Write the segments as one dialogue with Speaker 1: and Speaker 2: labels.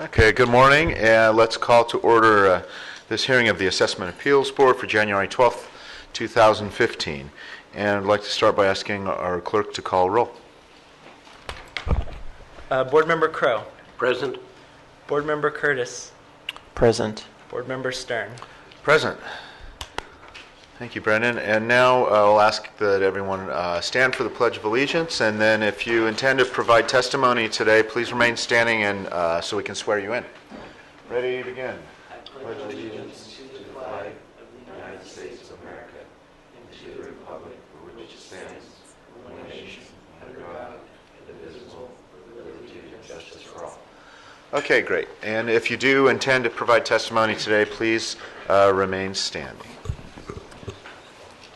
Speaker 1: Okay, good morning, and let's call to order this hearing of the Assessment Appeals Board for January 12th, 2015. And I'd like to start by asking our clerk to call roll.
Speaker 2: Board Member Crow.
Speaker 3: Present.
Speaker 2: Board Member Curtis.
Speaker 4: Present.
Speaker 2: Board Member Stern.
Speaker 1: Present. Thank you, Brendan. And now I'll ask that everyone stand for the Pledge of Allegiance, and then if you intend to provide testimony today, please remain standing and so we can swear you in. Ready, begin. I pledge allegiance to the flag of the United States of America and to the republic for which it stands, one nation, under God, indivisible, with liberty and justice for all. Okay, great. And if you do intend to provide testimony today, please remain standing.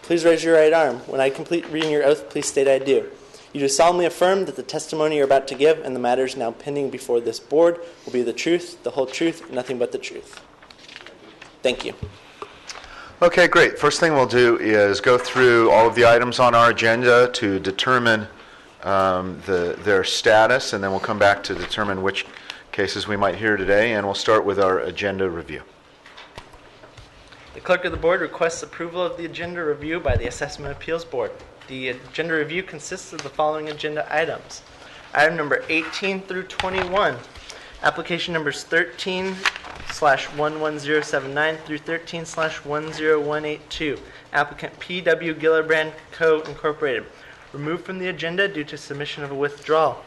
Speaker 2: Please raise your right arm. When I complete reading your oath, please state I do. You do solemnly affirm that the testimony you're about to give and the matters now pending before this board will be the truth, the whole truth, and nothing but the truth. Thank you.
Speaker 1: Okay, great. First thing we'll do is go through all of the items on our agenda to determine their status, and then we'll come back to determine which cases we might hear today, and we'll start with our agenda review.
Speaker 2: The clerk of the board requests approval of the agenda review by the Assessment Appeals Board. The agenda review consists of the following agenda items. Item number 18 through 21. Application numbers 13/11079 through 13/10182. Applicant P.W. Gillibrand Co. Incorporated. Removed from the agenda due to submission of a withdrawal.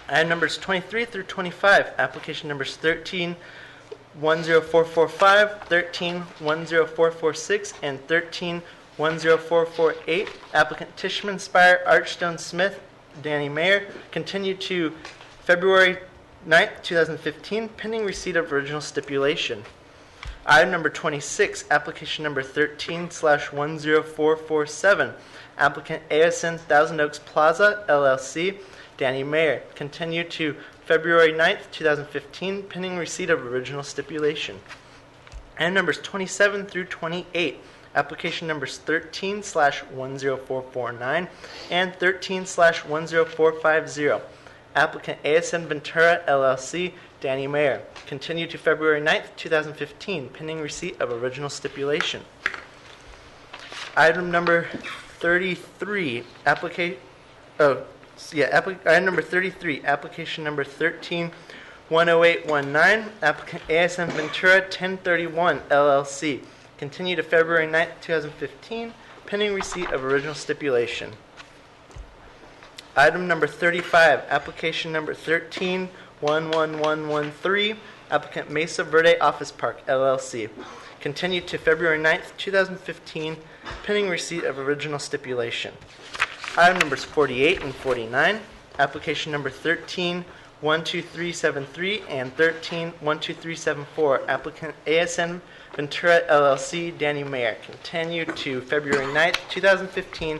Speaker 2: Item numbers 23 through 25. Application numbers 13/10445, 13/10446, and 13/10448. Applicant Tishman Spire, Archstone Smith, Danny Mayer, continue to February 9th, 2015, pending receipt of original stipulation. Item number 26, application number 13/10447. Applicant ASN Thousand Oaks Plaza, LLC, Danny Mayer, continue to February 9th, 2015, pending receipt of original stipulation. Item numbers 27 through 28, application numbers 13/10449 and 13/10450. Applicant ASN Ventura, LLC, Danny Mayer, continue to February 9th, 2015, pending receipt of original stipulation. Item number 33, item number 33, application number 13/10819, applicant ASM Ventura 1031 LLC, continue to February 9th, 2015, pending receipt of original stipulation. Item number 35, application number 13/11113, applicant Mesa Verde Office Park LLC, continue to February 9th, 2015, pending receipt of original stipulation. Item numbers 48 and 49, application number 13/12373 and 13/12374, applicant ASN Ventura LLC, Danny Mayer, continue to February 9th, 2015,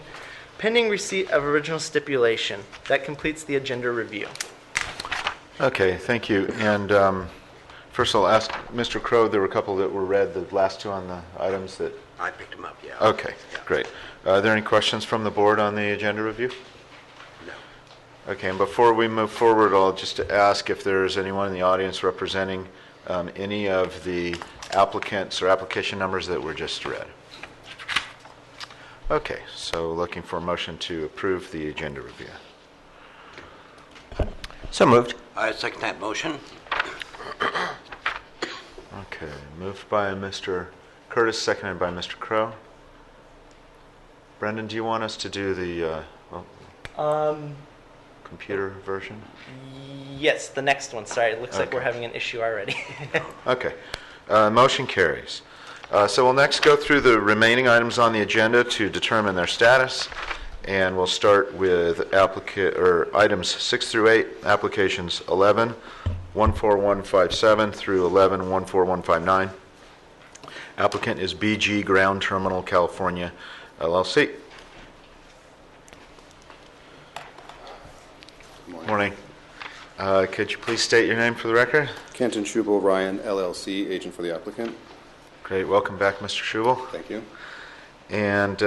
Speaker 2: pending receipt of original stipulation. That completes the agenda review.
Speaker 1: Okay, thank you. And first I'll ask Mr. Crow, there were a couple that were read, the last two on the items that...
Speaker 3: I picked them up, yeah.
Speaker 1: Okay, great. Are there any questions from the board on the agenda review?
Speaker 3: No.
Speaker 1: Okay, and before we move forward, I'll just ask if there's anyone in the audience representing any of the applicants or application numbers that were just read. Okay, so looking for a motion to approve the agenda review.
Speaker 4: So moved.
Speaker 3: I second that motion.
Speaker 1: Okay, moved by Mr. Curtis, seconded by Mr. Crow. Brendan, do you want us to do the computer version?
Speaker 2: Yes, the next one. Sorry, it looks like we're having an issue already.
Speaker 1: Okay, motion carries. So we'll next go through the remaining items on the agenda to determine their status, and we'll start with items 6 through 8, applications 11-14157 through 11-14159. Applicant is BG Ground Terminal California, LLC. Morning. Could you please state your name for the record?
Speaker 5: Kenton Schubel Ryan, LLC, agent for the applicant.
Speaker 1: Great. Welcome back, Mr. Schubel.
Speaker 5: Thank you.
Speaker 1: And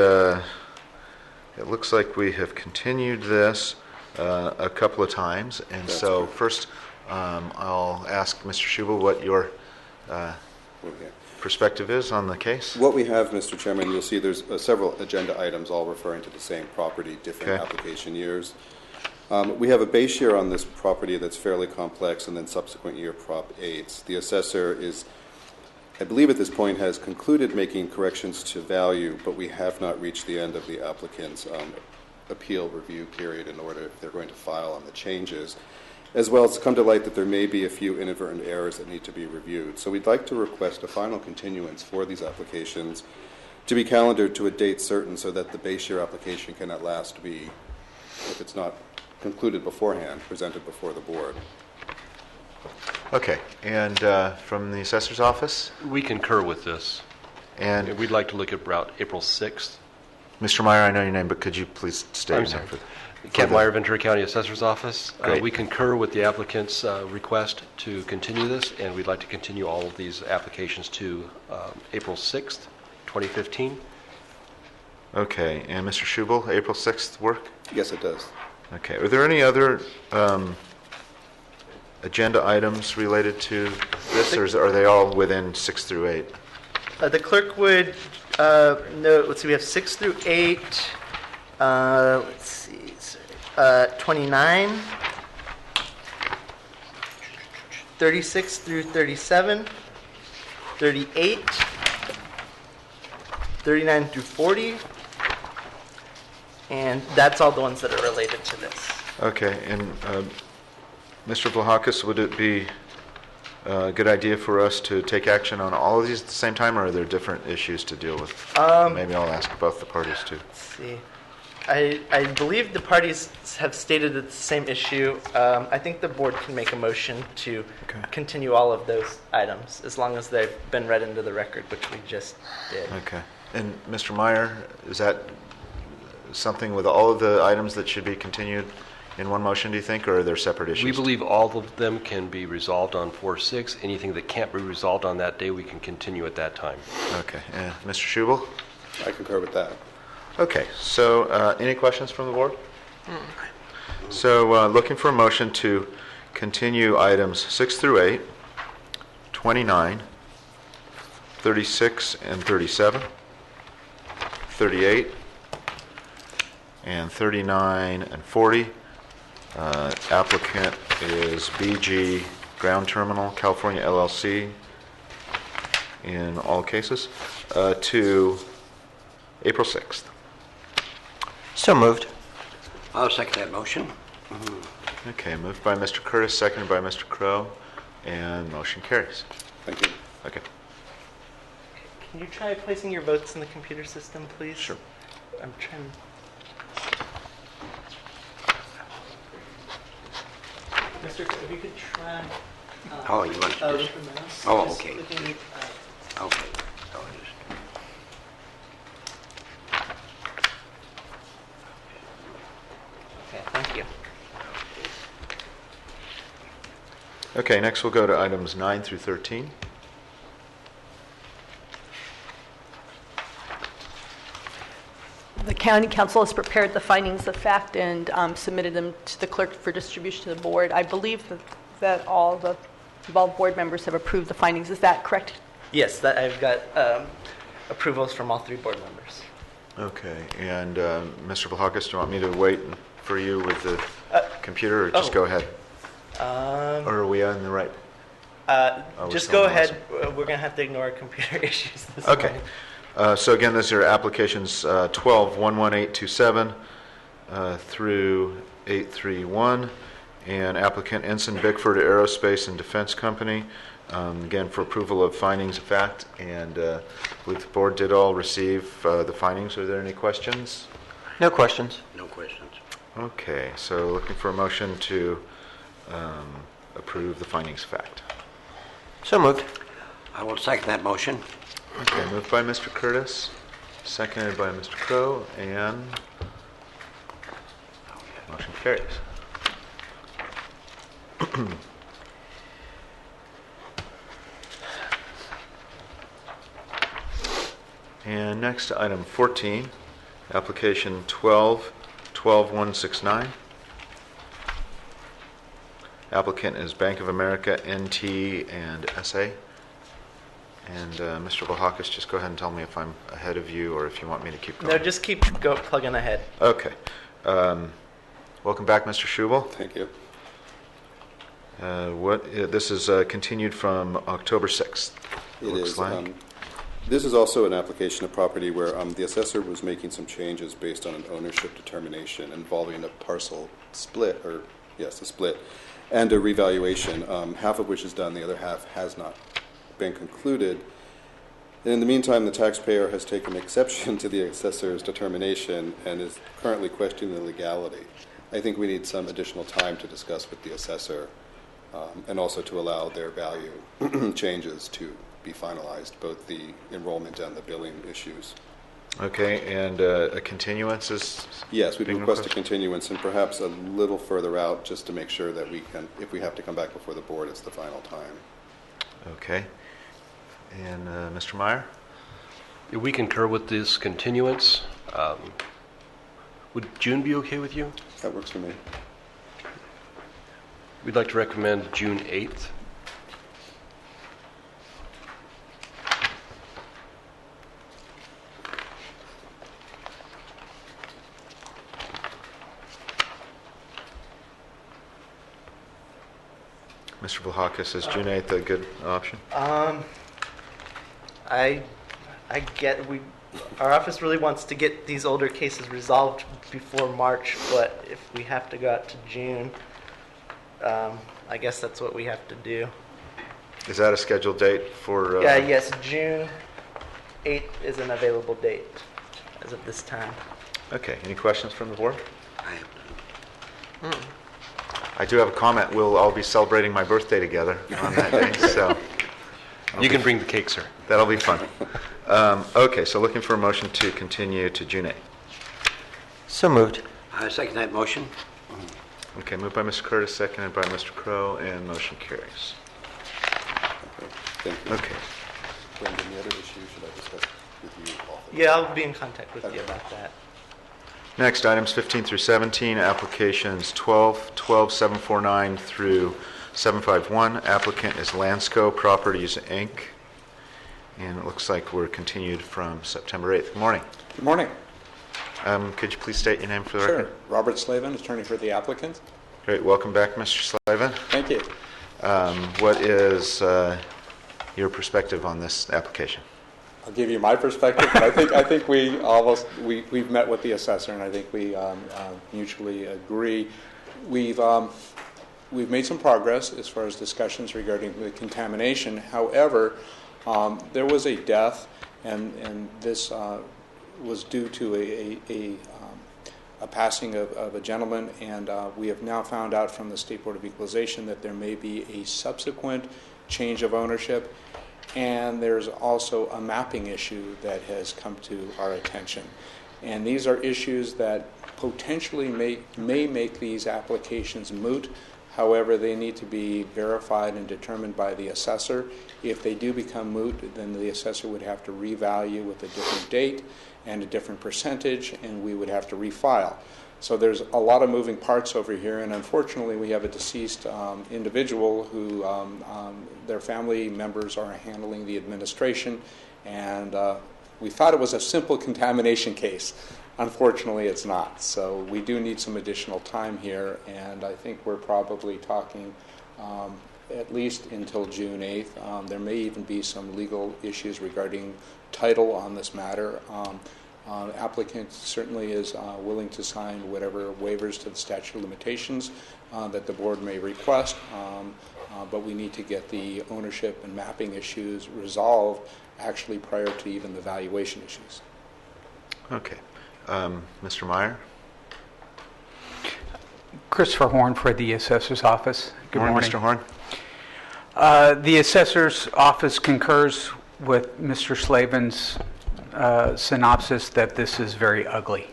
Speaker 1: it looks like we have continued this a couple of times. And so first, I'll ask Mr. Schubel what your
Speaker 5: Okay.
Speaker 1: perspective is on the case.
Speaker 5: What we have, Mr. Chairman, you'll see there's several agenda items all referring to the same property, different
Speaker 1: Okay.
Speaker 5: application years. We have a base year on this property that's fairly complex, and then subsequent year Prop 8s. The assessor is, I believe at this point, has concluded making corrections to value, but we have not reached the end of the applicant's appeal review period in order, if they're going to file on the changes. As well, it's come to light that there may be a few inadvertent errors that need to be reviewed. So we'd like to request a final continuance for these applications to be calendared to a date certain so that the base year application can at last be, if it's not concluded beforehand, presented before the board.
Speaker 1: Okay, and from the assessor's office?
Speaker 6: We concur with this.
Speaker 1: And
Speaker 6: We'd like to look at route April 6th.
Speaker 1: Mr. Meyer, I know your name, but could you please state your
Speaker 6: I'm
Speaker 1: name?
Speaker 6: sorry.
Speaker 1: for
Speaker 6: Kent
Speaker 1: the-
Speaker 6: Meyer, Ventura County Assessor's Office.
Speaker 1: Great.
Speaker 6: We concur with the applicant's request to continue this, and we'd like to continue all of these applications to April 6th, 2015.
Speaker 1: Okay, and Mr. Schubel, April 6th work?
Speaker 5: Yes, it does.
Speaker 1: Okay, are there any other agenda items related to this, or are they all within 6 through 8?
Speaker 2: The clerk would note, let's see, we have 6 through 8, let's see, 29, 36 through 37, 38, 39 through 40, and that's all the ones that are related to this.
Speaker 1: Okay, and Mr. Vlahakis, would it be a good idea for us to take action on all of these at the same time, or are there different issues to deal with? Maybe I'll ask both the parties too.
Speaker 2: Let's see. I believe the parties have stated it's the same issue. I think the board can make a motion to
Speaker 1: Okay.
Speaker 2: continue all of those items, as long as they've been read into the record, which we just did.
Speaker 1: Okay, and Mr. Meyer, is that something with all of the items that should be continued in one motion, do you think, or are there separate issues?
Speaker 6: We believe all of them can be resolved on 4/6. Anything that can't be resolved on that day, we can continue at that time.
Speaker 1: Okay, Mr. Schubel?
Speaker 5: I concur with that.
Speaker 1: Okay, so any questions from the board? So looking for a motion to continue items 6 through 8, 29, 36 and 37, 38, and 39 and 40. Applicant is BG Ground Terminal, California LLC, in all cases, to April 6th.
Speaker 4: So moved.
Speaker 3: I'll second that motion.
Speaker 1: Okay, moved by Mr. Curtis, seconded by Mr. Crow, and motion carries.
Speaker 5: Thank you.
Speaker 1: Okay.
Speaker 2: Can you try placing your votes in the computer system, please?
Speaker 1: Sure.
Speaker 2: I'm trying. Mr. Crow, if you could try.
Speaker 3: Oh, you want to
Speaker 2: With
Speaker 3: just,
Speaker 2: the mouse.
Speaker 3: Oh,
Speaker 2: Just
Speaker 3: okay.
Speaker 2: looking,
Speaker 3: okay. So it is.
Speaker 2: Okay, thank you.
Speaker 1: Okay, next we'll go to items 9 through 13.
Speaker 7: The county council has prepared the findings of fact and submitted them to the clerk for distribution to the board. I believe that all the involved board members have approved the findings. Is that correct?
Speaker 2: Yes, that I've got approvals from all 3 board members.
Speaker 1: Okay, and Mr. Vlahakis, do you want me to wait for you with the computer, or just
Speaker 2: oh.
Speaker 1: go ahead? Or are we on the right? we're
Speaker 2: Just
Speaker 1: still
Speaker 2: go
Speaker 1: on the
Speaker 2: ahead. We're going to have to ignore computer issues this
Speaker 1: Okay.
Speaker 2: morning.
Speaker 1: So again, these are applications 12-11827 through 831, and applicant Ensign Bickford Aerospace and Defense Company, again, for approval of findings of fact, and I believe the board did all receive the findings. Are there any questions?
Speaker 4: No questions.
Speaker 3: No questions.
Speaker 1: Okay, so looking for a motion to approve the findings of fact.
Speaker 4: So moved.
Speaker 3: I will second that motion.
Speaker 1: Okay, moved by Mr. Curtis, seconded by Mr. Crow, and motion carries. And next, item 14, application 12-169. Applicant is Bank of America, NT, and SA. And Mr. Vlahakis, just go ahead and tell me if I'm ahead of you or if you want me to keep going.
Speaker 2: No, just keep plugging ahead.
Speaker 1: Okay. Welcome back, Mr. Schubel.
Speaker 5: Thank you.
Speaker 1: This is continued from October 6th.
Speaker 5: It
Speaker 1: looks
Speaker 5: is.
Speaker 1: like.
Speaker 5: This is also an application of property where the assessor was making some changes based on an ownership determination involving a parcel split, or yes, a split, and a revaluation, half of which is done, the other half has not been concluded. And in the meantime, the taxpayer has taken exception to the assessor's determination and is currently questioning the legality. I think we need some additional time to discuss with the assessor and also to allow their value changes to be finalized, both the enrollment and the billing issues.
Speaker 1: Okay, and a continuance is?
Speaker 5: Yes, we'd
Speaker 1: being
Speaker 5: request a
Speaker 1: requested?
Speaker 5: continuance and perhaps a little further out just to make sure that we can, if we have to come back before the board, it's the final time.
Speaker 1: Okay. And Mr. Meyer?
Speaker 6: We concur with this continuance. Would June be okay with you?
Speaker 5: That works for me.
Speaker 6: We'd like to recommend June 8th.
Speaker 1: Mr. Vlahakis, is June 8th a good option?
Speaker 2: Our office really wants to get these older cases resolved before March, but if we have to go out to June, I guess that's what we have to do.
Speaker 1: Is that a scheduled date for?
Speaker 2: Yes, June 8th is an available date as of this time.
Speaker 1: Okay, any questions from the board?
Speaker 3: I have
Speaker 1: I do have a comment. We'll all be celebrating my birthday together on that day, so
Speaker 6: You can bring the cake, sir.
Speaker 1: that'll be fun. Okay, so looking for a motion to continue to June 8th.
Speaker 4: So moved.
Speaker 3: I second that motion.
Speaker 1: Okay, moved by Mr. Curtis, seconded by Mr. Crow, and motion carries.
Speaker 5: Okay, thank you.
Speaker 1: Okay.
Speaker 5: Brendan, the other issue, should I discuss with you all?
Speaker 2: Yeah, I'll be in contact with you about that.
Speaker 1: Next, items 15 through 17, applications 749 through 751. Applicant is Lansco Properties, Inc., and it looks like we're continued from September 8th. Good morning.
Speaker 8: Good morning.
Speaker 1: Could you please state your name for the
Speaker 8: Sure.
Speaker 1: record?
Speaker 8: Robert Slavin, attorney for the applicant.
Speaker 1: Great, welcome back, Mr. Slavin.
Speaker 8: Thank you.
Speaker 1: What is your perspective on this application?
Speaker 8: I'll give you my perspective, but I think we've met with the assessor, and I think we mutually agree. We've made some progress as far as discussions regarding the contamination. However, there was a death, and this was due to a passing of a gentleman, and we have now found out from the State Board of Equalization that there may be a subsequent change of ownership, and there's also a mapping issue that has come to our attention. And these are issues that potentially may make these applications moot. However, they need to be verified and determined by the assessor. If they do become moot, then the assessor would have to revalue with a different date and a different percentage, and we would have to refile. So there's a lot of moving parts over here, and unfortunately we have a deceased individual who their family members are handling the administration, and we thought it was a simple contamination case. Unfortunately, it's not. So we do need some additional time here, and I think we're probably talking at least until June 8th. There may even be some legal issues regarding title on this matter. Applicant certainly is willing to sign whatever waivers to the statute of limitations that the board may request, but we need to get the ownership and mapping issues resolved actually prior to even the valuation issues.
Speaker 1: Okay. Mr. Meyer?
Speaker 9: Christopher Horn for the Assessor's Office. Good morning.
Speaker 1: Mr. Horn.
Speaker 9: The Assessor's Office concurs with Mr. Slavin's synopsis that this is very ugly.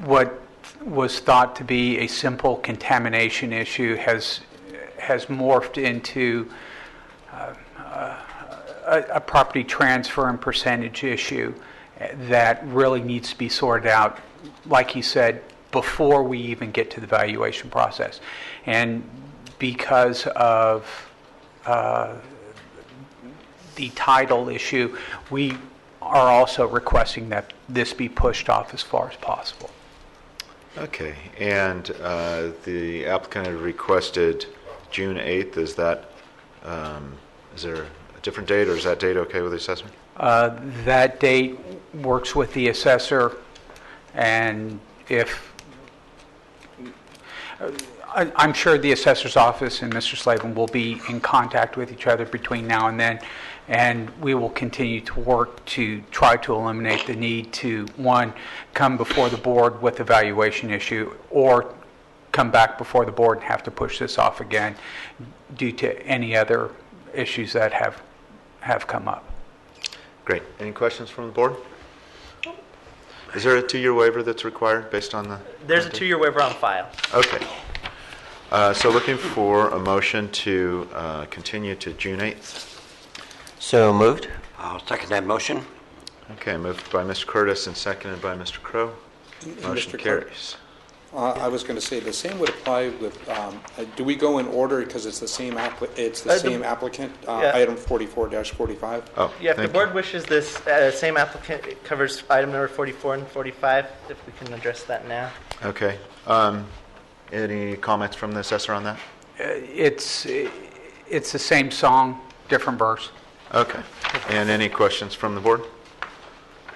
Speaker 9: What was thought to be a simple contamination issue has morphed into a property transfer and percentage issue that really needs to be sorted out, like he said, before we even get to the valuation process. And because of the title issue, we are also requesting that this be pushed off as far as possible.
Speaker 1: Okay, and the applicant had requested June 8th. Is that, is there a different date, or is that date okay with the assessor?
Speaker 9: That date works with the assessor, and if, I'm sure the assessor's office and Mr. Slavin will be in contact with each other between now and then, and we will continue to work to try to eliminate the need to, one, come before the board with a valuation issue, or come back before the board and have to push this off again due to any other issues that have come up.
Speaker 1: Great. Any questions from the board? Is there a 2-year waiver that's required based on the?
Speaker 2: There's a 2-year waiver on file.
Speaker 1: Okay. So looking for a motion to continue to June 8th.
Speaker 4: So moved.
Speaker 3: I'll second that motion.
Speaker 1: Okay, moved by Mr. Curtis and seconded by Mr. Crow. Motion
Speaker 8: Mr. Clerk,
Speaker 1: carries.
Speaker 8: I was going to say, the same would apply with, do we go in order because it's the same same applicant,
Speaker 2: yeah.
Speaker 8: item 44-45?
Speaker 1: Oh,
Speaker 2: Yeah, if the
Speaker 1: thank
Speaker 2: board
Speaker 1: you.
Speaker 2: wishes this same applicant, it covers item number 44 and 45, if we can address that now.
Speaker 1: Okay. Any comments from the assessor on that?
Speaker 9: It's the same song, different verse.
Speaker 1: Okay. And any questions from the board?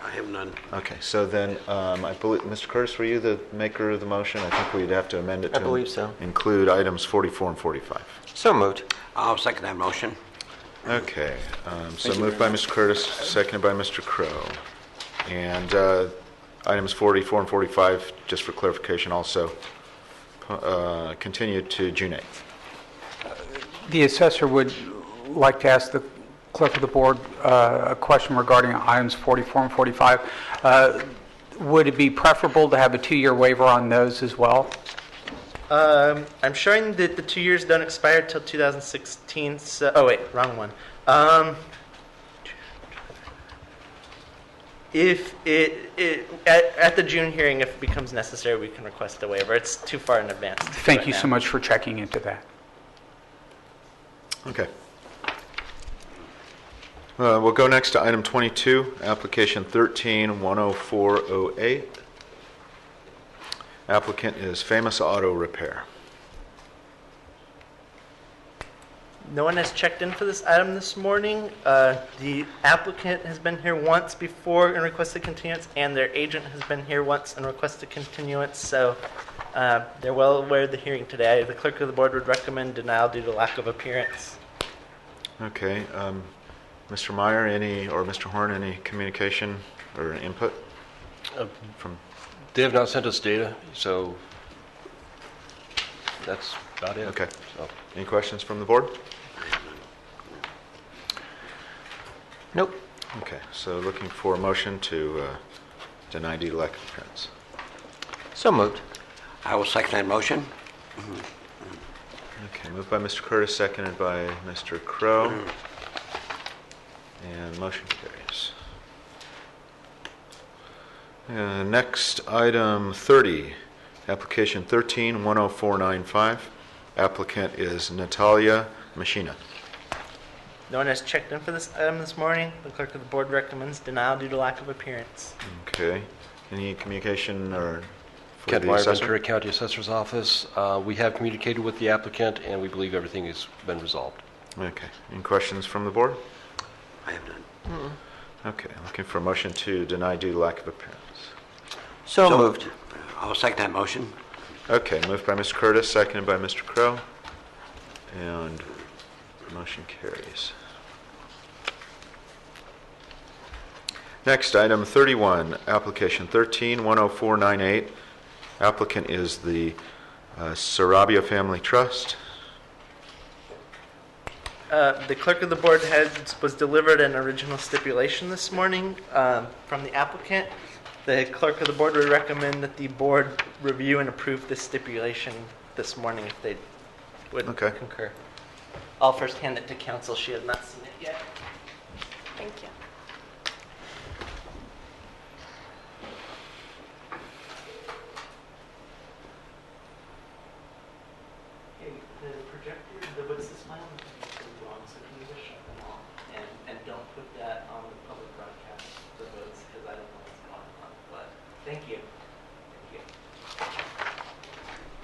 Speaker 3: I have none.
Speaker 1: Okay, so then, I believe, Mr. Curtis, were you the maker of the motion? I think we'd have to amend it
Speaker 4: I
Speaker 1: to
Speaker 4: believe so.
Speaker 1: include items 44 and 45.
Speaker 4: So moved.
Speaker 3: I'll second that motion.
Speaker 1: Okay, so
Speaker 8: you
Speaker 1: moved
Speaker 8: very
Speaker 1: by Mr. Curtis, seconded by Mr. Crow. And items 44 and 45, just for clarification also, continued to June 8th.
Speaker 9: The assessor would like to ask the clerk of the board a question regarding items 44 and 45. Would it be preferable to have a 2-year waiver on those as well?
Speaker 2: I'm showing that the 2 years don't expire till 2016, so, oh wait, wrong one. If at the June hearing, if it becomes necessary, we can request a waiver. It's too far in advance. to do
Speaker 9: Thank
Speaker 2: it
Speaker 9: you
Speaker 2: now.
Speaker 9: so much for checking into that.
Speaker 1: Okay. We'll go next to item 22, application 13-10408. Applicant is Famous Auto Repair.
Speaker 2: No one has checked in for this item this morning. The applicant has been here once before and requested continuance, and their agent has been here once and requested continuance, so they're well aware of the hearing today. The clerk of the board would recommend denial due to lack of appearance.
Speaker 1: Okay, Mr. Meyer, or Mr. Horn, any communication or input from?
Speaker 6: They have not sent us data, so that's about it.
Speaker 1: Okay.
Speaker 6: So,
Speaker 1: Any questions from the board?
Speaker 4: Nope.
Speaker 1: Okay, so looking for a motion to deny due to lack of appearance.
Speaker 4: So moved.
Speaker 3: I will second that motion.
Speaker 1: Okay, moved by Mr. Curtis, seconded by Mr. Crow, and motion carries. Next, item 30, application 13-10495. Applicant is Natalia Machina.
Speaker 2: No one has checked in for this item this morning. The clerk of the board recommends denial due to lack of appearance.
Speaker 1: Okay, any communication or for
Speaker 6: Kent
Speaker 1: the
Speaker 6: Meyer,
Speaker 1: assessor?
Speaker 6: Ventura County Assessor's Office. We have communicated with the applicant, and we believe everything has been resolved.
Speaker 1: Okay, any questions from the board?
Speaker 3: I have none.
Speaker 1: Okay, looking for a motion to deny due to lack of appearance.
Speaker 4: So moved.
Speaker 3: I'll second that motion.
Speaker 1: Okay, moved by Mr. Curtis, seconded by Mr. Crow, and motion carries. Next, item 31, application 13-10498. Applicant is the Sarabia Family Trust.
Speaker 2: The clerk of the board was delivered an original stipulation this morning from the applicant. The clerk of the board would recommend that the board review and approve this stipulation this morning if they would
Speaker 1: Okay.
Speaker 2: concur. I'll first hand it to counsel. She has not seen it yet.
Speaker 7: Thank you.
Speaker 2: My own opinion is wrong, so can you just shut them off and don't put that on the public broadcast for votes because I don't know what's going on. But thank you. Thank you.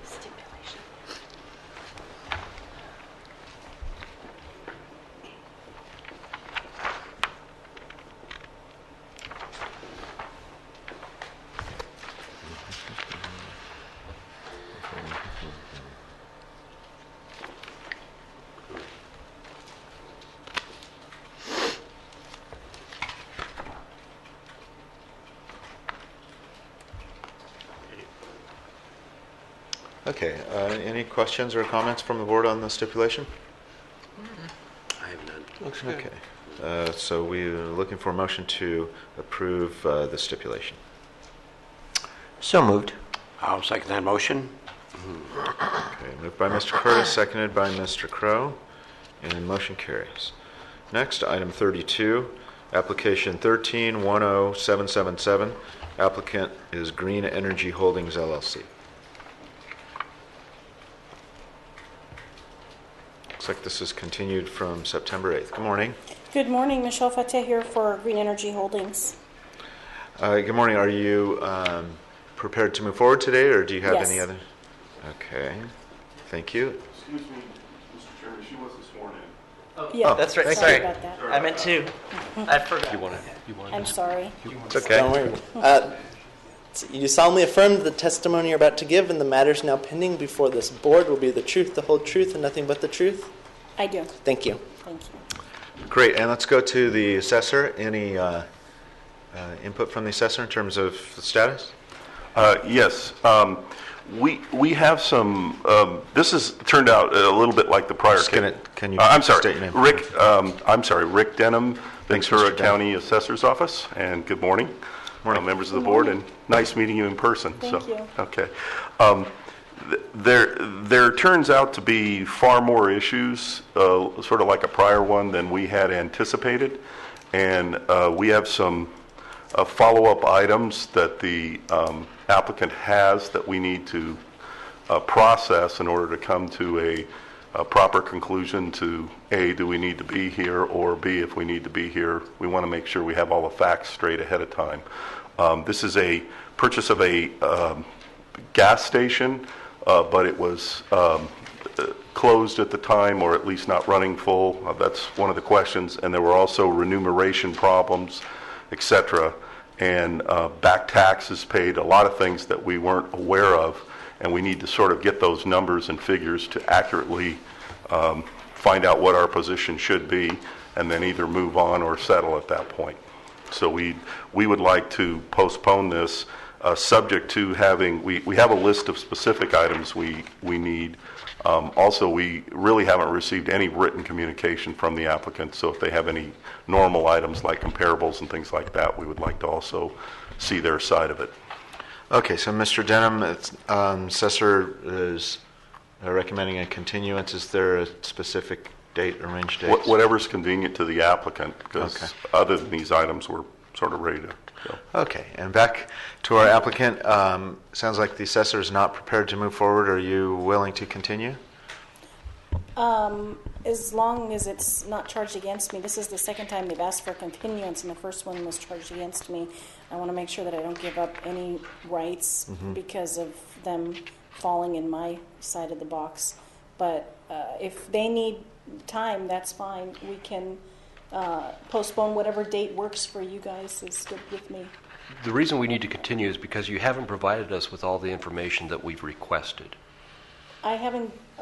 Speaker 7: Stipulation.
Speaker 1: Okay, any questions or comments from the board on the stipulation?
Speaker 3: I have none.
Speaker 6: Looks good.
Speaker 1: Okay, so we're looking for a motion to approve the stipulation.
Speaker 4: So moved.
Speaker 3: I'll second that motion.
Speaker 1: Okay, moved by Mr. Curtis, seconded by Mr. Crow, and motion carries. Next, item 32, application 13-10777. Applicant is Green Energy Holdings, LLC. Looks like this is continued from September 8th. Good morning.
Speaker 10: Good morning, Michelle Fateh here for Green Energy Holdings.
Speaker 1: Good morning. Are you prepared to move forward today, or do you have
Speaker 10: Yes.
Speaker 1: any other? Okay. Thank you.
Speaker 11: Excuse me, Mr. Chairman, she wasn't sworn in.
Speaker 10: Yeah,
Speaker 2: That's right.
Speaker 1: thank
Speaker 10: sorry
Speaker 1: you.
Speaker 10: about that.
Speaker 2: I meant to. I forgot.
Speaker 6: You want to?
Speaker 10: I'm sorry.
Speaker 1: It's okay.
Speaker 2: Don't worry. You solemnly affirm that the testimony you're about to give and the matters now pending before this board will be the truth, the whole truth, and nothing but the truth?
Speaker 10: I do.
Speaker 2: Thank you.
Speaker 10: Thank you.
Speaker 1: Great. And let's go to the assessor. Any input from the assessor in terms of the status?
Speaker 11: Yes, we have some, this has turned out a little bit like the prior
Speaker 1: Just
Speaker 11: case.
Speaker 1: can you
Speaker 11: I'm sorry,
Speaker 1: state your name?
Speaker 11: Rick Denham,
Speaker 1: Thanks,
Speaker 11: Ventura
Speaker 1: Mr. Denham.
Speaker 11: County Assessor's Office, and good morning.
Speaker 1: Morning.
Speaker 11: Members of the board, and nice meeting you in person.
Speaker 10: Thank you.
Speaker 11: Okay. There turns out to be far more issues, sort of like a prior one, than we had anticipated, and we have some follow-up items that the applicant has that we need to process in order to come to a proper conclusion to A, do we need to be here, or B, if we need to be here, we want to make sure we have all the facts straight ahead of time. This is a purchase of a gas station, but it was closed at the time, or at least not running full. That's one of the questions. And there were also remuneration problems, et cetera, and back taxes paid, a lot of things that we weren't aware of, and we need to sort of get those numbers and figures to accurately find out what our position should be, and then either move on or settle at that point. So we would like to postpone this, subject to having, we have a list of specific items we need. Also, we really haven't received any written communication from the applicant, so if they have any normal items like comparables and things like that, we would like to also see their side of it.
Speaker 1: Okay, so Mr. Denham, assessor is recommending a continuance. Is there a specific date, arranged date?
Speaker 11: Whatever's convenient to the applicant, because
Speaker 1: Okay.
Speaker 11: other than these items, we're sort of ready to go.
Speaker 1: Okay, and back to our applicant. Sounds like the assessor is not prepared to move forward. Are you willing to continue?
Speaker 10: As long as it's not charged against me, this is the second time they've asked for a continuance, and the first one was charged against me. I want to make sure that I don't give up any rights because of them falling in my side of the box. But if they need time, that's fine. We can postpone whatever date works for you guys is good with me.
Speaker 6: The reason we need to continue is because you haven't provided us with all the information that we've requested.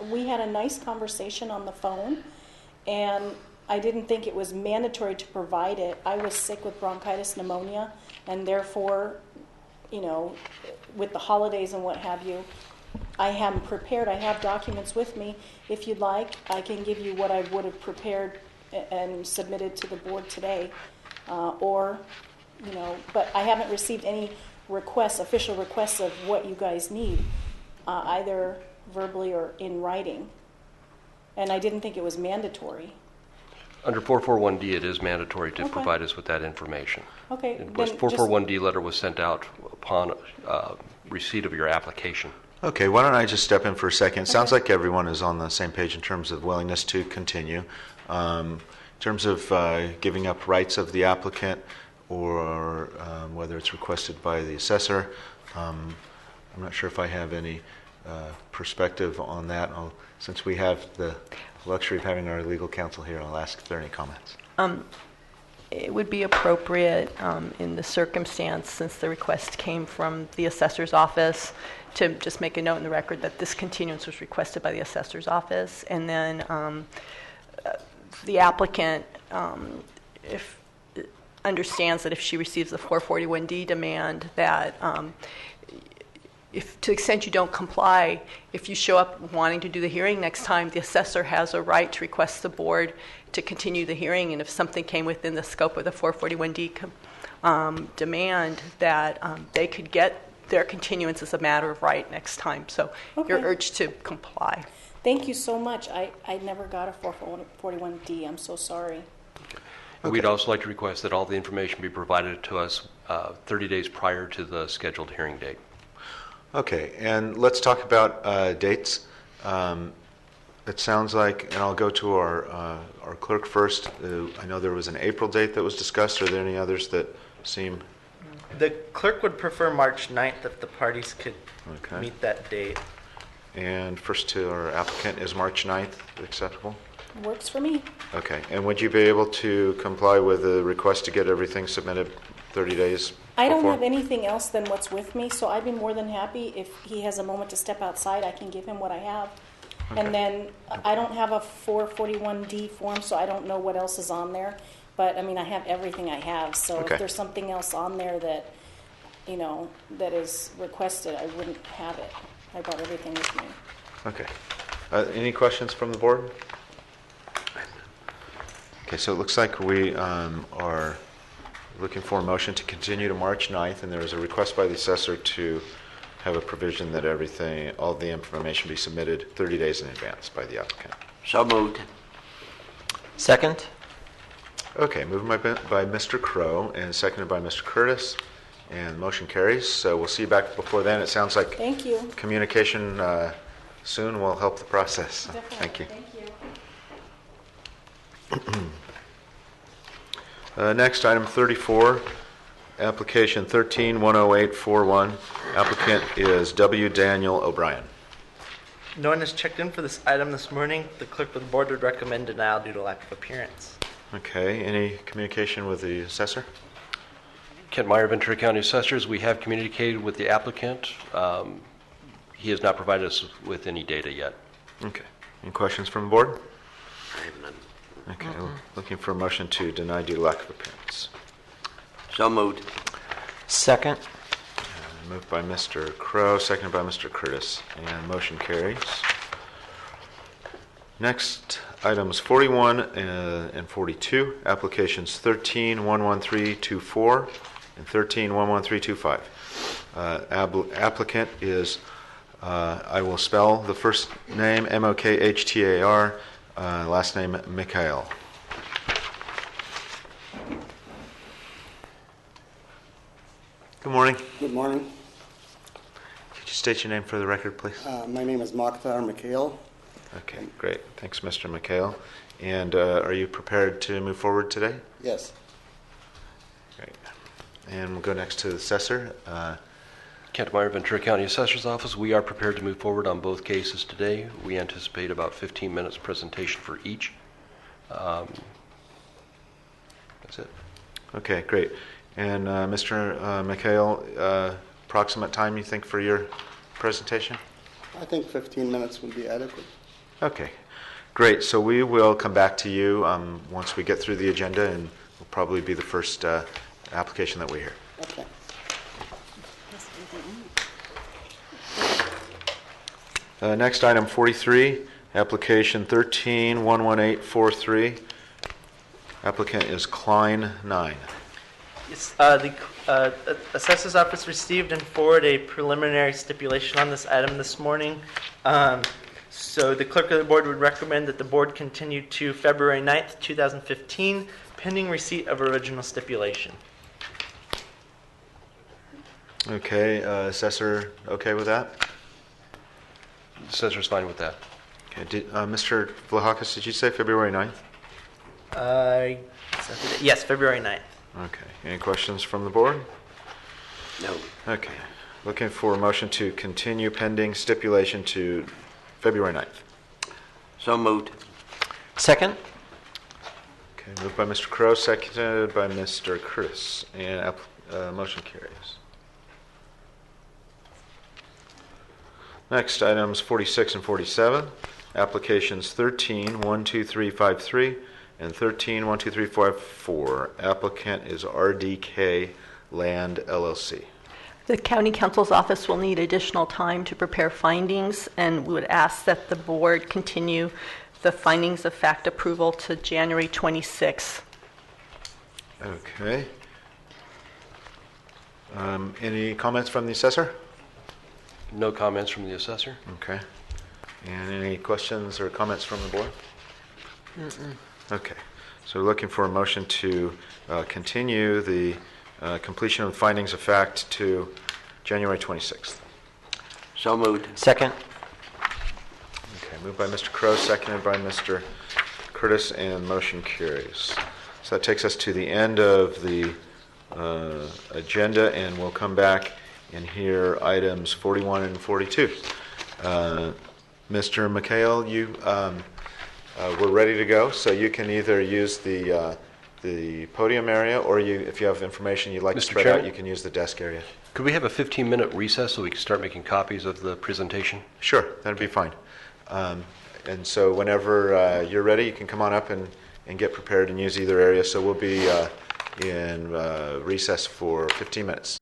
Speaker 10: We had a nice conversation on the phone, and I didn't think it was mandatory to provide it. I was sick with bronchitis pneumonia, and therefore, with the holidays and what have you, I am prepared. I have documents with me. If you'd like, I can give you what I would have prepared and submitted to the board today, but I haven't received any official requests of what you guys need, either verbally or in writing. And I didn't think it was mandatory.
Speaker 6: Under 441D, it is mandatory to
Speaker 10: Okay.
Speaker 6: provide us with that information.
Speaker 10: Okay.
Speaker 6: It was
Speaker 10: then
Speaker 6: 441D letter was sent out upon receipt of your application.
Speaker 1: Okay, why don't I just step in for a second? Sounds like everyone is on the same page in terms of willingness to continue. In terms of giving up rights of the applicant or whether it's requested by the assessor, I'm not sure if I have any perspective on that. Since we have the luxury of having our legal counsel here, I'll ask if there are any comments.
Speaker 7: It would be appropriate in the circumstance, since the request came from the assessor's office, to just make a note in the record that this continuance was requested by the assessor's office, and then the applicant, if understands that if she receives the 441D demand, that if to the extent you don't comply, if you show up wanting to do the hearing next time, the assessor has a right to request the board to continue the hearing, and if something came within the scope of the 441D demand, that they could get their continuance as a matter of right next time. So you're urged to comply.
Speaker 10: Thank you so much. I never got a 441D. I'm so sorry.
Speaker 6: We'd also like to request that all the information be provided to us 30 days prior to the scheduled hearing date.
Speaker 1: Okay, and let's talk about dates. It sounds like, and I'll go to our clerk first. I know there was an April date that was discussed. Are there any others that seem?
Speaker 2: The clerk would prefer March 9th if the parties could meet that date.
Speaker 1: And first to our applicant, is March 9th acceptable?
Speaker 10: Works for me.
Speaker 1: Okay, and would you be able to comply with the request to get everything submitted 30 days
Speaker 10: I don't
Speaker 1: before?
Speaker 10: have anything else than what's with me, so I'd be more than happy if he has a moment to step outside. I can give him what I have.
Speaker 1: Okay.
Speaker 10: And then I don't have a 441D form, so I don't know what else is on there. But, I mean, I have everything I have. So
Speaker 1: Okay.
Speaker 10: if there's something else on there that, you know, that is requested, I wouldn't have it. I brought everything with me.
Speaker 1: Okay. Any questions from the board? Okay, so it looks like we are looking for a motion to continue to March 9th, and there is a request by the assessor to have a provision that all the information be submitted 30 days in advance by the applicant.
Speaker 3: So moved.
Speaker 4: Second?
Speaker 1: Okay, moved by Mr. Crow and seconded by Mr. Curtis, and the motion carries. So we'll see you back before then. It sounds like
Speaker 10: Thank you.
Speaker 1: communication soon will help the process.
Speaker 10: Definitely.
Speaker 1: Thank you.
Speaker 10: Thank you.
Speaker 1: Next, item 34, application 13-10841. Applicant is W. Daniel O'Brien.
Speaker 2: No one has checked in for this item this morning. The clerk of the board would recommend denial due to lack of appearance.
Speaker 1: Okay, any communication with the assessor?
Speaker 6: Kent Meyer, Ventura County Assessors, we have communicated with the applicant. He has not provided us with any data yet.
Speaker 1: Okay. Any questions from the board?
Speaker 3: I have none.
Speaker 1: Okay, looking for a motion to deny due to lack of appearance.
Speaker 3: So moved.
Speaker 4: Second?
Speaker 1: Moved by Mr. Crow, seconded by Mr. Curtis, and motion carries. Next, items 41 and 42, applications 13-11324 and 13-11325. Applicant is, I will spell the first name, Mokhtar, last name, Mikhail. Good morning.
Speaker 12: Good morning.
Speaker 1: Could you state your name for the record, please?
Speaker 12: My name is Mokhtar Mikhail.
Speaker 1: Okay, great. Thanks, Mr. Mikhail. And are you prepared to move forward today?
Speaker 12: Yes.
Speaker 1: Great. And we'll go next to the assessor.
Speaker 6: Kent Meyer, Ventura County Assessor's Office, we are prepared to move forward on both cases today. We anticipate about 15 minutes presentation for each. That's it.
Speaker 1: Okay, great. And Mr. Mikhail, approximate time you think for your presentation?
Speaker 12: I think 15 minutes would be adequate.
Speaker 1: Okay, great. So we will come back to you once we get through the agenda, and will probably be the first application that we hear.
Speaker 12: Okay.
Speaker 1: Next, item 43, application 13-11843. Applicant is Klein 9.
Speaker 2: Yes, the assessor's office received and forwarded a preliminary stipulation on this item this morning. So the clerk of the board would recommend that the board continue to February 9th, 2015, pending receipt of original stipulation.
Speaker 1: Okay, assessor, okay with that?
Speaker 6: The assessor's fine with that.
Speaker 1: Okay, Mr. Vlahakis, did you say February 9th?
Speaker 2: Yes, February 9th.
Speaker 1: Okay, any questions from the board?
Speaker 3: No.
Speaker 1: Okay, looking for a motion to continue pending stipulation to February 9th.
Speaker 3: So moved.
Speaker 4: Second?
Speaker 1: Okay, moved by Mr. Crowe, seconded by Mr. Curtis, and motion carries. Next, items 46 and 47, applications 13-12353 and 13-12354. Applicant is RDK Land LLC.
Speaker 7: The County Counsel's Office will need additional time to prepare findings, and we would ask that the board continue the findings of fact approval to January 26th.
Speaker 1: Okay. Any comments from the assessor?
Speaker 6: No comments from the assessor.
Speaker 1: Okay. And any questions or comments from the board? Okay. So we're looking for a motion to continue the completion of the findings of fact to January 26th.
Speaker 3: So moved.
Speaker 4: Second?
Speaker 1: Okay, moved by Mr. Crowe, seconded by Mr. Curtis, and motion carries. So that takes us to the end of the agenda, and we'll come back and hear items 41 and 42. Mr. McHale, you we're ready to go, so you can either use the podium area, or if you have information you'd like to
Speaker 6: Mr.
Speaker 1: spread
Speaker 6: Chairman?
Speaker 1: out, you can use the desk area.
Speaker 6: Could we have a 15-minute recess so we can start making copies of the presentation?
Speaker 1: Sure, that'd be fine. And so whenever you're ready, you can come on up and get prepared and use either area. So we'll be in recess for 15 minutes.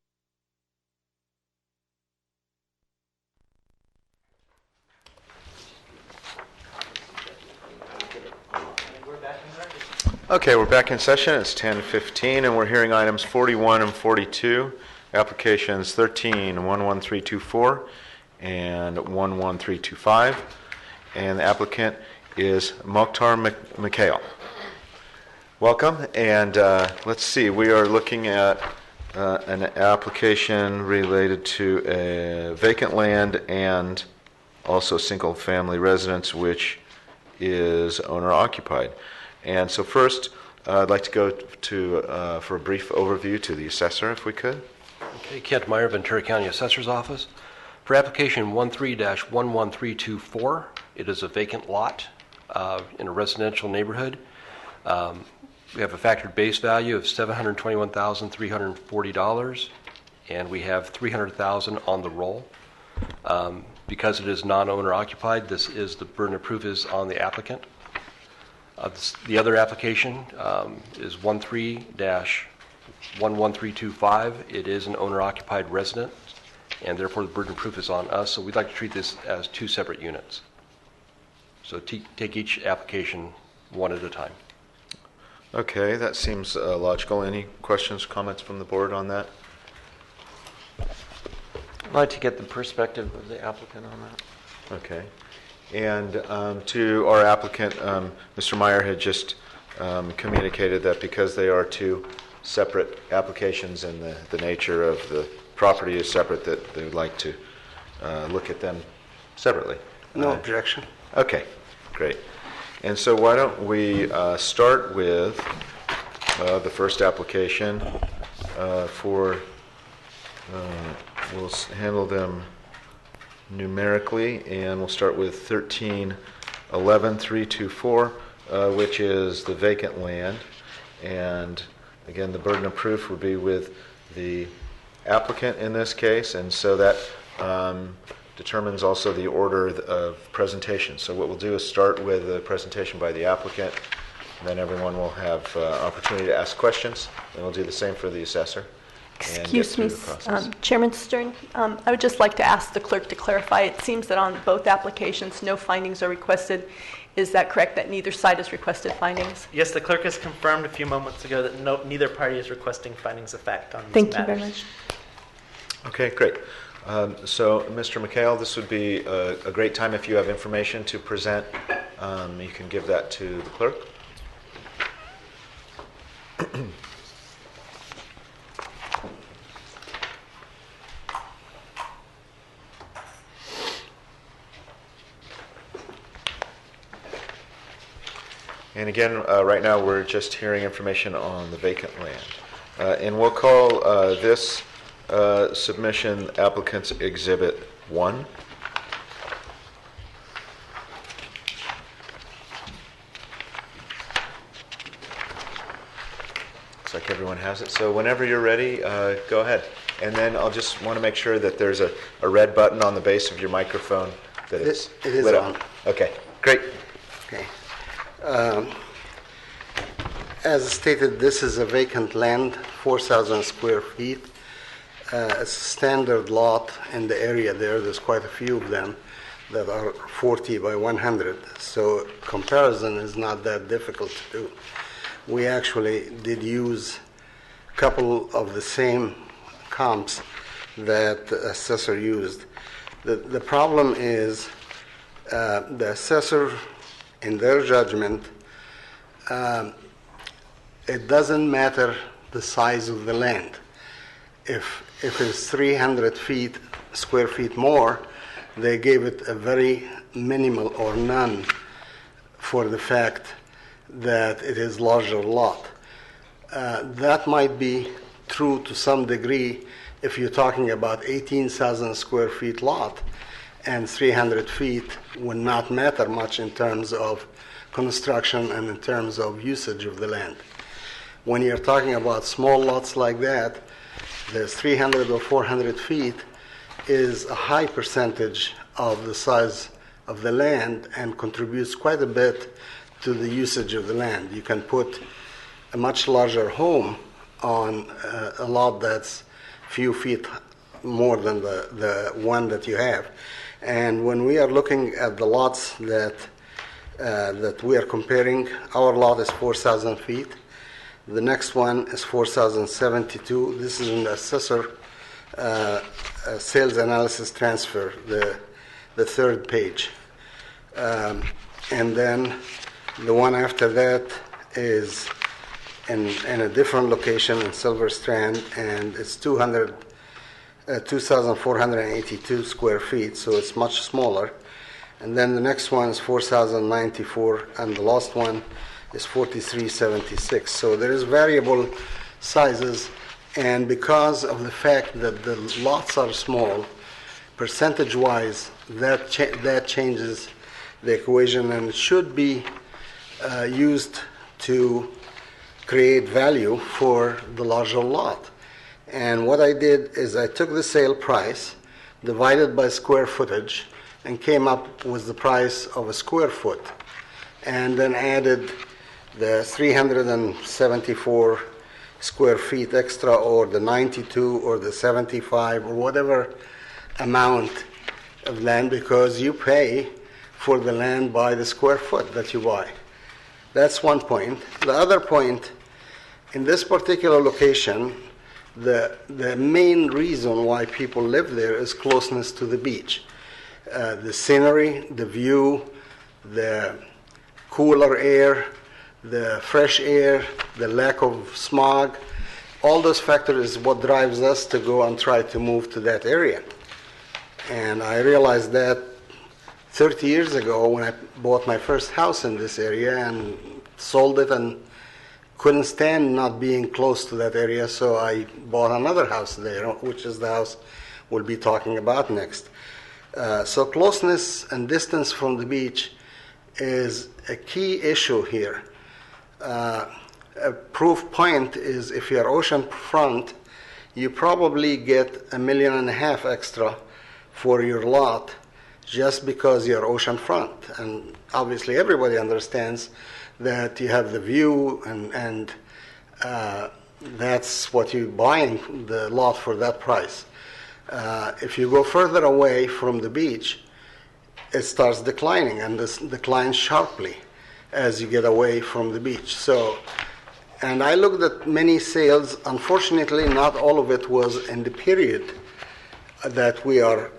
Speaker 1: Okay, we're back in session. It's 10:15, and we're hearing items 41 and 42, applications 13-11324 and 11325, and the applicant is Mokhtar Mikhail. Welcome, and let's see, we are looking at an application related to a vacant land and also single-family residence, which is owner-occupied. And so first, I'd like to go to for a brief overview to the assessor, if we could.
Speaker 6: Okay, Kent Meyer, Ventura County Assessor's Office. For application 13-11324, it is a vacant lot in a residential neighborhood. We have a factored base value of $721,340, and we have $300,000 on the roll. Because it is non-owner occupied, the burden of proof is on the applicant. The other application is 13-11325. It is an owner-occupied residence, and therefore the burden of proof is on us. So we'd like to treat this as two separate units. So take each application one at a time.
Speaker 1: Okay, that seems logical. Any questions, comments from the board on that?
Speaker 4: I'd like to get the perspective of the applicant on that.
Speaker 1: Okay. And to our applicant, Mr. Meyer had just communicated that because they are two separate applications and the nature of the property is separate, that they would like to look at them separately.
Speaker 12: No objection.
Speaker 1: Okay, great. And so why don't we start with the first application we'll handle them numerically, and we'll start with 13-11324, which is the vacant land. And again, the burden of proof would be with the applicant in this case, and so that determines also the order of presentation. So what we'll do is start with the presentation by the applicant, and then everyone will have opportunity to ask questions, and we'll do the same for the assessor.
Speaker 7: Excuse me, Chairman Stern, I would just like to ask the clerk to clarify. It seems that on both applications, no findings are requested. Is that correct, that neither side has requested findings?
Speaker 2: Yes, the clerk has confirmed a few moments ago that neither party is requesting findings of fact on these
Speaker 7: Thank you
Speaker 2: matters.
Speaker 7: very much.
Speaker 1: Okay, great. So, Mr. McHale, this would be a great time if you have information to present. You can give that to the clerk. And again, right now, we're just hearing information on the vacant land. And we'll call this submission applicant's Exhibit 1. Looks like everyone has it. So whenever you're ready, go ahead. And then I'll just want to make sure that there's a red button on the base of your microphone that it's
Speaker 12: It is
Speaker 1: lit
Speaker 12: on.
Speaker 1: up. Okay, great.
Speaker 12: Okay. As stated, this is a vacant land, 4,000 square feet. It's a standard lot in the area there. There's quite a few of them that are 40 by 100. So comparison is not that difficult to do. We actually did use a couple of the same comps that the assessor used. The problem is the assessor, in their judgment, it doesn't matter the size of the land. If it's 300 square feet more, they gave it a very minimal or none for the fact that it is larger lot. That might be true to some degree if you're talking about 18,000 square feet lot, and 300 feet would not matter much in terms of construction and in terms of usage of the land. When you're talking about small lots like that, the 300 or 400 feet is a high percentage of the size of the land and contributes quite a bit to the usage of the land. You can put a much larger home on a lot that's few feet more than the one that you have. And when we are looking at the lots that we are comparing, our lot is 4,000 feet. The next one is 4,072. This is an assessor sales analysis transfer, the third page. And then the one after that is in a different location in Silver Strand, and it's 2,482 square feet, so it's much smaller. And then the next one is 4,094, and the last one is 4,376. So there is variable sizes, and because of the fact that the lots are small, percentage-wise, that changes the equation, and it should be used to create value for the larger lot. And what I did is I took the sale price, divided by square footage, and came up with the price of a square foot, and then added the 374 square feet extra, or the 92, or the 75, or whatever amount of land, because you pay for the land by the square foot that you buy. That's one point. The other point, in this particular location, the main reason why people live there is closeness to the beach. The scenery, the view, the cooler air, the fresh air, the lack of smog, all those factors is what drives us to go and try to move to that area. And I realized that 30 years ago when I bought my first house in this area and sold it and couldn't stand not being close to that area, so I bought another house there, which is the house we'll be talking about next. So closeness and distance from the beach is a key issue here. A proof point is if you're ocean front, you probably get $1.5 million extra for your lot just because you're ocean front. And obviously everybody understands that you have the view, and that's what you're buying the lot for, that price. If you go further away from the beach, it starts declining, and this declines sharply as you get away from the beach. So, and I looked at many sales. Unfortunately, not all of it was in the period that we are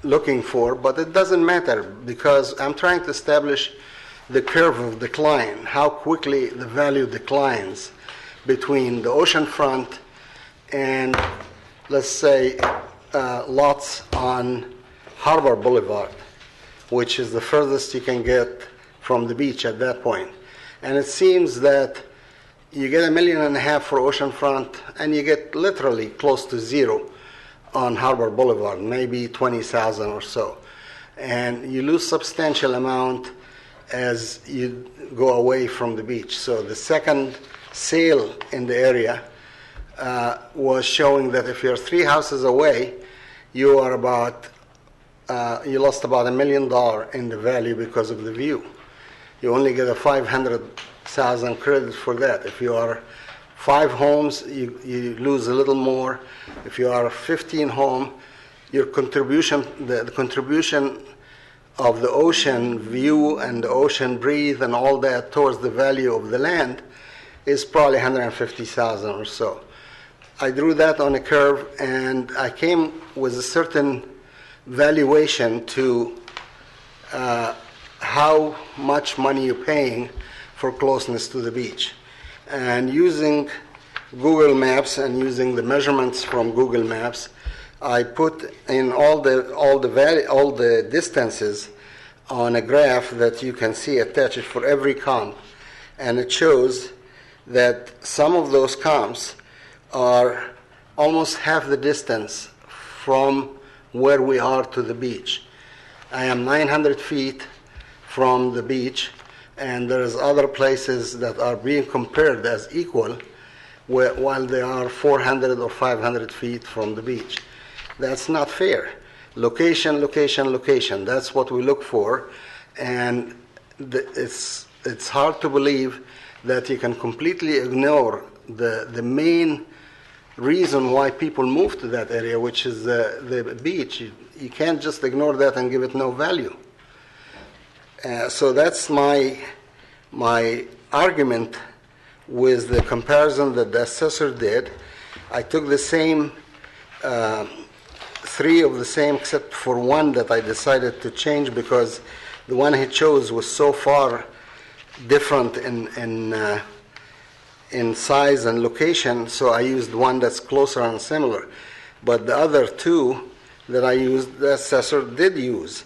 Speaker 12: looking for, but it doesn't matter because I'm trying to establish the curve of decline, how quickly the value declines between the ocean front and, let's say, lots on Harbor Boulevard, which is the furthest you can get from the beach at that point. And it seems that you get $1.5 million for oceanfront, and you get literally close to zero on Harbor Boulevard, maybe 20,000 or so. And you lose substantial amount as you go away from the beach. So the second sale in the area was showing that if you're 3 houses away, you are about you lost about $1 million in the value because of the view. You only get a $500,000 credit for that. If you are 5 homes, you lose a little more. If you are 15 home, your contribution, the contribution of the ocean view and the ocean breeze and all that towards the value of the land is probably $150,000 or so. I drew that on a curve, and I came with a certain valuation to how much money you're paying for closeness to the beach. And using Google Maps and using the measurements from Google Maps, I put in all the distances on a graph that you can see attached for every comp, and it shows that some of those comps are almost half the distance from where we are to the beach. I am 900 feet from the beach, and there's other places that are being compared as equal while they are 400 or 500 feet from the beach. That's not fair. Location, location, location. That's what we look for, and it's hard to believe that you can completely ignore the main reason why people move to that area, which is the beach. You can't just ignore that and give it no value. So that's my argument with the comparison that the assessor did. I took the same 3 of the same, except for one that I decided to change because the one he chose was so far different in size and location, so I used one that's closer and similar. But the other 2 that I used, the assessor did use.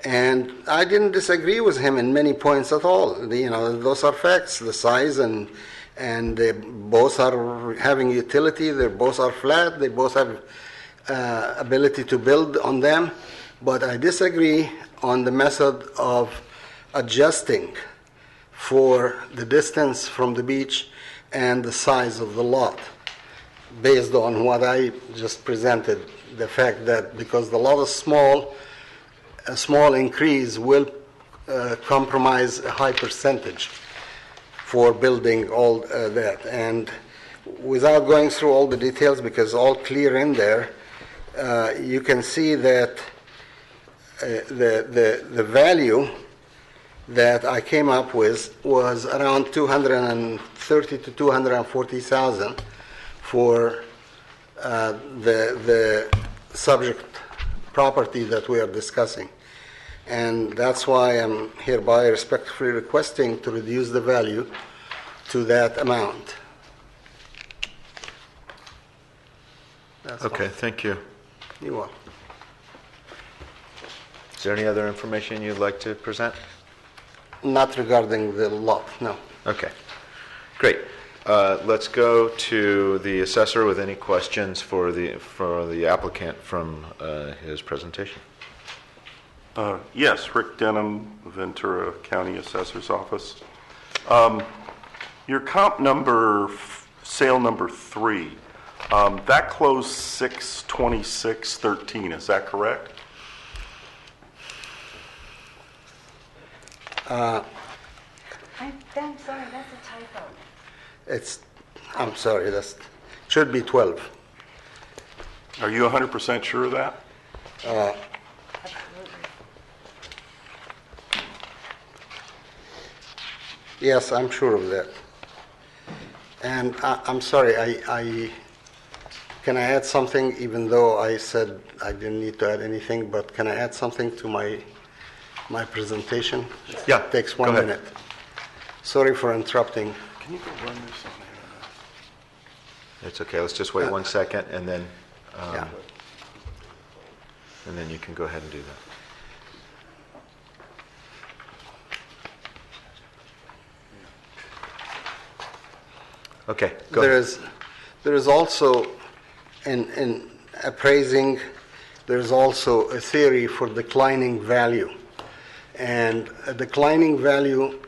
Speaker 12: And I didn't disagree with him in many points at all. Those are facts, the size, and they both are having utility, they both are flat, they both have ability to build on them. But I disagree on the method of adjusting for the distance from the beach and the size of the lot, based on what I just presented, the fact that because the lot is small, a small increase will compromise a high percentage for building all that. And without going through all the details, because all clear in there, you can see that the value that I came up with was around 230 to 240,000 for the subject property that we are discussing. And that's why I'm hereby respectfully requesting to reduce the value to that amount. That's
Speaker 1: Okay,
Speaker 12: all.
Speaker 1: thank you.
Speaker 12: You're welcome.
Speaker 1: Is there any other information you'd like to present?
Speaker 12: Not regarding the lot, no.
Speaker 1: Okay, great. Let's go to the assessor with any questions for the applicant from his presentation.
Speaker 11: Yes, Rick Denham, Ventura County Assessor's Office. Your comp number, sale number 3, that closed 6/26/13, is that correct?
Speaker 13: I'm sorry, that's a typo.
Speaker 12: I'm sorry, that should be 12.
Speaker 11: Are you 100% sure of that?
Speaker 12: Yes, I'm sure of that. And I'm sorry, can I add something, even though I said I didn't need to add anything, but can I add something to my presentation?
Speaker 1: Yeah,
Speaker 12: It takes
Speaker 1: go
Speaker 12: 1
Speaker 1: ahead.
Speaker 12: minute. Sorry for interrupting.
Speaker 11: Can you go run this on there?
Speaker 1: It's okay, let's just wait 1 second, and then
Speaker 12: Yeah.
Speaker 1: and then you can go ahead and do that. Okay, go ahead.
Speaker 12: There is also, in appraising, there's also a theory for declining value. And a declining value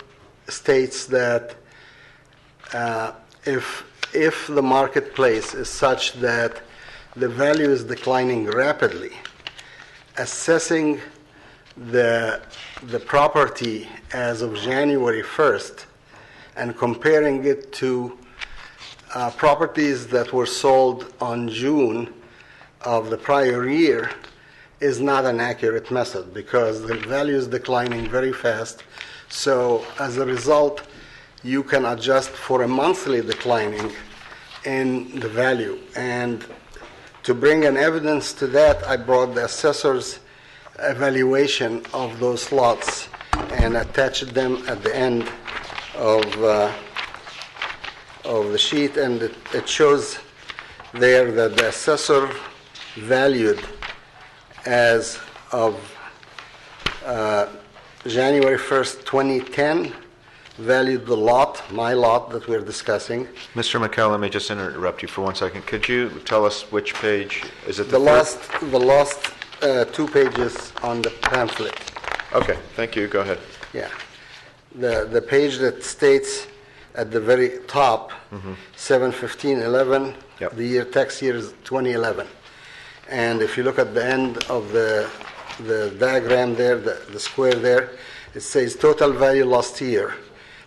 Speaker 12: states that if the marketplace is such that the value is declining rapidly, assessing the property as of January 1st and comparing it to properties that were sold on June of the prior year is not an accurate method because the value is declining very fast. So as a result, you can adjust for a monthly declining in the value. And to bring an evidence to that, I brought the assessor's evaluation of those lots and attached them at the end of the sheet, and it shows there that the assessor valued as of January 1st, 2010, valued the lot, my lot that we're discussing.
Speaker 1: Mr. McCall, let me just interrupt you for 1 second. Could you tell us which page? Is it
Speaker 12: the last 2 pages on the pamphlet?
Speaker 1: Okay, thank you. Go ahead.
Speaker 12: Yeah. The page that states at the very top, 7/15/11,
Speaker 1: Yep.
Speaker 12: the year tax year is 2011. And if you look at the end of the diagram there, the square there, it says total value last year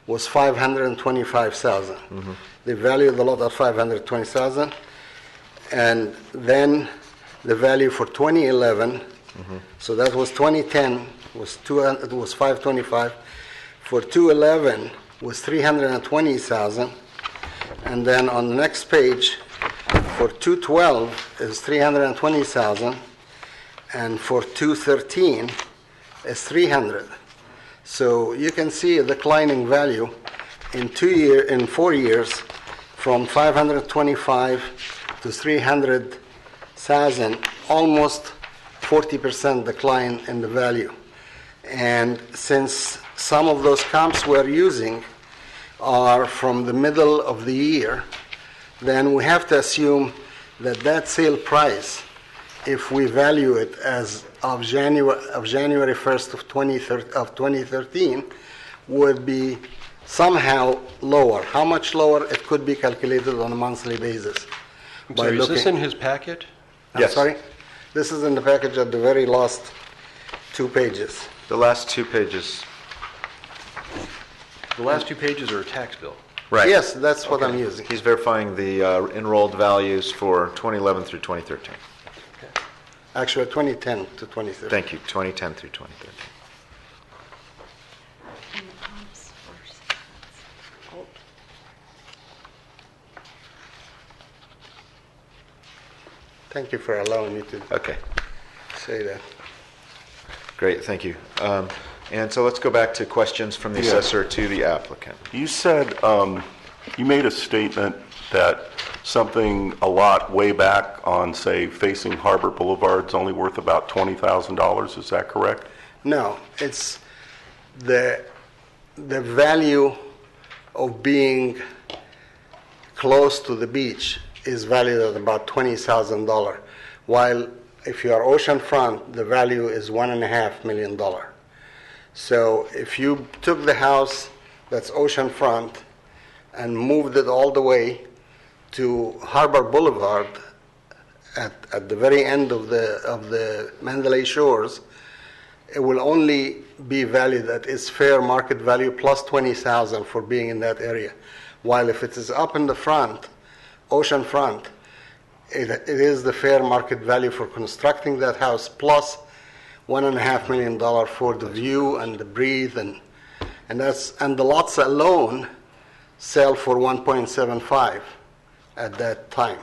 Speaker 12: was $525,000. They valued the lot at $520,000, and then the value for 2011, so that was 2010 it was $525,000. For 2011 was $320,000, and then on the next page for 2012 is $320,000, and for 2013 is $300,000. So you can see a declining value in 4 years from $525,000 to $300,000, almost 40% decline in the value. And since some of those comps we're using are from the middle of the year, then we have to assume that sale price, if we value it as of January 1st of 2013, would be somehow lower. How much lower? It could be calculated on a monthly basis.
Speaker 6: Sorry, is this in his packet?
Speaker 12: I'm sorry? This is in the package at the very last 2 pages.
Speaker 1: The last 2 pages.
Speaker 6: The last 2 pages are a tax bill.
Speaker 1: Right.
Speaker 12: Yes, that's what I'm using.
Speaker 1: He's verifying the enrolled values for 2011 through 2013.
Speaker 12: Actually, 2010 to 2013.
Speaker 1: Thank you, 2010 through 2013.
Speaker 12: Thank you for allowing me to say that.
Speaker 1: Great, thank you. And so let's go back to questions from the assessor to the applicant.
Speaker 11: You said, you made a statement that a lot way back on, say, facing Harbor Boulevard is only worth about $20,000. Is that correct?
Speaker 12: No, it's the value of being close to the beach is valued at about $20,000, while if you are oceanfront, the value is $1.5 million. So if you took the house that's oceanfront and moved it all the way to Harbor Boulevard at the very end of the Mandalay Shores, it will only be valued at its fair market value plus $20,000 for being in that area. While if it is up in the front, ocean front, it is the fair market value for constructing that house plus $1.5 million for the view and the breathe and the lots alone sell for 1.75 at that time.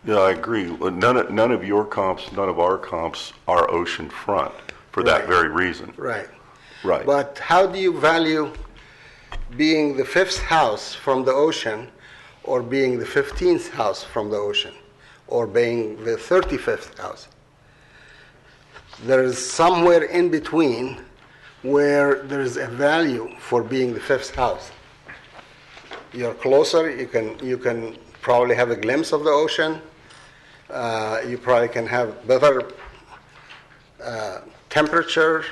Speaker 11: Yeah, I agree. None of your comps, none of our comps are ocean front for that very reason.
Speaker 12: Right.
Speaker 11: Right.
Speaker 12: But how do you value being the 5th house from the ocean or being the 15th house from the ocean or being the 35th house? There is somewhere in between where there is a value for being the 5th house. you're closer. You can probably have a glimpse of the ocean. You probably can have better temperature,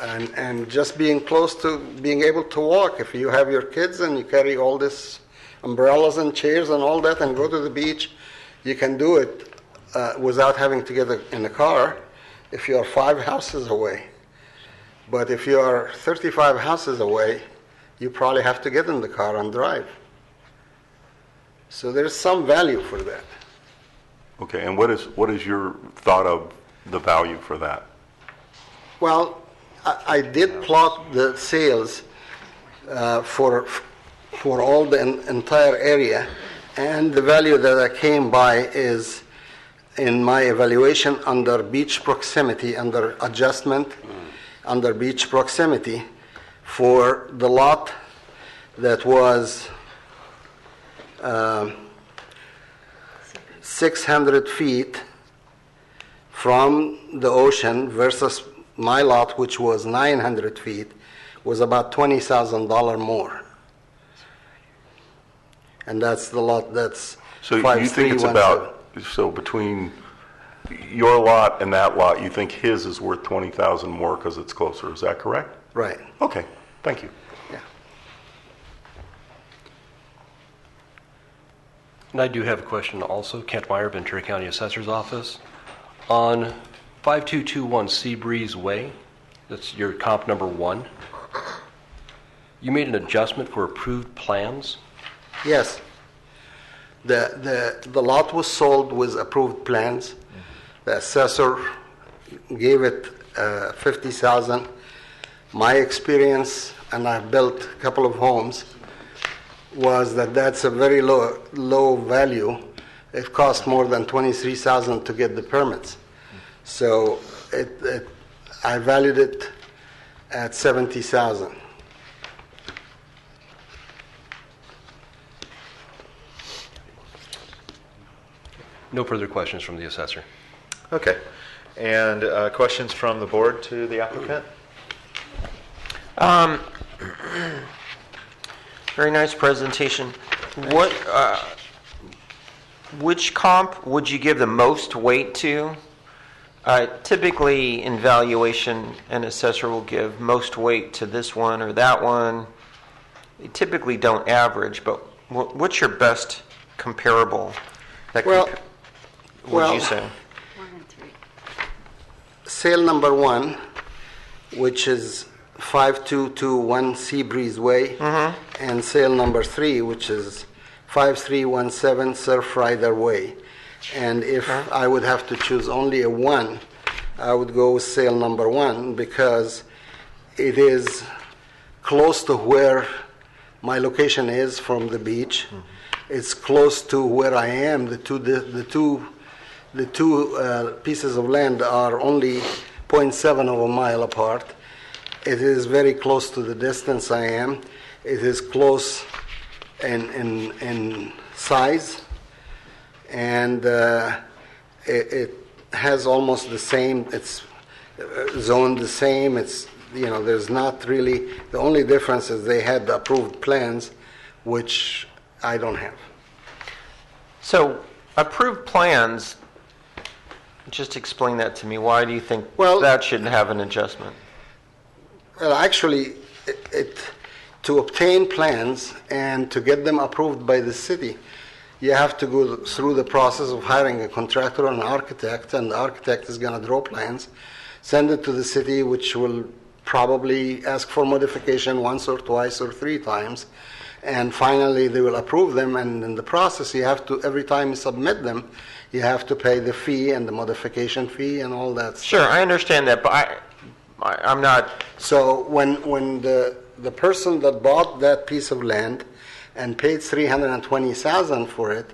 Speaker 12: and just being close to being able to walk. If you have your kids and you carry all this umbrellas and chairs and all that and go to the beach, you can do it without having to get in a car if you are 5 houses away. But if you are 35 houses away, you probably have to get in the car and drive. So there's some value for that.
Speaker 11: Okay, and what is your thought of the value for that?
Speaker 12: Well, I did plot the sales for all the entire area, and the value that I came by is, in my evaluation, under beach proximity, under adjustment, under beach proximity, for the lot that was 600 feet from the ocean versus my lot, which was 900 feet, was about $20,000 more. And that's the lot that's
Speaker 11: So you think it's about, so between your lot and that lot, you think his is worth $20,000 more because it's closer, is that correct?
Speaker 12: Right.
Speaker 11: Okay, thank you.
Speaker 12: Yeah.
Speaker 6: And I do have a question also. Kent Meyer, Ventura County Assessor's Office. On 5221 Seabreeze Way, that's your comp number 1, you made an adjustment for approved plans?
Speaker 12: Yes. The lot was sold with approved plans. The assessor gave it $50,000. My experience, and I've built a couple of homes, was that that's a very low value. It cost more than $23,000 to get the permits. So I valued it at $70,000.
Speaker 6: No further questions from the assessor.
Speaker 1: Okay. And questions from the board to the applicant?
Speaker 4: Very nice presentation. Which comp would you give the most weight to? Typically, in valuation, an assessor will give most weight to this one or that one. They typically don't average, but what's your best comparable? Would you say?
Speaker 13: 1 and 3.
Speaker 12: Sale number 1, which is 5221 Seabreeze Way, and sale number 3, which is 5317 Surfrider Way. And if I would have to choose only a 1, I would go with sale number 1 because it is close to where my location is from the beach. It's close to where I am. The two pieces of land are only 0.7 of a mile apart. It is very close to the distance I am. It is close in size, and it has almost the same. It's zoned the same. It's, there's not really, the only difference is they had the approved plans, which I don't have.
Speaker 4: So, approved plans, just explain that to me. Why do you think that should have an adjustment?
Speaker 12: Well, actually, to obtain plans and to get them approved by the city, you have to go through the process of hiring a contractor or an architect, and the architect is going to draw plans, send it to the city, which will probably ask for modification once or twice or 3 times, and finally they will approve them, and in the process you have to, every time you submit them, you have to pay the fee and the modification fee and all that stuff.
Speaker 4: Sure, I understand that, but I'm not...
Speaker 12: So when the person that bought that piece of land and paid $320,000 for it,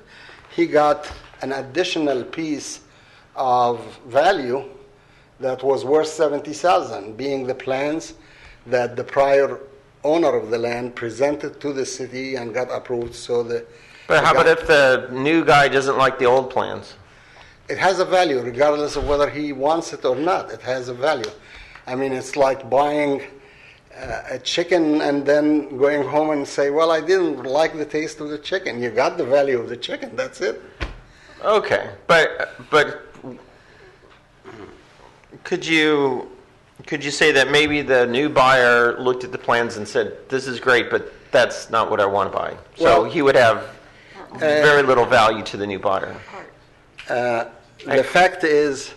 Speaker 12: he got an additional piece of value that was worth $70,000, being the plans that the prior owner of the land presented to the city and got approved.
Speaker 4: But how about if the new guy doesn't like the old plans?
Speaker 12: It has a value, regardless of whether he wants it or not. It has a value. I mean, it's like buying a chicken and then going home and say, well, I didn't like the taste of the chicken. You got the value of the chicken. That's it.
Speaker 4: Okay, but could you say that maybe the new buyer looked at the plans and said, this is great, but that's not what I want to buy? So
Speaker 12: Well,
Speaker 4: he would have very little value to the new buyer.
Speaker 12: The fact is,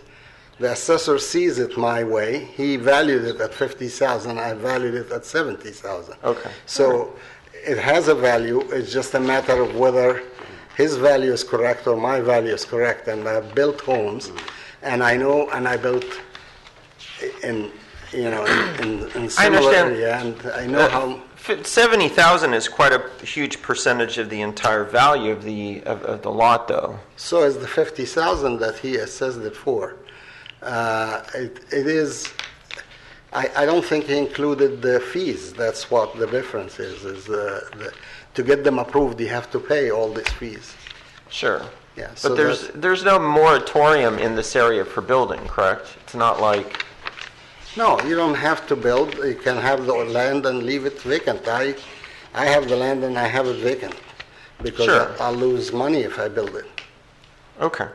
Speaker 12: the assessor sees it my way. He valued it at 50,000. I valued it at 70,000.
Speaker 4: Okay.
Speaker 12: So it has a value. It's just a matter of whether his value is correct or my value is correct. And I've built homes, and I know, and I built in
Speaker 4: I
Speaker 12: similar
Speaker 4: understand.
Speaker 12: area, and I know how.
Speaker 4: 70,000 is quite a huge percentage of the entire value of the lot, though.
Speaker 12: So is the 50,000 that he assessed it for. It is. I don't think he included the fees. That's what the difference is. To get them approved, you have to pay all these fees.
Speaker 4: Sure.
Speaker 12: Yeah. So
Speaker 4: But there's no moratorium in this area for building, correct? It's not like.
Speaker 12: No, you don't have to build. You can have the land and leave it vacant. I have the land and I have it vacant because
Speaker 4: Sure.
Speaker 12: I'll lose money if I build it.
Speaker 4: Okay.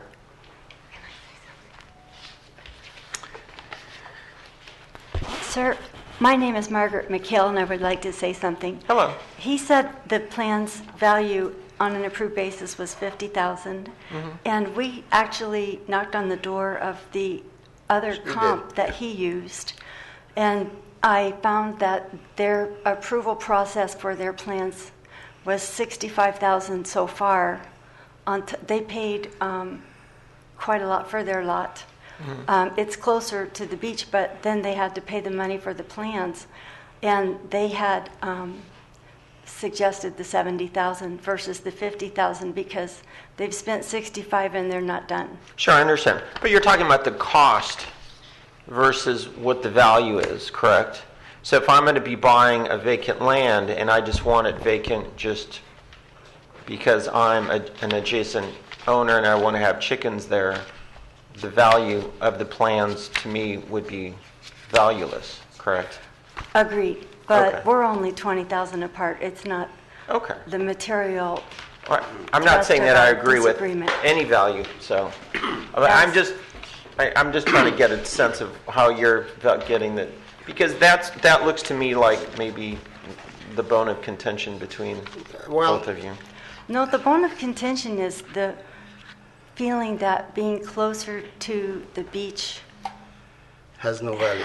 Speaker 13: Sir, my name is Margaret McHale, and I would like to say something.
Speaker 4: Hello.
Speaker 13: He said the plan's value on an approved basis was $50,000, and we actually knocked on the door of the other comp that he used, and I found that their approval process for their plans was $65,000 so far. They paid quite a lot for their lot. It's closer to the beach, but then they had to pay the money for the plans, and they had suggested the $70,000 versus the $50,000 because they've spent $65,000 and they're not done.
Speaker 4: Sure, I understand. But you're talking about the cost versus what the value is, correct? So if I'm going to be buying a vacant land and I just want it vacant just because I'm an adjacent owner and I want to have chickens there, the value of the plans to me would be valueless, correct?
Speaker 13: Agreed, but
Speaker 4: Okay.
Speaker 13: we're only $20,000 apart. It's not
Speaker 4: Okay.
Speaker 13: the material.
Speaker 4: All right. I'm not
Speaker 13: Just
Speaker 4: saying that I
Speaker 13: about
Speaker 4: agree with
Speaker 13: disagreement.
Speaker 4: any value, so I'm just trying to get a sense of how you're getting that, because that looks to me like maybe the bone of contention between both of you.
Speaker 13: No, the bone of contention is the feeling that being closer to the beach
Speaker 12: Has no value.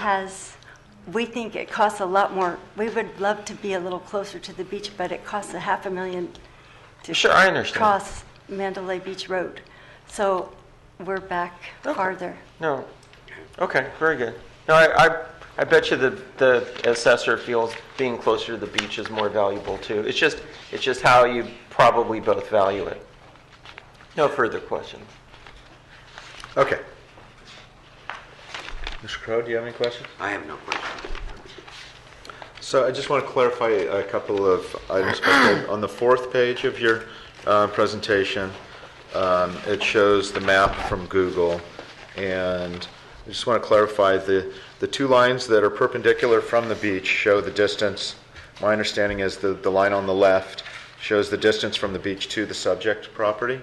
Speaker 13: we think it costs a lot more. We would love to be a little closer to the beach, but it costs $500,000 to
Speaker 4: Sure, I understand.
Speaker 13: cross Mandalay Beach Road. So we're back farther.
Speaker 4: No. Okay, very good. No, I bet you the assessor feels being closer to the beach is more valuable too. It's just how you probably both value it. No further questions.
Speaker 1: Okay. Mr. Crowe, do you have any questions?
Speaker 3: I have no question.
Speaker 1: So I just want to clarify a couple of items. On the fourth page of your presentation, it shows the map from Google, and I just want to clarify the two lines that are perpendicular from the beach show the distance. My understanding is the line on the left shows the distance from the beach to the subject property.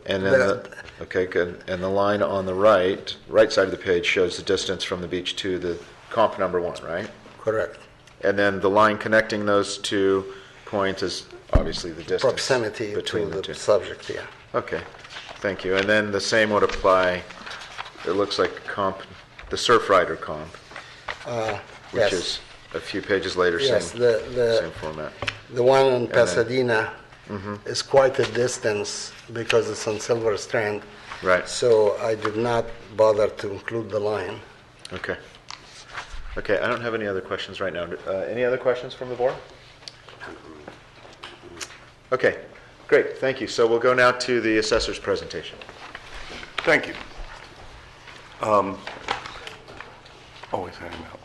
Speaker 1: And then okay, good. And the line on the right side of the page shows the distance from the beach to the comp number 1, right?
Speaker 12: Correct.
Speaker 1: And then the line connecting those 2 points is obviously the distance
Speaker 12: Proximity
Speaker 1: between
Speaker 12: to
Speaker 1: the
Speaker 12: the
Speaker 1: two.
Speaker 12: subject, yeah.
Speaker 1: Okay, thank you. And then the same would apply, it looks like the Surfrider comp, which
Speaker 12: Yes.
Speaker 1: is a few pages later,
Speaker 12: Yes,
Speaker 1: same format.
Speaker 12: the one in
Speaker 1: then-
Speaker 12: Pasadena is quite a distance because it's on Silver Strand.
Speaker 1: Right.
Speaker 12: So I did not bother to include the line.
Speaker 1: Okay. Okay, I don't have any other questions right now. Any other questions from the board? Okay, great, thank you. So we'll go now to the assessor's presentation.
Speaker 11: Thank you. Always hand them out.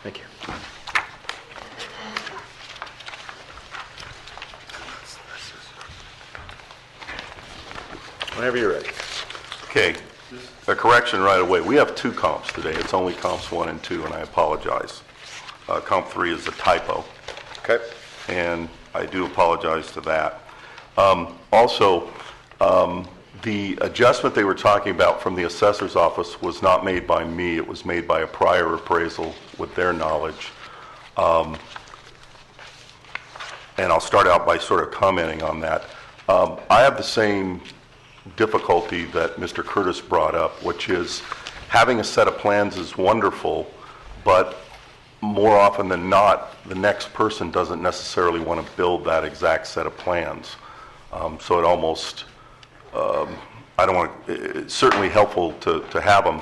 Speaker 1: Thank you. Whenever you're ready.
Speaker 11: Okay. a correction right away. We have 2 comps today. It's only comps 1 and 2, and I apologize. Comp 3 is a typo.
Speaker 1: Okay.
Speaker 11: And I do apologize to that. Also, the adjustment they were talking about from the assessor's office was not made by me. It was made by a prior appraisal with their knowledge. And I'll start out by sort of commenting on that. I have the same difficulty that Mr. Curtis brought up, which is having a set of plans is wonderful, but more often than not, the next person doesn't necessarily want to build that exact set of plans. So it almost, I don't want to, it's certainly helpful to have them,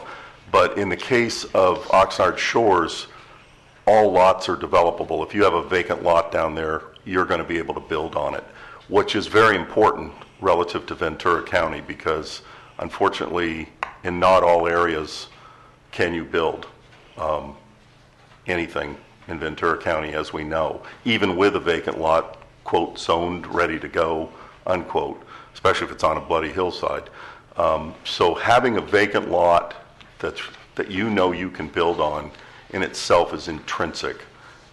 Speaker 11: but in the case of Oxnard Shores, all lots are developable. If you have a vacant lot down there, you're going to be able to build on it, which is very important relative to Ventura County, because unfortunately, in not all areas can you build anything in Ventura County, as we know, even with a vacant lot, quote, zoned, ready to go, unquote, especially if it's on a bloody hillside. So having a vacant lot that you know you can build on in itself is intrinsic.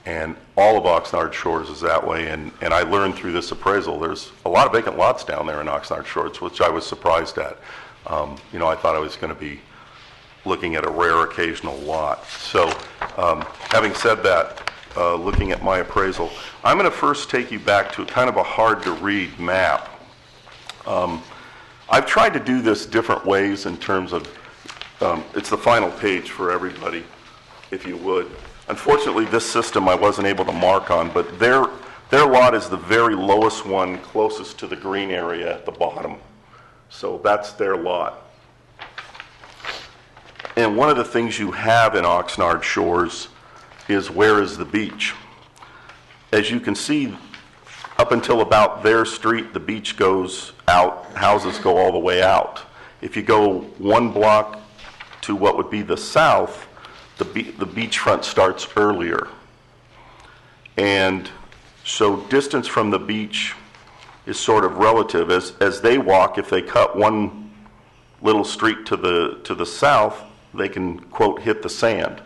Speaker 11: And all of Oxnard Shores is that way. And I learned through this appraisal, there's a lot of vacant lots down there in Oxnard Shores, which I was surprised at. You know, I thought I was going to be looking at a rare occasional lot. So having said that, looking at my appraisal, I'm going to first take you back to kind of a hard to read map. I've tried to do this different ways in terms of, it's the final page for everybody, if you would. Unfortunately, this system I wasn't able to mark on, but their lot is the very lowest one closest to the green area at the bottom. So that's their lot. And one of the things you have in Oxnard Shores is where is the beach. As you can see, up until about their street, the beach goes out, houses go all the way out. If you go 1 block to what would be the south, the beachfront starts earlier. And so distance from the beach is sort of relative. As they walk, if they cut one little street to the south, they can, quote, hit the sand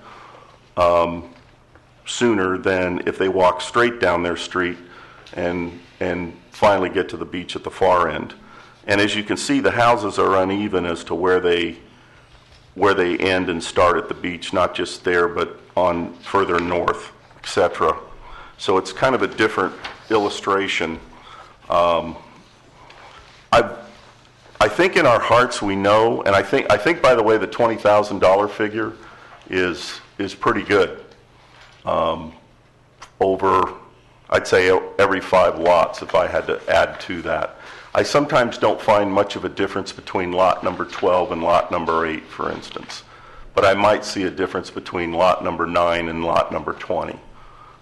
Speaker 11: sooner than if they walk straight down their street and finally get to the beach at the far end. And as you can see, the houses are uneven as to where they end and start at the beach, not just there, but on further north, etc. So it's kind of a different illustration. I think in our hearts we know, and I think by the way, the $20,000 figure is pretty good. Over, I'd say every 5 lots, if I had to add to that. I sometimes don't find much of a difference between lot number 12 and lot number 8, for instance. But I might see a difference between lot number 9 and lot number 20.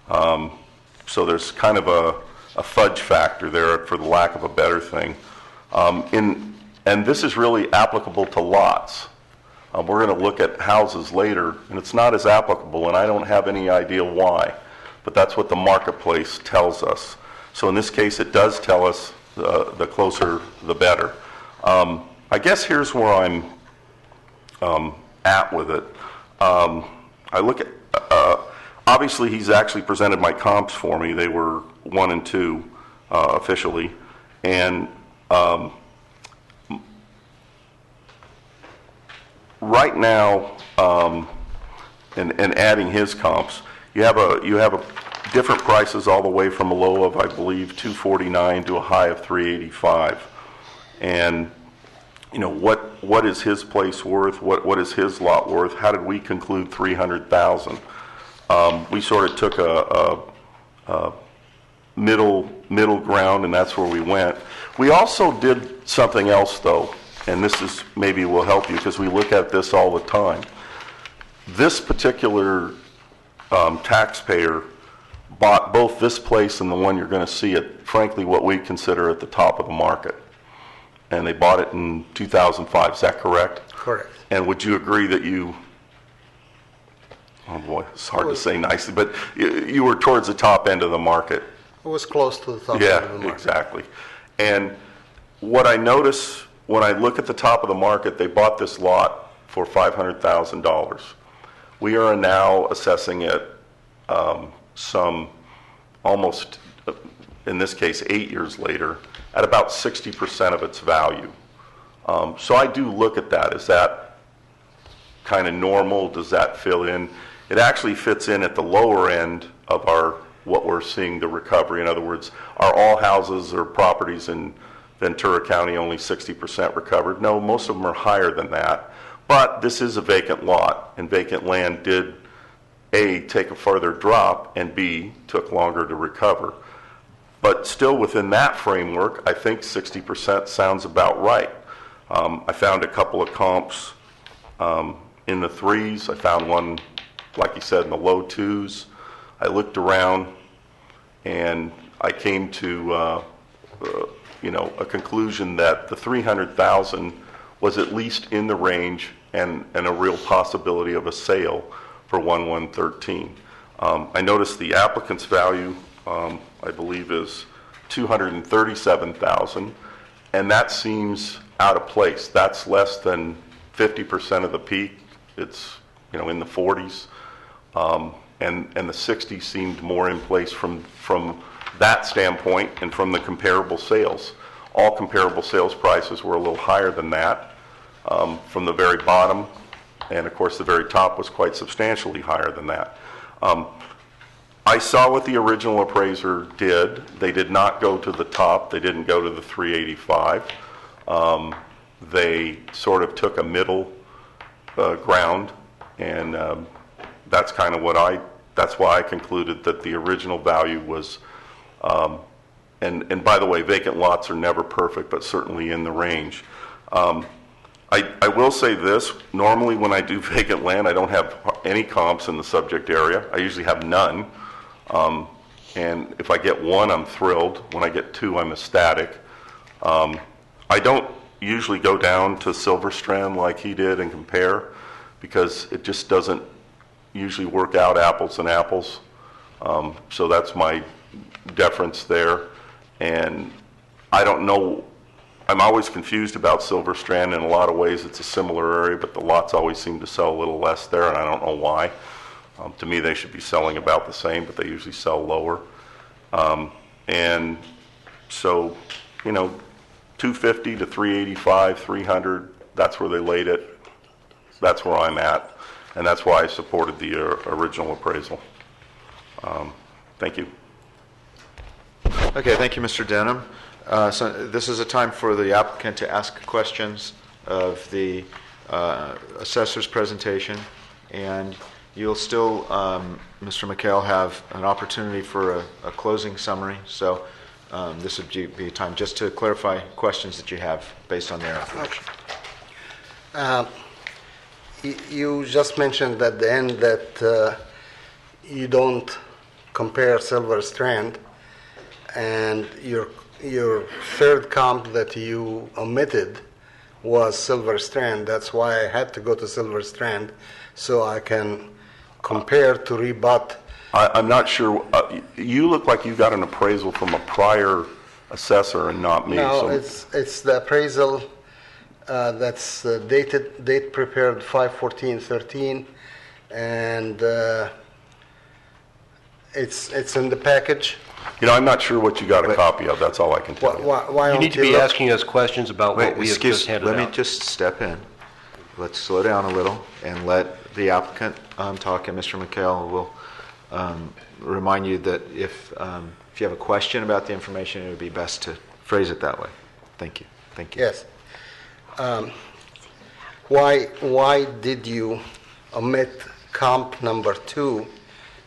Speaker 11: So there's kind of a fudge factor there, for the lack of a better thing. And this is really applicable to lots. We're going to look at houses later, and it's not as applicable, and I don't have any idea why. But that's what the marketplace tells us. So in this case, it does tell us the closer, the better. I guess here's where I'm at with it. I look at, obviously he's actually presented my comps for me. They were 1 and 2 officially. And right now, and adding his comps, you have a different prices all the way from a low of, I believe, $249 to a high of $385. And you know, what is his place worth? What is his lot worth? How did we conclude $300,000? We sort of took a middle ground, and that's where we went. We also did something else, though, and this is maybe will help you because we look at this all the time. This particular taxpayer bought both this place and the one you're going to see at, frankly, what we consider at the top of the market. And they bought it in 2005, is that correct?
Speaker 12: Correct.
Speaker 11: And would you agree that you, oh boy, it's hard to say nicely, but you were towards the top end of the market?
Speaker 12: It was close to the top end of the market.
Speaker 11: Yeah, exactly. And what I notice when I look at the top of the market, they bought this lot for $500,000. We are now assessing it some almost, in this case, 8 years later, at about 60% of its value. So I do look at that. Is that kind of normal? Does that fill in? It actually fits in at the lower end of what we're seeing the recovery. In other words, are all houses or properties in Ventura County only 60% recovered? No, most of them are higher than that. But this is a vacant lot, and vacant land did, A, take a further drop, and B, took longer to recover. But still within that framework, I think 60% sounds about right. I found a couple of comps in the 3s. I found one, like you said, in the low 2s. I looked around, and I came to a conclusion that the $300,000 was at least in the range and a real possibility of a sale for 1113. I noticed the applicant's value, I believe, is $237,000, and that seems out of place. That's less than 50% of the peak. It's in the 40s, and the 60 seemed more in place from that standpoint and from the comparable sales. All comparable sales prices were a little higher than that from the very bottom, and of course the very top was quite substantially higher than that. I saw what the original appraiser did. They did not go to the top. They didn't go to the 385. They sort of took a middle ground, and that's kind of that's why I concluded that the original value was, and by the way, vacant lots are never perfect, but certainly in the range. I will say this, normally when I do vacant land, I don't have any comps in the subject area. I usually have none. And if I get one, I'm thrilled. When I get two, I'm ecstatic. I don't usually go down to Silver Strand like he did and compare, because it just doesn't usually work out apples and apples. So that's my deference there. And I don't know, I'm always confused about Silver Strand. In a lot of ways it's a similar area, but the lots always seem to sell a little less there, and I don't know why. To me, they should be selling about the same, but they usually sell lower. And so, 250 to 385, 300, that's where they laid it. That's where I'm at, and that's why I supported the original appraisal. Thank you.
Speaker 1: Okay, thank you, Mr. Denham. So this is a time for the applicant to ask questions of the assessor's presentation, and you'll still, Mr. McHale, have an opportunity for a closing summary. So this would be a time just to clarify questions that you have based on their information.
Speaker 12: You just mentioned at the end that you don't compare Silver Strand, and your third comp that you omitted was Silver Strand. That's why I had to go to Silver Strand, so I can compare to rebut.
Speaker 11: I'm not sure. You look like you got an appraisal from a prior assessor and not me.
Speaker 12: No,
Speaker 11: so.
Speaker 12: it's the appraisal that's date prepared 5/14/13, and it's in the package.
Speaker 11: I'm not sure what you got a copy of. That's all I can tell you.
Speaker 12: Why
Speaker 6: You need to be
Speaker 12: look?
Speaker 6: asking us questions about what we have just handed out.
Speaker 1: Let me just step in. Let's slow down a little and let the applicant talk, and Mr. McHale will remind you that if you have a question about the information, it would be best to phrase it that way. Thank you. Thank you.
Speaker 12: Yes. Why did you omit comp number 2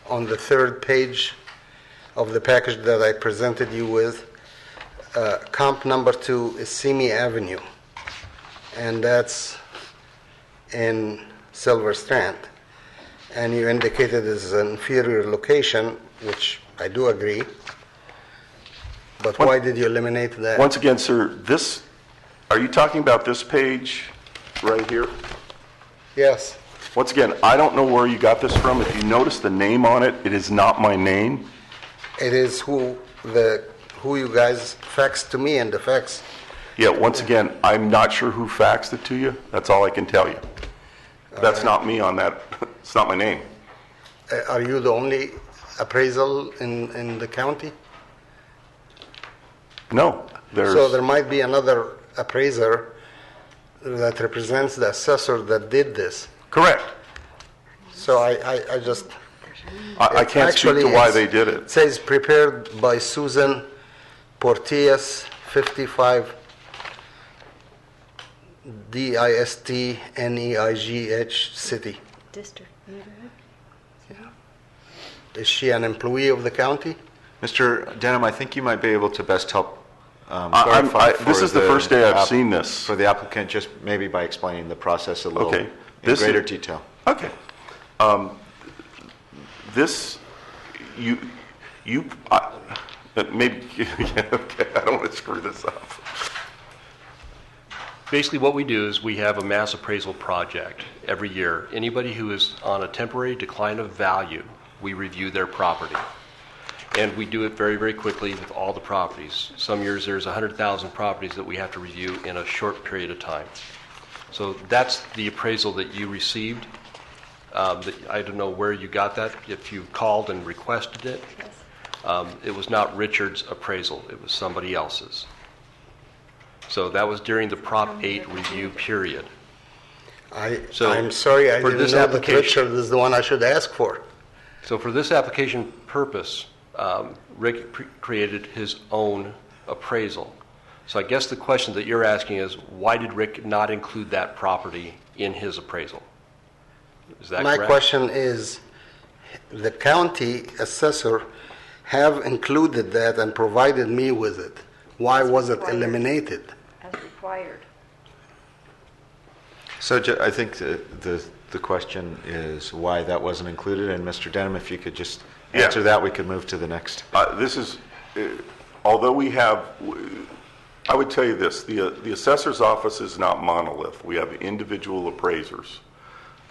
Speaker 12: on the third page of the package that I presented you with? Comp number 2 is Simi Avenue, and that's in Silver Strand. And you indicated it's an inferior location, which I do agree. But why did you eliminate that?
Speaker 11: Once again, sir, are you talking about this page right here?
Speaker 12: Yes.
Speaker 11: Once again, I don't know where you got this from. If you notice the name on it, it is not my name.
Speaker 12: It is who you guys faxed to me in the fax.
Speaker 11: Yeah, once again, I'm not sure who faxed it to you. That's all I can tell you. That's not me on that, it's not my name.
Speaker 12: Are you the only appraisal in the county?
Speaker 11: No,
Speaker 12: So there might be another appraiser that represents the assessor that did this.
Speaker 11: Correct.
Speaker 12: So I just...
Speaker 11: I can't speak to why they did
Speaker 12: It
Speaker 11: it.
Speaker 12: says prepared by Susan Portillas, 55 DISTNEIGH City.
Speaker 13: District neighborhood.
Speaker 12: Is she an employee of the county?
Speaker 1: Mr. Denham, I think you might be able to best help
Speaker 11: I'm-
Speaker 1: clarify.
Speaker 11: this
Speaker 1: for
Speaker 11: is the first day I've seen this.
Speaker 1: For the applicant, just maybe by explaining the process a little
Speaker 11: Okay.
Speaker 1: in
Speaker 11: This
Speaker 1: greater
Speaker 11: is-
Speaker 1: detail.
Speaker 11: Okay. This, maybe, yeah, okay, I don't want to screw this up.
Speaker 6: Basically, what we do is we have a mass appraisal project every year. Anybody who is on a temporary decline of value, we review their property. And we do it very, very quickly with all the properties. Some years there's 100,000 properties that we have to review in a short period of time. So that's the appraisal that you received. I don't know where you got that, if you called and requested it. It was not Richard's appraisal, it was somebody else's. So that was during the Prop 8 review period. So
Speaker 12: I'm sorry, I
Speaker 6: for
Speaker 12: didn't
Speaker 6: this
Speaker 12: know that
Speaker 6: application-
Speaker 12: Richard is the one I should ask for.
Speaker 6: So for this application purpose, Rick created his own appraisal. So I guess the question that you're asking is, why did Rick not include that property in his appraisal? Is that
Speaker 12: My
Speaker 6: correct?
Speaker 12: question is, the county assessor have included that and provided me with it. Why was it eliminated?
Speaker 13: As required.
Speaker 1: So I think the question is why that wasn't included, and Mr. Denham, if you could just answer that, we could move to the next.
Speaker 11: This is, although we have, I would tell you this, the assessor's office is not monolith. We have individual appraisers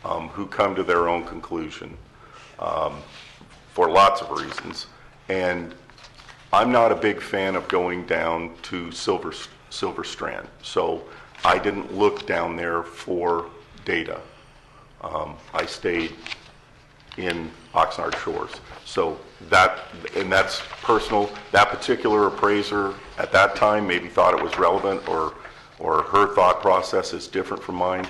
Speaker 11: who come to their own conclusion for lots of reasons. And I'm not a big fan of going down to Silver Strand, so I didn't look down there for data. I stayed in Oxnard Shores. So that's personal. That particular appraiser at that time maybe thought it was relevant, or her thought process is different from mine.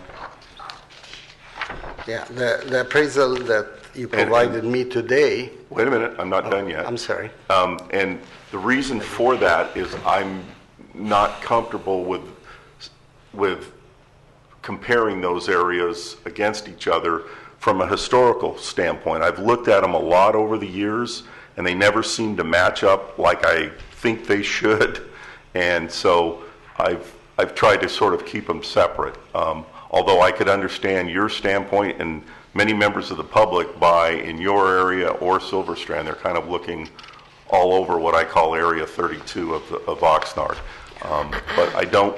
Speaker 12: Yeah, the appraisal that you provided me today.
Speaker 11: Wait a minute, I'm not done yet.
Speaker 12: I'm sorry.
Speaker 11: And the reason for that is I'm not comfortable with comparing those areas against each other from a historical standpoint. I've looked at them a lot over the years, and they never seem to match up like I think they should. And so I've tried to sort of keep them separate. Although I could understand your standpoint, and many members of the public in your area or Silver Strand, they're kind of looking all over what I call Area 32 of Oxnard. But I don't,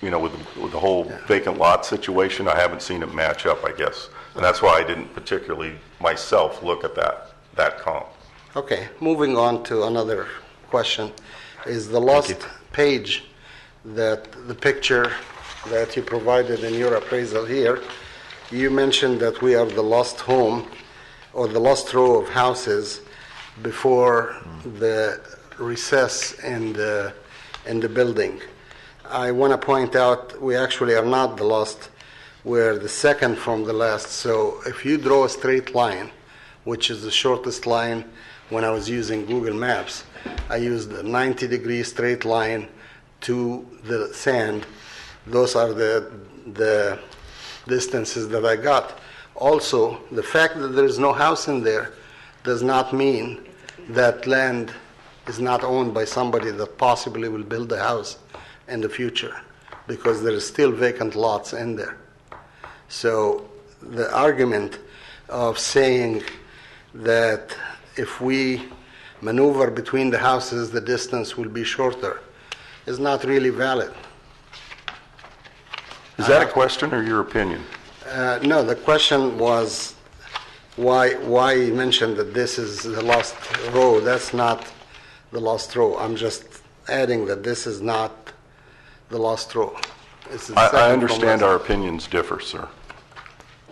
Speaker 11: with the whole vacant lot situation, I haven't seen it match up, I guess. And that's why I didn't particularly myself look at that comp.
Speaker 12: Okay, moving on to another question. Is the last page, that the picture that you provided in your appraisal here, you mentioned that we are the lost home or the lost row of houses before the recess in the building. I want to point out we actually are not the lost, we're the second from the last. So if you draw a straight line, which is the shortest line when I was using Google Maps, I used a 90-degree straight line to the sand. Those are the distances that I got. Also, the fact that there is no house in there does not mean that land is not owned by somebody that possibly will build a house in the future, because there is still vacant lots in there. So the argument of saying that if we maneuver between the houses, the distance will be shorter is not really valid.
Speaker 11: Is that a question or your opinion?
Speaker 12: No, the question was why you mentioned that this is the lost row. That's not the lost row. I'm just adding that this is not the lost row. It's the second
Speaker 11: I
Speaker 12: from
Speaker 11: understand
Speaker 12: last.
Speaker 11: our opinions differ, sir.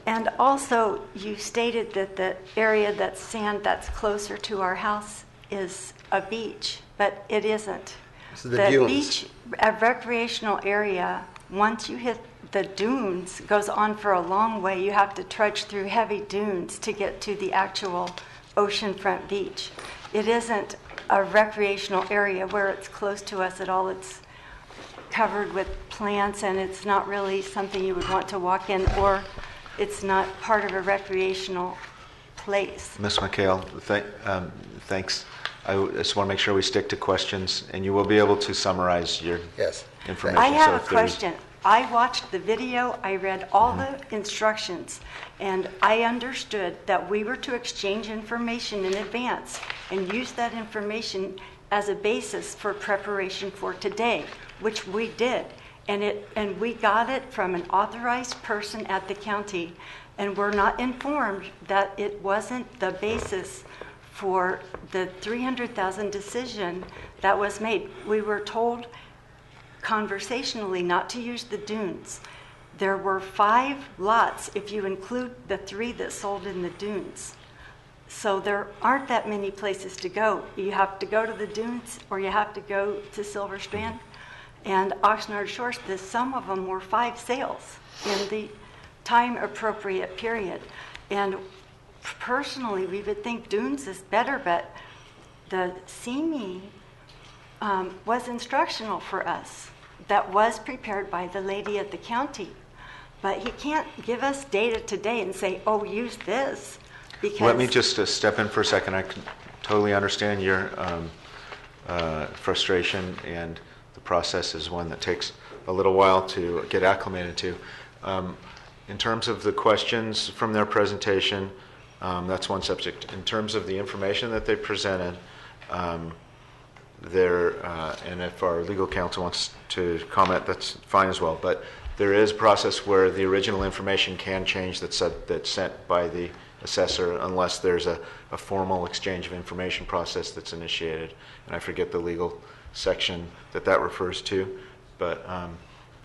Speaker 13: And also, you stated that the area that's sand that's closer to our house is a beach, but it isn't.
Speaker 12: It's the dunes.
Speaker 13: Beach, a recreational area, once you hit the dunes, goes on for a long way. You have to trudge through heavy dunes to get to the actual oceanfront beach. It isn't a recreational area where it's close to us at all. It's covered with plants, and it's not really something you would want to walk in, or it's not part of a recreational place.
Speaker 1: Ms. McHale, thanks. I just want to make sure we stick to questions, and you will be able to summarize your
Speaker 12: Yes.
Speaker 1: information.
Speaker 13: I have
Speaker 1: So
Speaker 13: a
Speaker 1: if there's-
Speaker 13: question. I watched the video, I read all the instructions, and I understood that we were to exchange information in advance and use that information as a basis for preparation for today, which we did. And we got it from an authorized person at the county, and we're not informed that it wasn't the basis for the $300,000 decision that was made. We were told conversationally not to use the dunes. There were 5 lots if you include the 3 that sold in the dunes. So there aren't that many places to go. You have to go to the dunes, or you have to go to Silver Strand and Oxnard Shores. Some of them were 5 sales in the time appropriate period. And personally, we would think dunes is better, but the CME was instructional for us. That was prepared by the lady at the county. But he can't give us data today and say, oh, use this, because...
Speaker 1: Let me just step in for a second. I can totally understand your frustration, and the process is one that takes a little while to get acclimated to. In terms of the questions from their presentation, that's one subject. In terms of the information that they presented, and if our legal counsel wants to comment, that's fine as well. But there is a process where the original information can change that's sent by the assessor unless there's a formal exchange of information process that's initiated. And I forget the legal section that refers to. But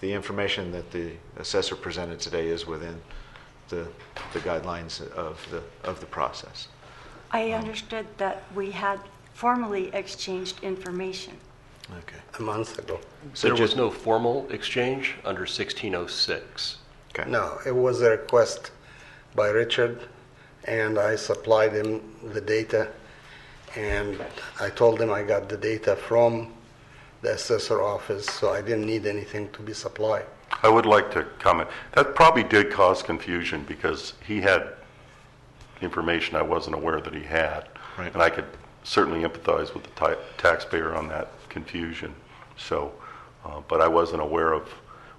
Speaker 1: the information that the assessor presented today is within the guidelines of the process.
Speaker 13: I understood that we had formally exchanged information.
Speaker 1: Okay.
Speaker 12: A month ago.
Speaker 6: There was no formal exchange under 1606.
Speaker 1: Okay.
Speaker 12: No, it was a request by Richard, and I supplied him the data, and I told him I got the data from the assessor office, so I didn't need anything to be supplied.
Speaker 11: I would like to comment. That probably did cause confusion because he had information I wasn't aware that he had.
Speaker 1: Right.
Speaker 11: And I could certainly empathize with the taxpayer on that confusion. So, but I wasn't aware of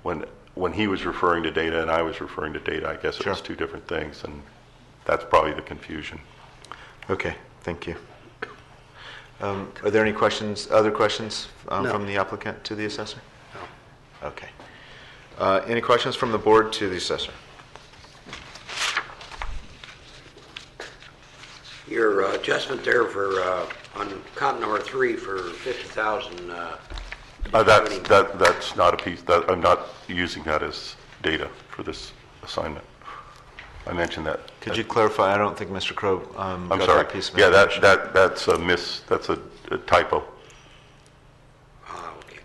Speaker 11: when he was referring to data and I was referring to data. I guess it was two different things, and that's probably the confusion.
Speaker 1: Okay, thank you. Are there any questions, other questions from the applicant to the assessor? No. Okay. Any questions from the board to the assessor?
Speaker 3: Your adjustment there for, on comp number 3 for 50,000.
Speaker 11: That's not a piece, I'm not using that as data for this assignment. I mentioned that.
Speaker 1: Could you clarify? I don't think Mr. Crow
Speaker 11: I'm
Speaker 1: got
Speaker 11: sorry.
Speaker 1: that piece of
Speaker 11: Yeah,
Speaker 1: information.
Speaker 11: that's a typo.
Speaker 3: Okay.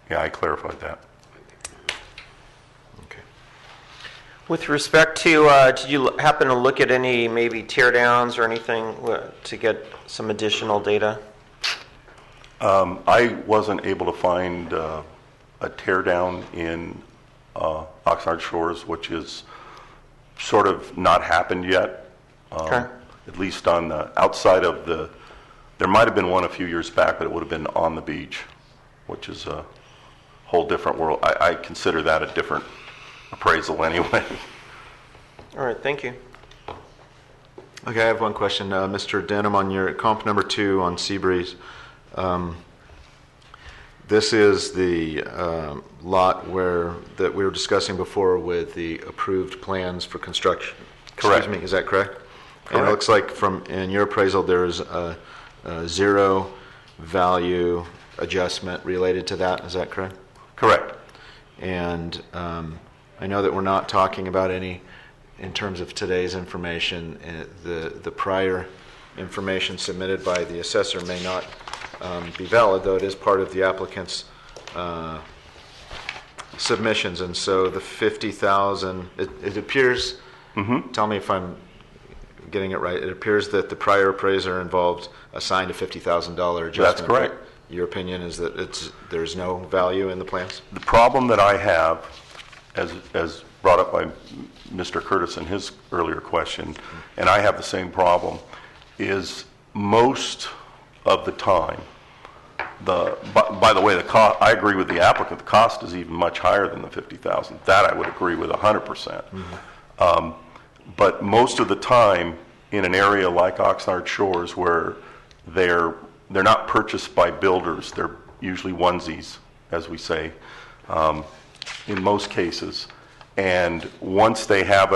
Speaker 11: Yeah, I clarified that.
Speaker 1: Okay.
Speaker 4: With respect to, did you happen to look at any maybe tear downs or anything to get some additional data?
Speaker 11: I wasn't able to find a tear down in Oxnard Shores, which is sort of not happened yet.
Speaker 4: Okay.
Speaker 11: At least on the outside of there might have been one a few years back, but it would have been on the beach, which is a whole different world. I consider that a different appraisal anyway.
Speaker 4: All right, thank you.
Speaker 1: Okay, I have one question. Mr. Denham, on your comp number 2 on Seabreeze, this is the lot that we were discussing before with the approved plans for construction.
Speaker 11: Correct.
Speaker 1: Excuse me, is that correct?
Speaker 11: Correct.
Speaker 1: And it looks like in your appraisal there's a zero value adjustment related to that. Is that correct?
Speaker 11: Correct.
Speaker 1: And I know that we're not talking about any in terms of today's information, the prior information submitted by the assessor may not be valid, though it is part of the applicant's submissions. And so the 50,000, it appears, tell me if I'm getting it right, it appears that the prior appraiser involved assigned a $50,000 adjustment.
Speaker 11: That's correct.
Speaker 1: But your opinion is that there's no value in the plans?
Speaker 11: The problem that I have, as brought up by Mr. Curtis in his earlier question, and I have the same problem, is most of the time, by the way, the cost, I agree with the applicant, the cost is even much higher than the 50,000. That I would agree with 100%. But most of the time, in an area like Oxnard Shores, where they're not purchased by builders, they're usually onesies, as we say, in most cases. And once they have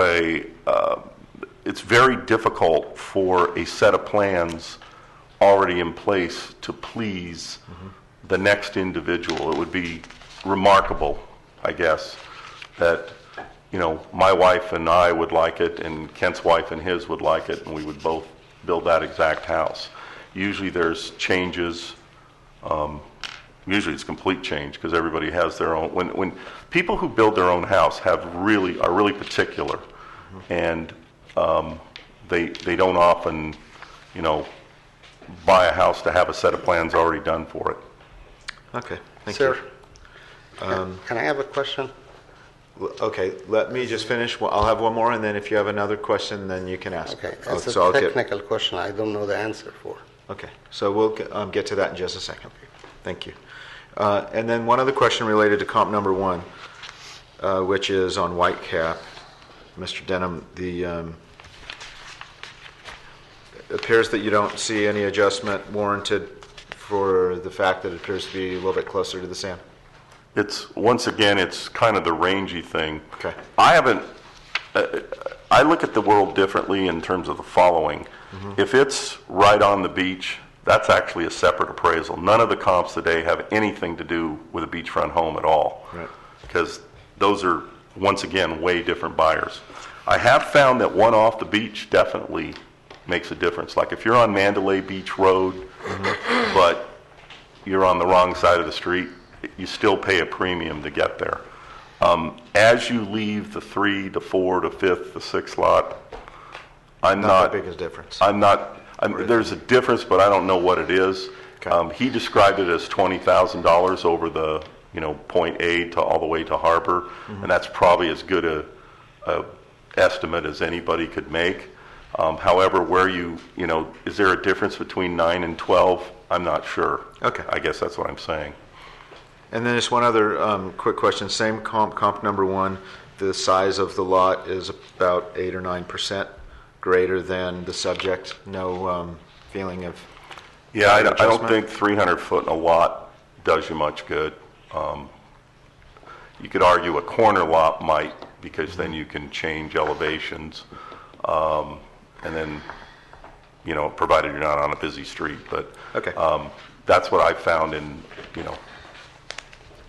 Speaker 11: it's very difficult for a set of plans already in place to please the next individual. It would be remarkable, I guess, that my wife and I would like it, and Kent's wife and his would like it, and we would both build that exact house. Usually there's changes. Usually it's complete change because everybody has their own. When people who build their own house are really particular, and they don't often, buy a house to have a set of plans already done for it.
Speaker 1: Okay, thank
Speaker 12: Sir,
Speaker 1: you.
Speaker 12: can I have a question?
Speaker 1: Okay, let me just finish. I'll have one more, and then if you have another question, then you can ask.
Speaker 12: Okay,
Speaker 1: Oh,
Speaker 12: it's
Speaker 1: so
Speaker 12: a technical question I don't know the answer for.
Speaker 1: Okay, so we'll get to that in just a second. Thank you. And then one other question related to comp number 1, which is on Whitecap. Mr. Denham, it appears that you don't see any adjustment warranted for the fact that it appears to be a little bit closer to the sand.
Speaker 11: Once again, it's kind of the rangy thing.
Speaker 1: Okay.
Speaker 11: I look at the world differently in terms of the following. If it's right on the beach, that's actually a separate appraisal. None of the comps today have anything to do with a beachfront home at all.
Speaker 1: Right.
Speaker 11: Because those are, once again, way different buyers. I have found that one off the beach definitely makes a difference. Like if you're on Mandalay Beach Road, but you're on the wrong side of the street, you still pay a premium to get there. As you leave the 3, the 4, the 5th, the 6th lot, I'm not
Speaker 1: that big a difference.
Speaker 11: There's a difference, but I don't know what it is.
Speaker 1: Okay.
Speaker 11: He described it as $20,000 over the point A to all the way to Harbor, and that's probably as good a estimate as anybody could make. However, is there a difference between 9 and 12? I'm not sure.
Speaker 1: Okay.
Speaker 11: I guess that's what I'm saying.
Speaker 1: And then just one other quick question. Same comp number 1, the size of the lot is about 8 or 9% greater than the subject. No feeling of...
Speaker 11: Yeah, I don't think 300 foot in a lot does you much good. You could argue a corner lot might, because then you can change elevations, and then, provided you're not on a busy street. But
Speaker 1: okay.
Speaker 11: That's what I found in,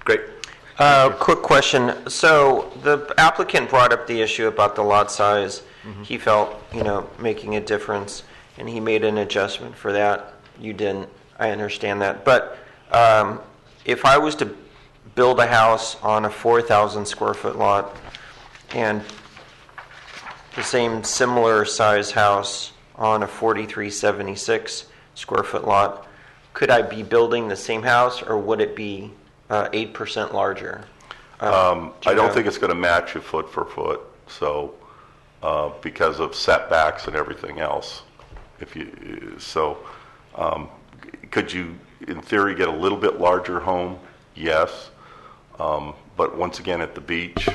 Speaker 1: Great.
Speaker 4: Quick question. So the applicant brought up the issue about the lot size. He felt, making a difference, and he made an adjustment for that. You didn't. I understand that. But if I was to build a house on a 4,000 square foot lot and the same similar size house on a 4,376 square foot lot, could I be building the same house, or would it be 8% larger?
Speaker 11: I don't think it's going to match you foot for foot. So because of setbacks and everything else, could you, in theory, get a little bit larger home? Yes, but once again, at the beach,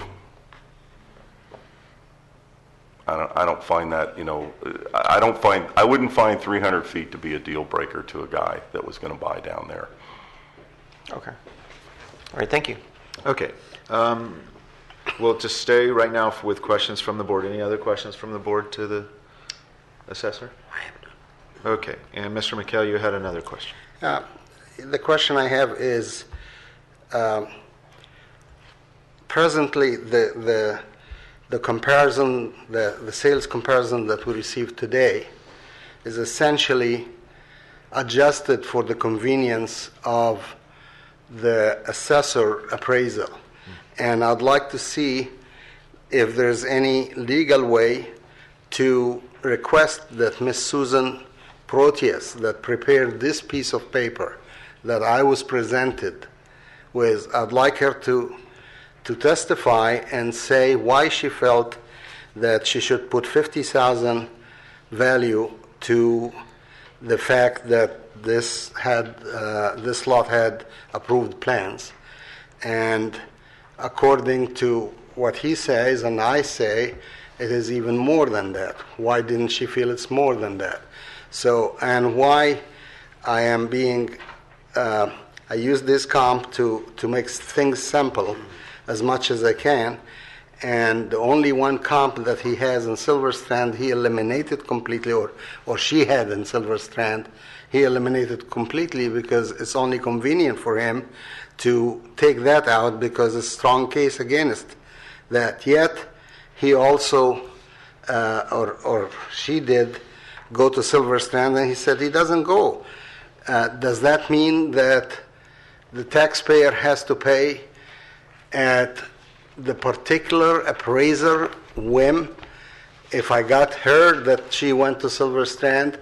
Speaker 11: I don't find that, I wouldn't find 300 feet to be a deal breaker to a guy that was going to buy down there.
Speaker 4: Okay. All right, thank you.
Speaker 1: Okay. We'll just stay right now with questions from the board. Any other questions from the board to the assessor?
Speaker 3: I have none.
Speaker 1: Okay. And Mr. McHale, you had another question.
Speaker 12: The question I have is, presently the the comparison, the sales comparison that we received today is essentially adjusted for the convenience of the assessor appraisal. And I'd like to see if there's any legal way to request that Miss Susan Proteus, that prepared this piece of paper that I was presented with, I'd like her to testify and say why she felt that she should put $50,000 value to the fact that this lot had approved plans. And according to what he says and I say, it is even more than that. Why didn't she feel it's more than that? So, and why I am being, I use this comp to make things simple as much as I can. And the only one comp that he has in Silver Strand, he eliminated completely, or she had in Silver Strand, he eliminated completely because it's only convenient for him to take that out because it's a strong case against that. Yet, he also, or she did, go to Silver Strand, and he said he doesn't go. Does that mean that the taxpayer has to pay at the particular appraiser whim? If I got her that she went to Silver Strand,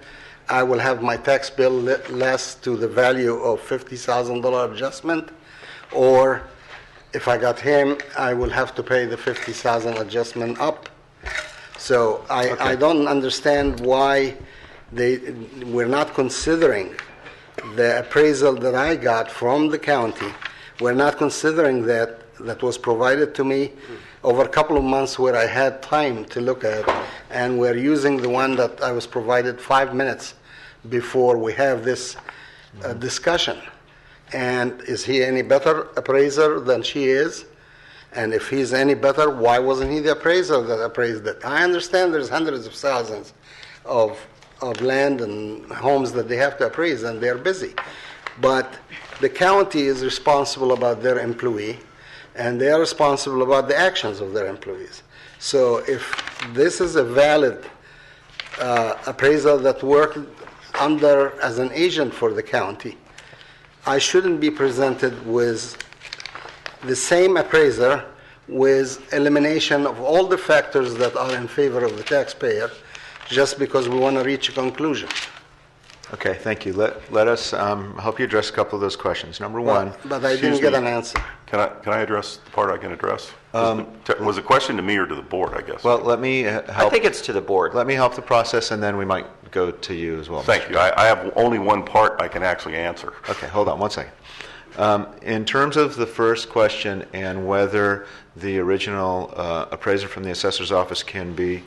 Speaker 12: I will have my tax bill less to the value of $50,000 adjustment, or if I got him, I will have to pay the $50,000 adjustment up. So I don't understand why we're not considering the appraisal that I got from the county. We're not considering that was provided to me over a couple of months where I had time to look at, and we're using the one that I was provided 5 minutes before we have this discussion. And is he any better appraiser than she is? And if he's any better, why wasn't he the appraiser that appraised it? I understand there's hundreds of thousands of land and homes that they have to appraise, and they're busy. But the county is responsible about their employee, and they are responsible about the actions of their employees. So if this is a valid appraisal that worked under as an agent for the county, I shouldn't be presented with the same appraiser with elimination of all the factors that are in favor of the taxpayer just because we want to reach a conclusion.
Speaker 1: Okay, thank you. Let us help you address a couple of those questions. Number one.
Speaker 12: But I didn't get an answer.
Speaker 11: Can I address the part I can address? Was the question to me or to the board, I guess?
Speaker 1: Well, let me help.
Speaker 4: I think it's to the board.
Speaker 1: Let me help the process, and then we might go to you as well.
Speaker 11: Thank you. I have only one part I can actually answer.
Speaker 1: Okay, hold on one second. In terms of the first question and whether the original appraiser from the assessor's office can be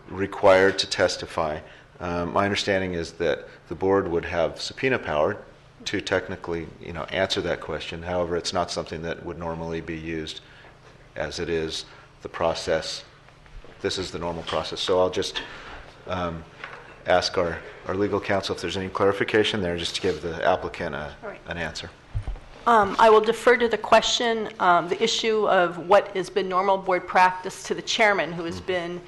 Speaker 1: required to testify, my understanding is that the board would have subpoena power to technically, answer that question. However, it's not something that would normally be used as it is the process. This is the normal process. So I'll just ask our legal counsel if there's any clarification there, just to give the applicant an answer.
Speaker 7: I will defer to the question, the issue of what has been normal board practice to the chairman, who has been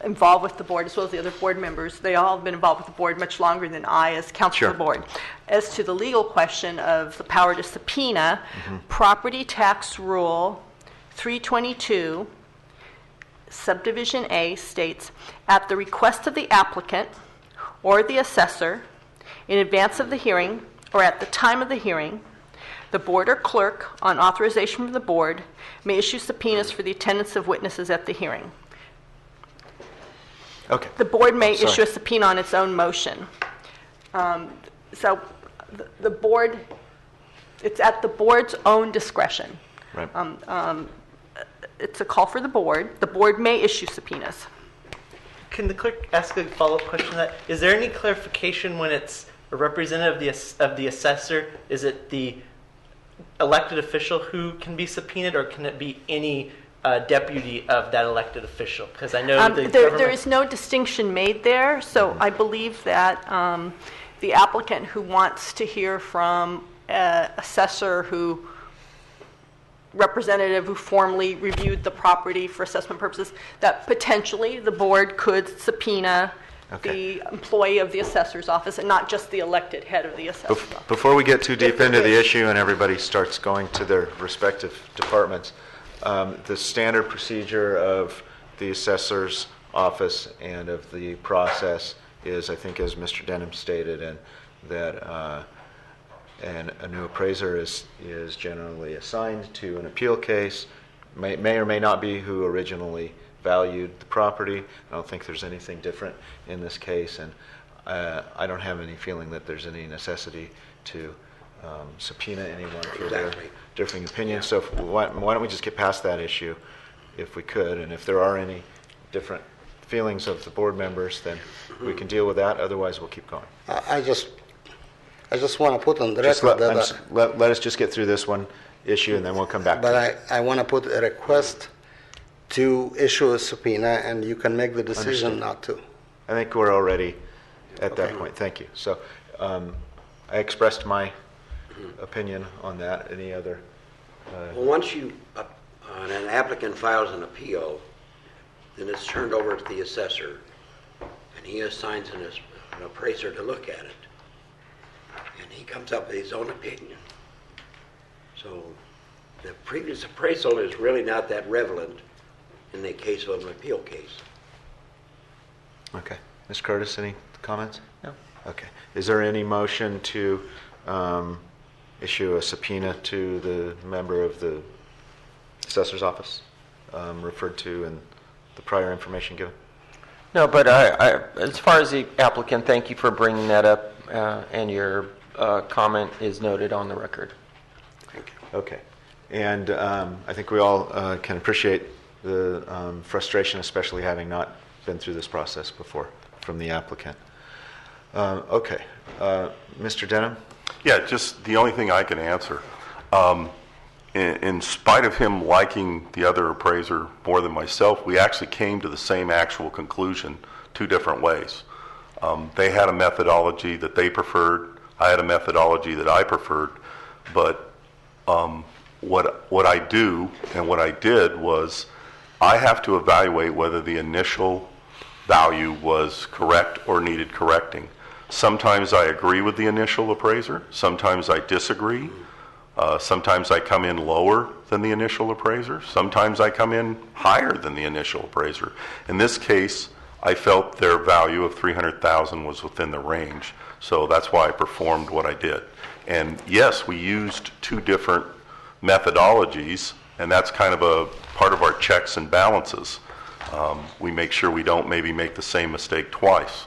Speaker 7: involved with the board, as well as the other board members. They all have been involved with the board much longer than I as counsel of the board. As to the legal question of the power to subpoena, property tax rule 322, subdivision A states, at the request of the applicant or the assessor, in advance of the hearing or at the time of the hearing, the board or clerk, on authorization from the board, may issue subpoenas for the attendance of witnesses at the hearing.
Speaker 1: Okay.
Speaker 7: The board may issue a subpoena on its own motion. So the board, it's at the board's own discretion.
Speaker 1: Right.
Speaker 7: It's a call for the board. The board may issue subpoenas.
Speaker 2: Can the clerk ask a follow-up question to that? Is there any clarification when it's a representative of the assessor? Is it the elected official who can be subpoenaed, or can it be any deputy of that elected official? Because I know
Speaker 7: there is no distinction made there, so I believe that the applicant who wants to hear from an assessor who representative who formally reviewed the property for assessment purposes, that potentially the board could subpoena the employee of the assessor's office and not just the elected head of the assessor's office.
Speaker 1: Before we get too deep
Speaker 7: they
Speaker 1: into the
Speaker 7: wish.
Speaker 1: issue and everybody starts going to their respective departments, the standard procedure of the assessor's office and of the process is, I think, as Mr. Denham stated, and that and a new appraiser is generally assigned to an appeal case, may or may not be who originally valued the property. I don't think there's anything different in this case, and I don't have any feeling that there's any necessity to subpoena anyone for their differing opinions. So why don't we just get past that issue if we could, and if there are any different feelings of the board members, then we can deal with that. Otherwise, we'll keep going.
Speaker 12: I just want to put on the
Speaker 1: Just
Speaker 12: record
Speaker 1: let us just get through this one issue, and then we'll come back to it.
Speaker 12: but I want to put a request to issue a subpoena, and you can make the decision not to.
Speaker 1: I think we're already at that point. Thank you. So I expressed my opinion on that. Any other?
Speaker 3: Well, once an applicant files an appeal, then it's turned over to the assessor, and he assigns an appraiser to look at it. And he comes up with his own opinion. So the previous appraisal is really not that relevant in the case of an appeal case.
Speaker 1: Okay. Ms. Curtis, any comments?
Speaker 2: No.
Speaker 1: Okay. Is there any motion to issue a subpoena to the member of the assessor's office referred to in the prior information given?
Speaker 4: No, but as far as the applicant, thank you for bringing that up, and your comment is noted on the record.
Speaker 3: Thank you.
Speaker 1: Okay. And I think we all can appreciate the frustration, especially having not been through this process before, from the applicant. Okay. Mr. Denham?
Speaker 11: Yeah, just the only thing I can answer. In spite of him liking the other appraiser more than myself, we actually came to the same actual conclusion 2 different ways. They had a methodology that they preferred. I had a methodology that I preferred. But what I do and what I did was I have to evaluate whether the initial value was correct or needed correcting. Sometimes I agree with the initial appraiser. Sometimes I disagree. Sometimes I come in lower than the initial appraiser. Sometimes I come in higher than the initial appraiser. In this case, I felt their value of $300,000 was within the range, so that's why I performed what I did. And yes, we used 2 different methodologies, and that's kind of a part of our checks and balances. We make sure we don't maybe make the same mistake twice.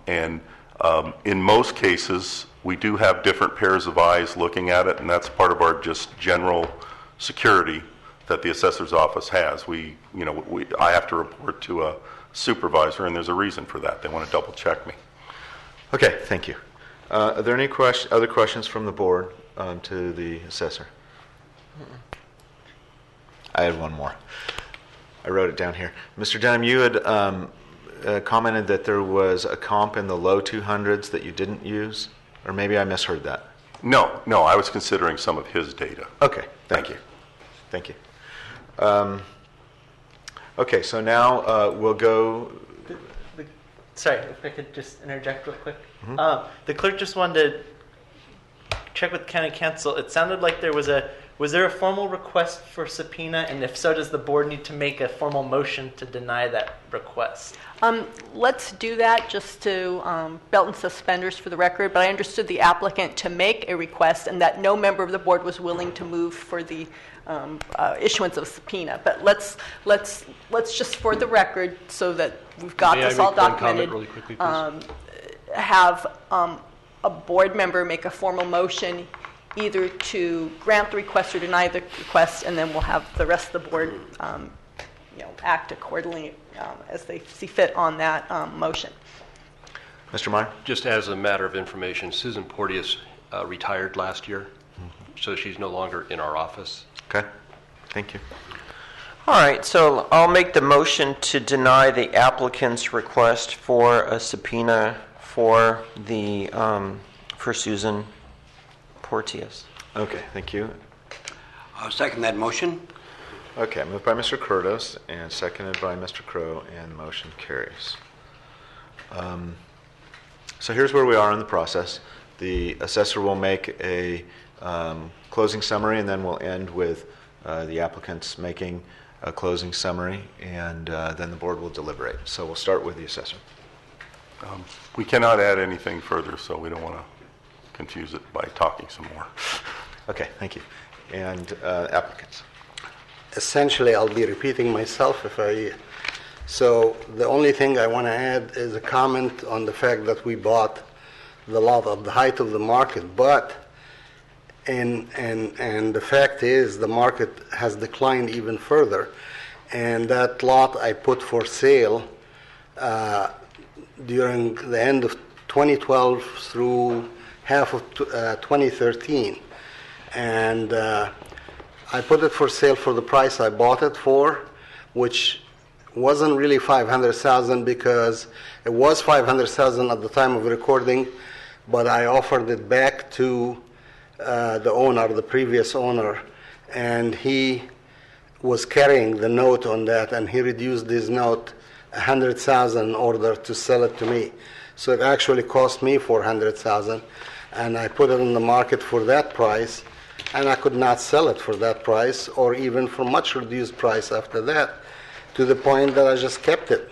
Speaker 11: In most cases, we do have different pairs of eyes looking at it, and that's part of our just general security that the assessor's office has. I have to report to a supervisor, and there's a reason for that. They want to double check me.
Speaker 1: Okay, thank you. Are there any other questions from the board to the assessor? I had one more. I wrote it down here. Mr. Denham, you had commented that there was a comp in the low 200s that you didn't use, or maybe I misheard that.
Speaker 11: No, I was considering some of his data.
Speaker 1: Okay, thank you. Thank you. Okay, so now we'll go.
Speaker 2: Sorry, if I could just interject real quick. The clerk just wanted to check with county council. It sounded like was there a formal request for subpoena, and if so, does the board need to make a formal motion to deny that request?
Speaker 7: Let's do that just to belt and suspenders for the record, but I understood the applicant to make a request and that no member of the board was willing to move for the issuance of subpoena. But let's just, for the record, so that we've got this all documented,
Speaker 6: really quickly, please?
Speaker 7: Have a board member make a formal motion either to grant the request or deny the request, and then we'll have the rest of the board act accordingly as they see fit on that motion.
Speaker 1: Mr. Meyer?
Speaker 6: Just as a matter of information, Susan Porteous retired last year, so she's no longer in our office.
Speaker 1: Okay, thank you.
Speaker 4: All right, so I'll make the motion to deny the applicant's request for a subpoena for Susan Porteous.
Speaker 1: Okay, thank you.
Speaker 3: I'll second that motion.
Speaker 1: Okay, moved by Mr. Curtis and seconded by Mr. Crow, and the motion carries. So here's where we are in the process. The assessor will make a closing summary, and then we'll end with the applicants making a closing summary, and then the board will deliberate. So we'll start with the assessor.
Speaker 11: We cannot add anything further, so we don't want to confuse it by talking some more.
Speaker 1: Okay, thank you. And applicants.
Speaker 12: Essentially, I'll be repeating myself if I... So the only thing I want to add is a comment on the fact that we bought the lot at the height of the market, but and the fact is the market has declined even further, and that lot I put for sale during the end of 2012 through half of 2013, and I put it for sale for the price I bought it for, which wasn't really $500,000 because it was $500,000 at the time of recording, but I offered it back to the owner, the previous owner, and he was carrying the note on that, and he reduced his note $100,000 in order to sell it to me. So it actually cost me $400,000, and I put it on the market for that price, and I could not sell it for that price or even for much reduced price after that, to the point that I just kept it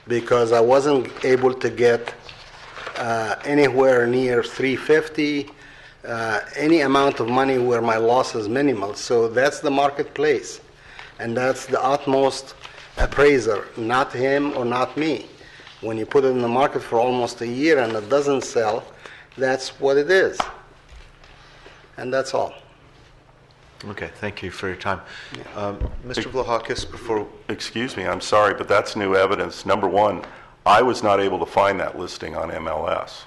Speaker 12: because I wasn't able to get anywhere near $350, any amount of money where my loss is minimal. So that's the marketplace, and that's the utmost appraiser, not him or not me. When you put it in the market for almost a year and it doesn't sell, that's what it is. And that's all.
Speaker 1: Okay, thank you for your time. Mr. Vlahakis, before...
Speaker 11: Excuse me, I'm sorry, but that's new evidence. Number one, I was not able to find that listing on MLS.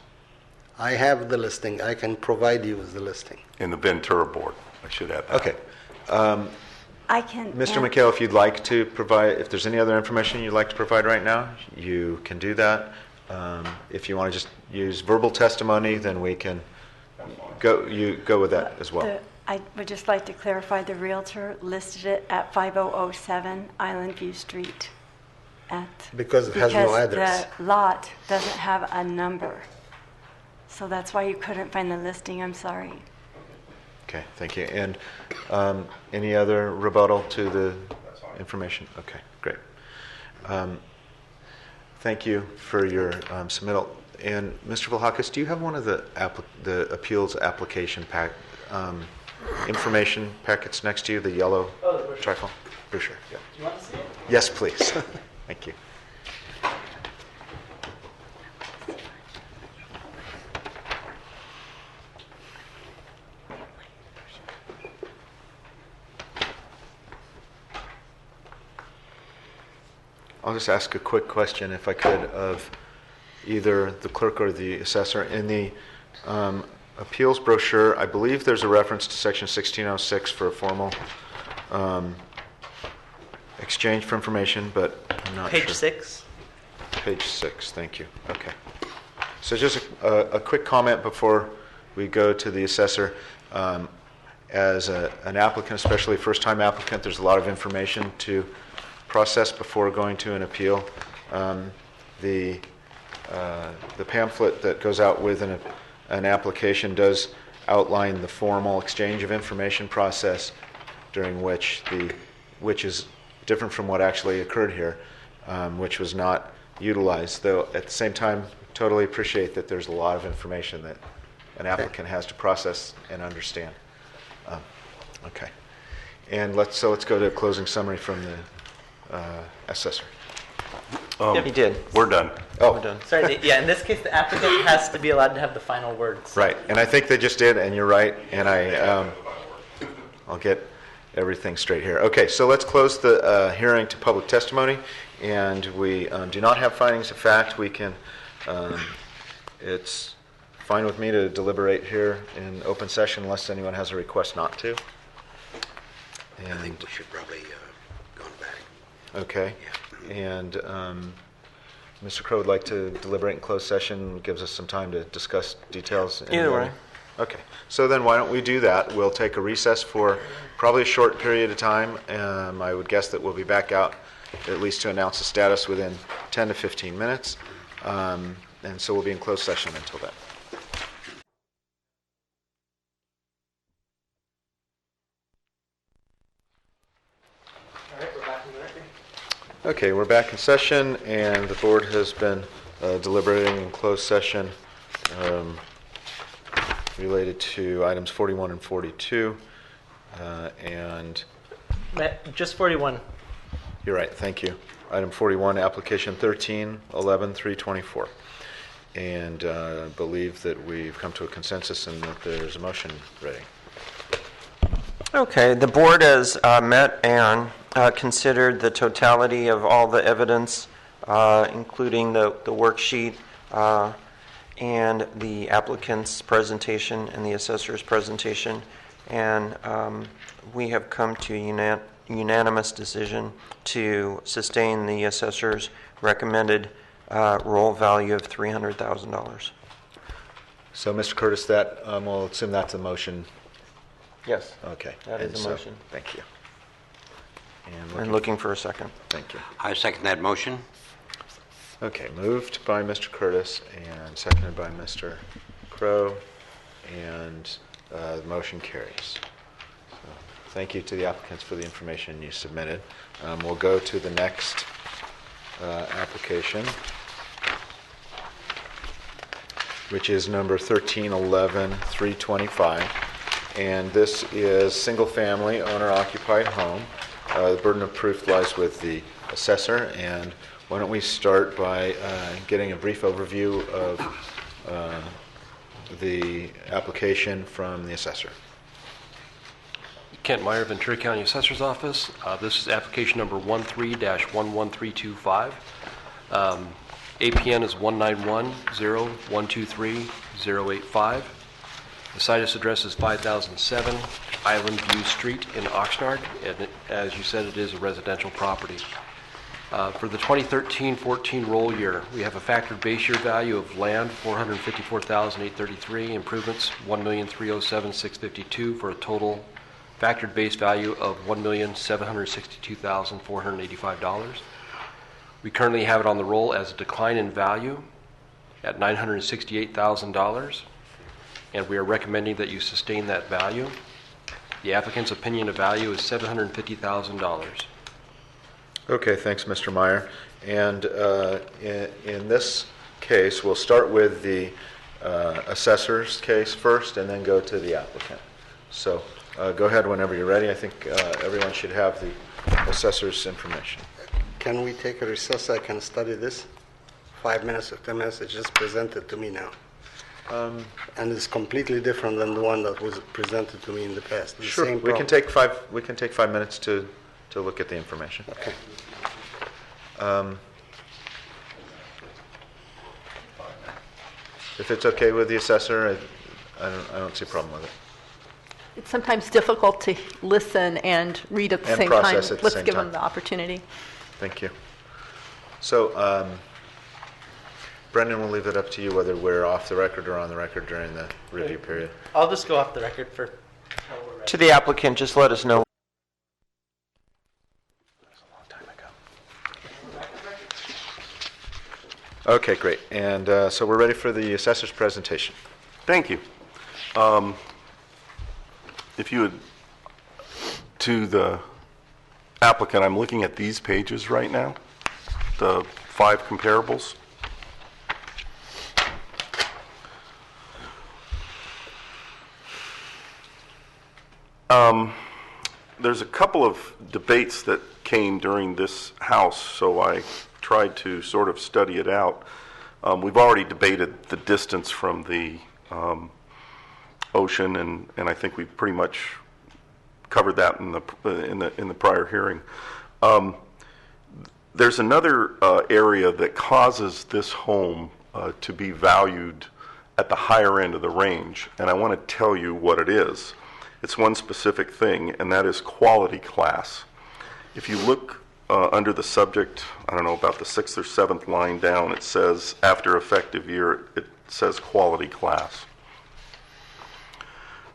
Speaker 12: I have the listing. I can provide you with the listing.
Speaker 11: In the Ventura board, I should add that.
Speaker 1: Okay.
Speaker 13: I can...
Speaker 1: Mr. McHale, if you'd like to provide, if there's any other information you'd like to provide right now, you can do that. If you want to just use verbal testimony, then we can go with that as well.
Speaker 13: I would just like to clarify the realtor listed it at 5007 Island View Street.
Speaker 12: Because it has no address.
Speaker 13: The lot doesn't have a number. So that's why you couldn't find the listing. I'm sorry.
Speaker 1: Okay, thank you. And any other rebuttal to the information? Okay, great. Thank you for your submittal. And Mr. Vlahakis, do you have one of the appeals application information packets next to you, the yellow trifold? For sure, yeah.
Speaker 2: Do you want to see it?
Speaker 1: Yes, please. Thank you. I'll just ask a quick question, if I could, of either the clerk or the assessor. In the appeals brochure, I believe there's a reference to section 1606 for a formal exchange for information, but I'm not sure.
Speaker 2: Page 6.
Speaker 1: Page 6, thank you. Okay. So just a quick comment before we go to the assessor. As an applicant, especially a first-time applicant, there's a lot of information to process before going to an appeal. The pamphlet that goes out with an application does outline the formal exchange of information process, during which is different from what actually occurred here, which was not utilized. Though at the same time, totally appreciate that there's a lot of information that an applicant has to process and understand. Okay, and let's go to a closing summary from the assessor.
Speaker 4: He did.
Speaker 11: We're done.
Speaker 1: Oh,
Speaker 2: We're done. Sorry, yeah, in this case, the applicant has to be allowed to have the final words.
Speaker 1: right, and I think they just did, and you're right, and I'll get everything straight here. Okay, so let's close the hearing to public testimony, and we do not have findings of fact. We can, it's fine with me to deliberate here in open session unless anyone has a request not to.
Speaker 3: I think we should probably go back.
Speaker 1: Okay.
Speaker 3: Yeah.
Speaker 1: And Mr. Crow would like to deliberate in closed session, gives us some time to discuss details.
Speaker 4: Either way.
Speaker 1: Okay, so then why don't we do that? We'll take a recess for probably a short period of time. I would guess that we'll be back out at least to announce the status within 10 to 15 minutes. And so we'll be in closed session until then. Okay, we're back in session, and the board has been deliberating in closed session related to items 41 and 42. And
Speaker 2: Just 41.
Speaker 1: you're right, thank you. Item 41, application 13-11-324. And I believe that we've come to a consensus and that there's a motion ready.
Speaker 4: Okay, the board has met and considered the totality of all the evidence, including the worksheet and the applicant's presentation and the assessor's presentation, and we have come to unanimous decision to sustain the assessor's recommended roll value of $300,000.
Speaker 1: So, Mr. Curtis, that we'll assume that's a motion.
Speaker 4: Yes.
Speaker 1: Okay.
Speaker 4: That is
Speaker 1: And
Speaker 4: a
Speaker 1: so-
Speaker 4: motion.
Speaker 1: Thank you.
Speaker 4: And looking for a second.
Speaker 1: Thank you.
Speaker 3: I second that motion.
Speaker 1: Okay, moved by Mr. Curtis and seconded by Mr. Crow, and the motion carries. So, thank you to the applicants for the information you submitted. We'll go to the next application, which is number 13-11-325, and this is single-family owner-occupied home. The burden of proof lies with the assessor, and why don't we start by getting a brief overview of the application from the assessor.
Speaker 6: Kent Meyer, Ventura County Assessor's Office. This is application number 13-11325. APN is 1910123-085. The site address is 5007 Island View Street in Oxnard, and as you said, it is a residential property. For the 2013-14 roll year, we have a factored base year value of land $454,833, improvements $1,307,652, for a total factored base value of $1,762,485. We currently have it on the roll as a decline in value at $968,000, and we are recommending that you sustain that value. The applicant's opinion of value is $750,000.
Speaker 1: Okay, thanks, Mr. Meyer. And in this case, we'll start with the assessor's case first and then go to the applicant. So go ahead whenever you're ready. I think everyone should have the assessor's information.
Speaker 12: Can we take a recess? I can study this. 5 minutes or 10 minutes. It's just presented to me now. And it's completely different than the one that was presented to me in the past. The
Speaker 1: Sure.
Speaker 12: same
Speaker 1: We can
Speaker 12: problem.
Speaker 1: take 5 minutes to look at the information.
Speaker 12: Okay.
Speaker 1: If it's okay with the assessor, I don't see a problem with it.
Speaker 7: It's sometimes difficult to listen and read at the
Speaker 1: And
Speaker 7: same time.
Speaker 1: process at the
Speaker 7: Let's
Speaker 1: same
Speaker 7: give
Speaker 1: time.
Speaker 7: them the opportunity.
Speaker 1: Thank you. So, Brendan, we'll leave it up to you whether we're off the record or on the record during the review period.
Speaker 2: I'll just go off the record for how we're ready.
Speaker 4: To the applicant, just let us know.
Speaker 1: Okay, great. And so we're ready for the assessor's presentation.
Speaker 11: Thank you. If you would, to the applicant, I'm looking at these pages right now, the 5 comparables. There's a couple of debates that came during this house, so I tried to sort of study it out. We've already debated the distance from the ocean, and I think we've pretty much covered that in the prior hearing. There's another area that causes this home to be valued at the higher end of the range, and I want to tell you what it is. It's one specific thing, and that is quality class. If you look under the subject, I don't know, about the 6th or 7th line down, it says, after effective year, it says quality class.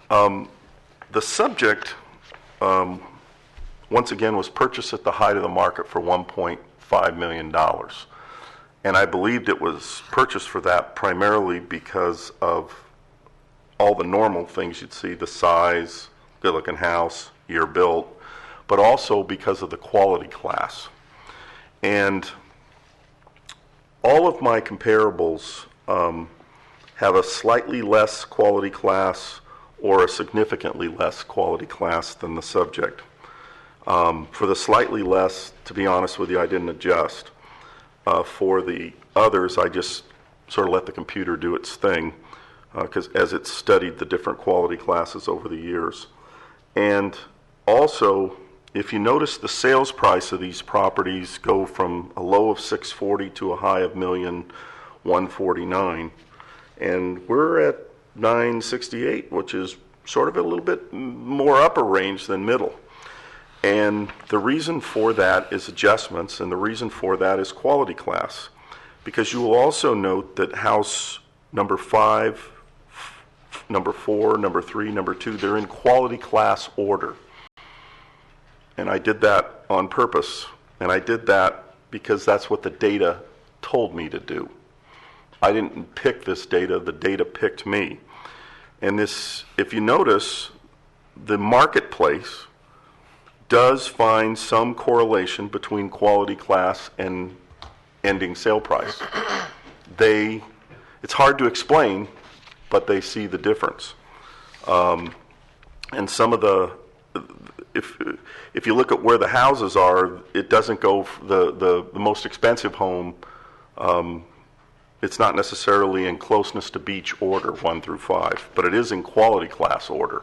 Speaker 11: The subject, once again, was purchased at the height of the market for $1.5 million. And I believed it was purchased for that primarily because of all the normal things you'd see, the size, good-looking house, year built, but also because of the quality class. And all of my comparables have a slightly less quality class or a significantly less quality class than the subject. For the slightly less, to be honest with you, I didn't adjust. For the others, I just sort of let the computer do its thing because as it studied the different quality classes over the years. And also, if you notice, the sales price of these properties go from a low of $640,000 to a high of $1,149,000, and we're at $968,000, which is sort of a little bit more upper range than middle. And the reason for that is adjustments, and the reason for that is quality class. Because you will also note that house number 5, number 4, number 3, number 2, they're in quality class order. And I did that on purpose. And I did that because that's what the data told me to do. I didn't pick this data, the data picked me. And this, if you notice, the marketplace does find some correlation between quality class and ending sale price. It's hard to explain, but they see the difference. And some of the, if you look at where the houses are, it doesn't go, the most expensive home, it's not necessarily in closeness to beach order 1 through 5, but it is in quality class order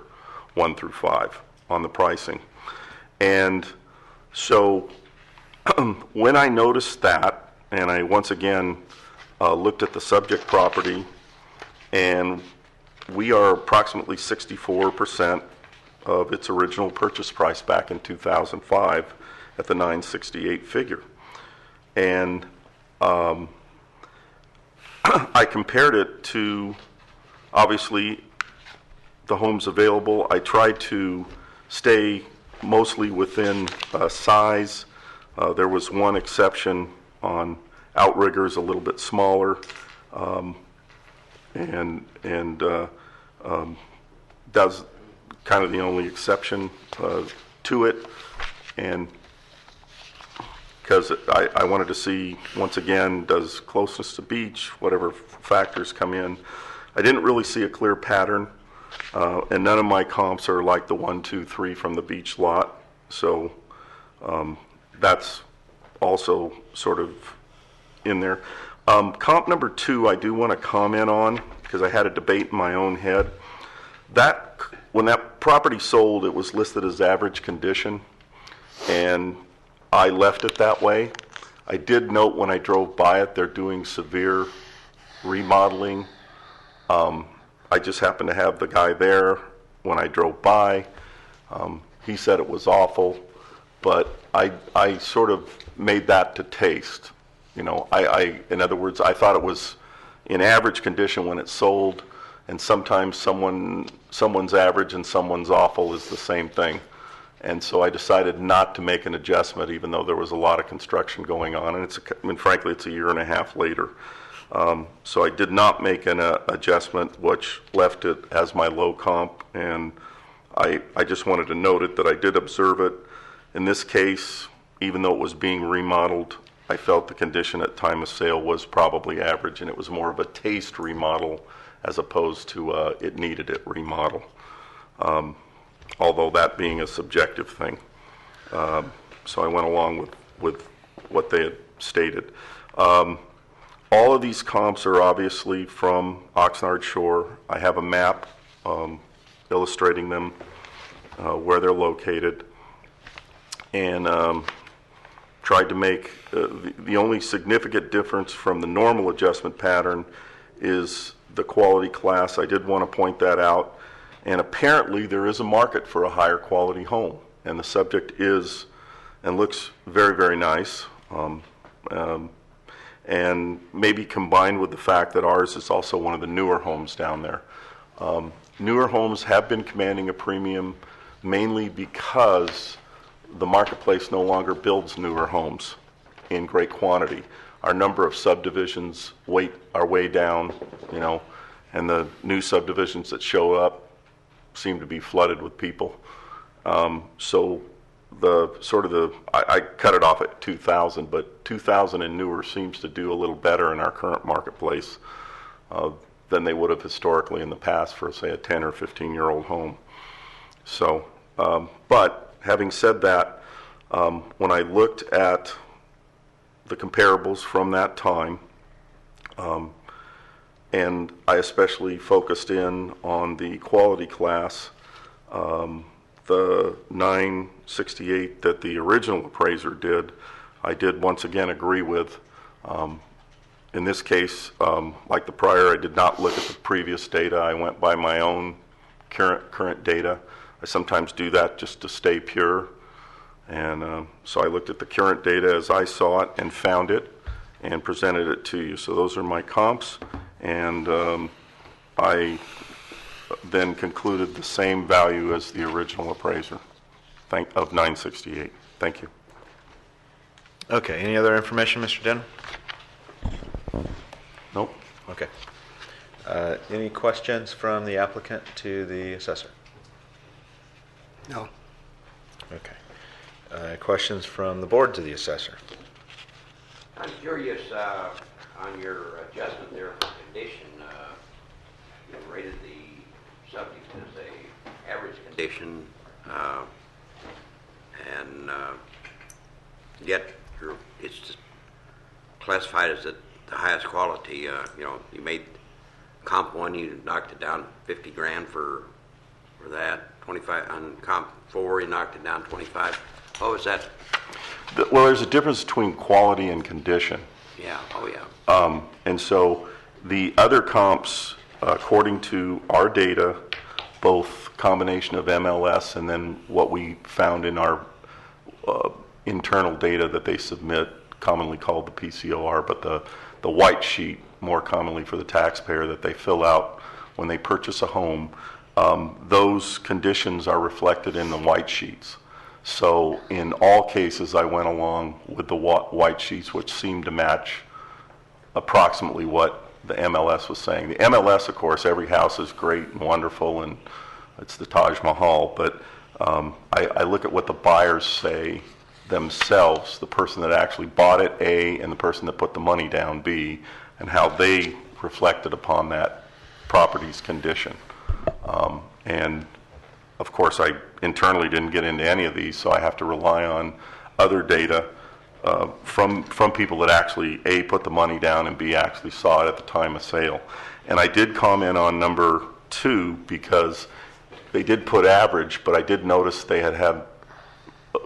Speaker 11: 1 through 5 on the pricing. And so when I noticed that, and I once again looked at the subject property, and we are approximately 64% of its original purchase price back in 2005 at the $968 figure. And I compared it to, obviously, the homes available. I tried to stay mostly within size. There was one exception on outriggers, a little bit smaller, and that's kind of the only exception to it. And because I wanted to see, once again, does closeness to beach, whatever factors come in. I didn't really see a clear pattern. And none of my comps are like the 1, 2, 3 from the beach lot. So that's also sort of in there. Comp number 2, I do want to comment on because I had a debate in my own head. When that property sold, it was listed as average condition, and I left it that way. I did note when I drove by it, they're doing severe remodeling. I just happened to have the guy there when I drove by. He said it was awful, but I sort of made that to taste. You know, in other words, I thought it was in average condition when it sold, and sometimes someone's average and someone's awful is the same thing. And so I decided not to make an adjustment, even though there was a lot of construction going on, and frankly, it's a year and a half later. So I did not make an adjustment, which left it as my low comp, and I just wanted to note it that I did observe it. In this case, even though it was being remodeled, I felt the condition at time of sale was probably average, and it was more of a taste remodel as opposed to it needed it remodel, although that being a subjective thing. So I went along with what they had stated. All of these comps are obviously from Oxnard Shore. I have a map illustrating them, where they're located, and tried to make the only significant difference from the normal adjustment pattern is the quality class. I did want to point that out, and apparently there is a market for a higher quality home, and the subject is and looks very, very nice. And maybe combined with the fact that ours is also one of the newer homes down there. Newer homes have been commanding a premium mainly because the marketplace no longer builds newer homes in great quantity. Our number of subdivisions are way down, and the new subdivisions that show up seem to be flooded with people. So I cut it off at 2,000, but 2,000 and newer seems to do a little better in our current marketplace than they would have historically in the past for, say, a 10 or 15-year-old home. So, but having said that, when I looked at the comparables from that time, and I especially focused in on the quality class, the 968 that the original appraiser did, I did once again agree with. In this case, like the prior, I did not look at the previous data. I went by my own current data. I sometimes do that just to stay pure. And so I looked at the current data as I saw it and found it and presented it to you. So those are my comps. And I then concluded the same value as the original appraiser of 968. Thank you.
Speaker 1: Okay, any other information, Mr. Denham?
Speaker 11: Nope.
Speaker 1: Okay. Any questions from the applicant to the assessor?
Speaker 12: No.
Speaker 1: Okay. Questions from the board to the assessor?
Speaker 3: I'm curious on your adjustment there for condition. You rated the subject as a average condition, and yet it's just classified as the highest quality. You made comp 1, you knocked it down 50 grand for that. 25 on comp 4, you knocked it down 25. Oh, is that?
Speaker 11: Well, there's a difference between quality and condition.
Speaker 3: Yeah. Oh, yeah.
Speaker 11: And so the other comps, according to our data, both combination of MLS and then what we found in our internal data that they submit, commonly called the PCOR, but the white sheet, more commonly for the taxpayer, that they fill out when they purchase a home, those conditions are reflected in the white sheets. So in all cases, I went along with the white sheets, which seemed to match approximately what the MLS was saying. The MLS, of course, every house is great and wonderful, and it's the Taj Mahal, but I look at what the buyers say themselves, the person that actually bought it, A, and the person that put the money down, B, and how they reflected upon that property's condition. And of course, I internally didn't get into any of these, so I have to rely on other data from people that actually, A, put the money down, and B, actually saw it at the time of sale. And I did comment on number 2 because they did put average, but I did notice they had,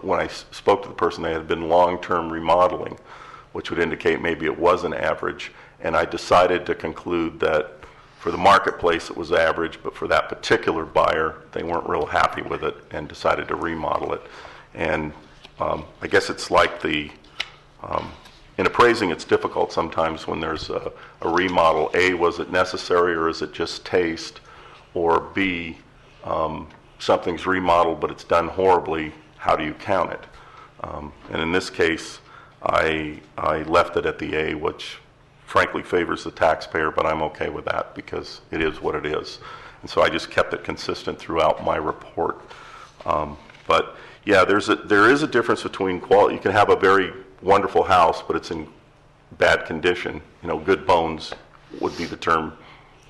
Speaker 11: when I spoke to the person, they had been long-term remodeling, which would indicate maybe it wasn't average. And I decided to conclude that for the marketplace it was average, but for that particular buyer, they weren't real happy with it and decided to remodel it. And I guess it's like in appraising, it's difficult sometimes when there's a remodel. A, was it necessary or is it just taste? Or B, something's remodeled but it's done horribly, how do you count it? And in this case, I left it at the A, which frankly favors the taxpayer, but I'm okay with that because it is what it is. And so I just kept it consistent throughout my report. But yeah, there is a difference between quality. You can have a very wonderful house, but it's in bad condition. Good bones would be the term,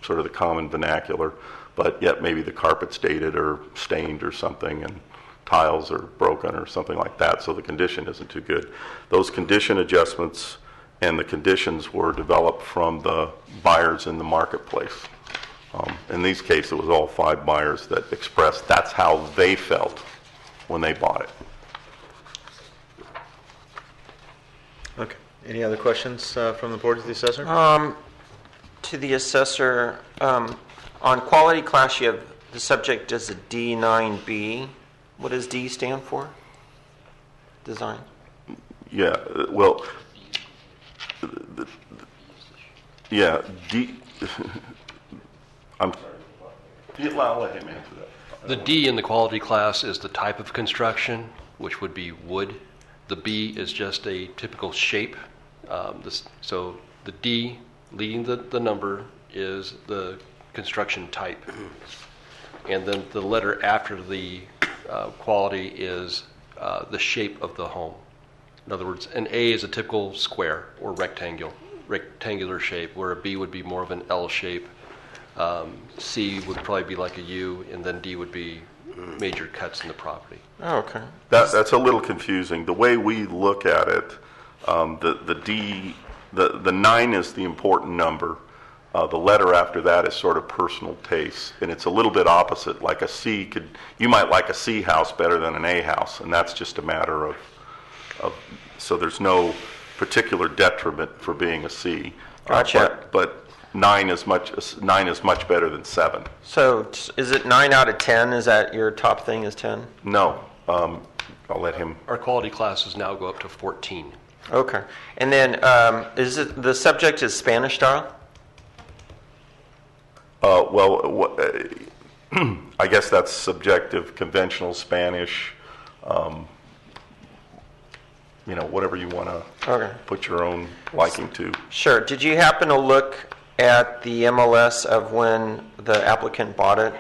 Speaker 11: sort of the common vernacular, but yet maybe the carpet's dated or stained or something, and tiles are broken or something like that, so the condition isn't too good. Those condition adjustments and the conditions were developed from the buyers in the marketplace. In these cases, it was all 5 buyers that expressed that's how they felt when they bought it.
Speaker 1: Okay. Any other questions from the board to the assessor?
Speaker 4: To the assessor, on quality class, you have the subject as a D9B. What does D stand for? Design?
Speaker 11: Yeah, well, yeah, D. I'll let him answer that.
Speaker 6: The D in the quality class is the type of construction, which would be wood. The B is just a typical shape. So the D leading the number is the construction type. And then the letter after the quality is the shape of the home. In other words, an A is a typical square or rectangular shape, where a B would be more of an L shape. C would probably be like a U, and then D would be major cuts in the property.
Speaker 4: Oh, okay.
Speaker 11: That's a little confusing. The way we look at it, the D, the 9 is the important number. The letter after that is sort of personal taste, and it's a little bit opposite. Like a C you might like a C house better than an A house, and that's just a matter of so there's no particular detriment for being a C.
Speaker 4: Gotcha.
Speaker 11: But 9 is much better than 7.
Speaker 4: So is it 9 out of 10? Is that your top thing is 10?
Speaker 11: No, I'll let him.
Speaker 6: Our quality classes now go up to 14.
Speaker 4: Okay. And then is it the subject is Spanish style?
Speaker 11: I guess that's subjective, conventional Spanish, whatever you want to put your own liking to.
Speaker 4: Sure. Did you happen to look at the MLS of when the applicant bought it?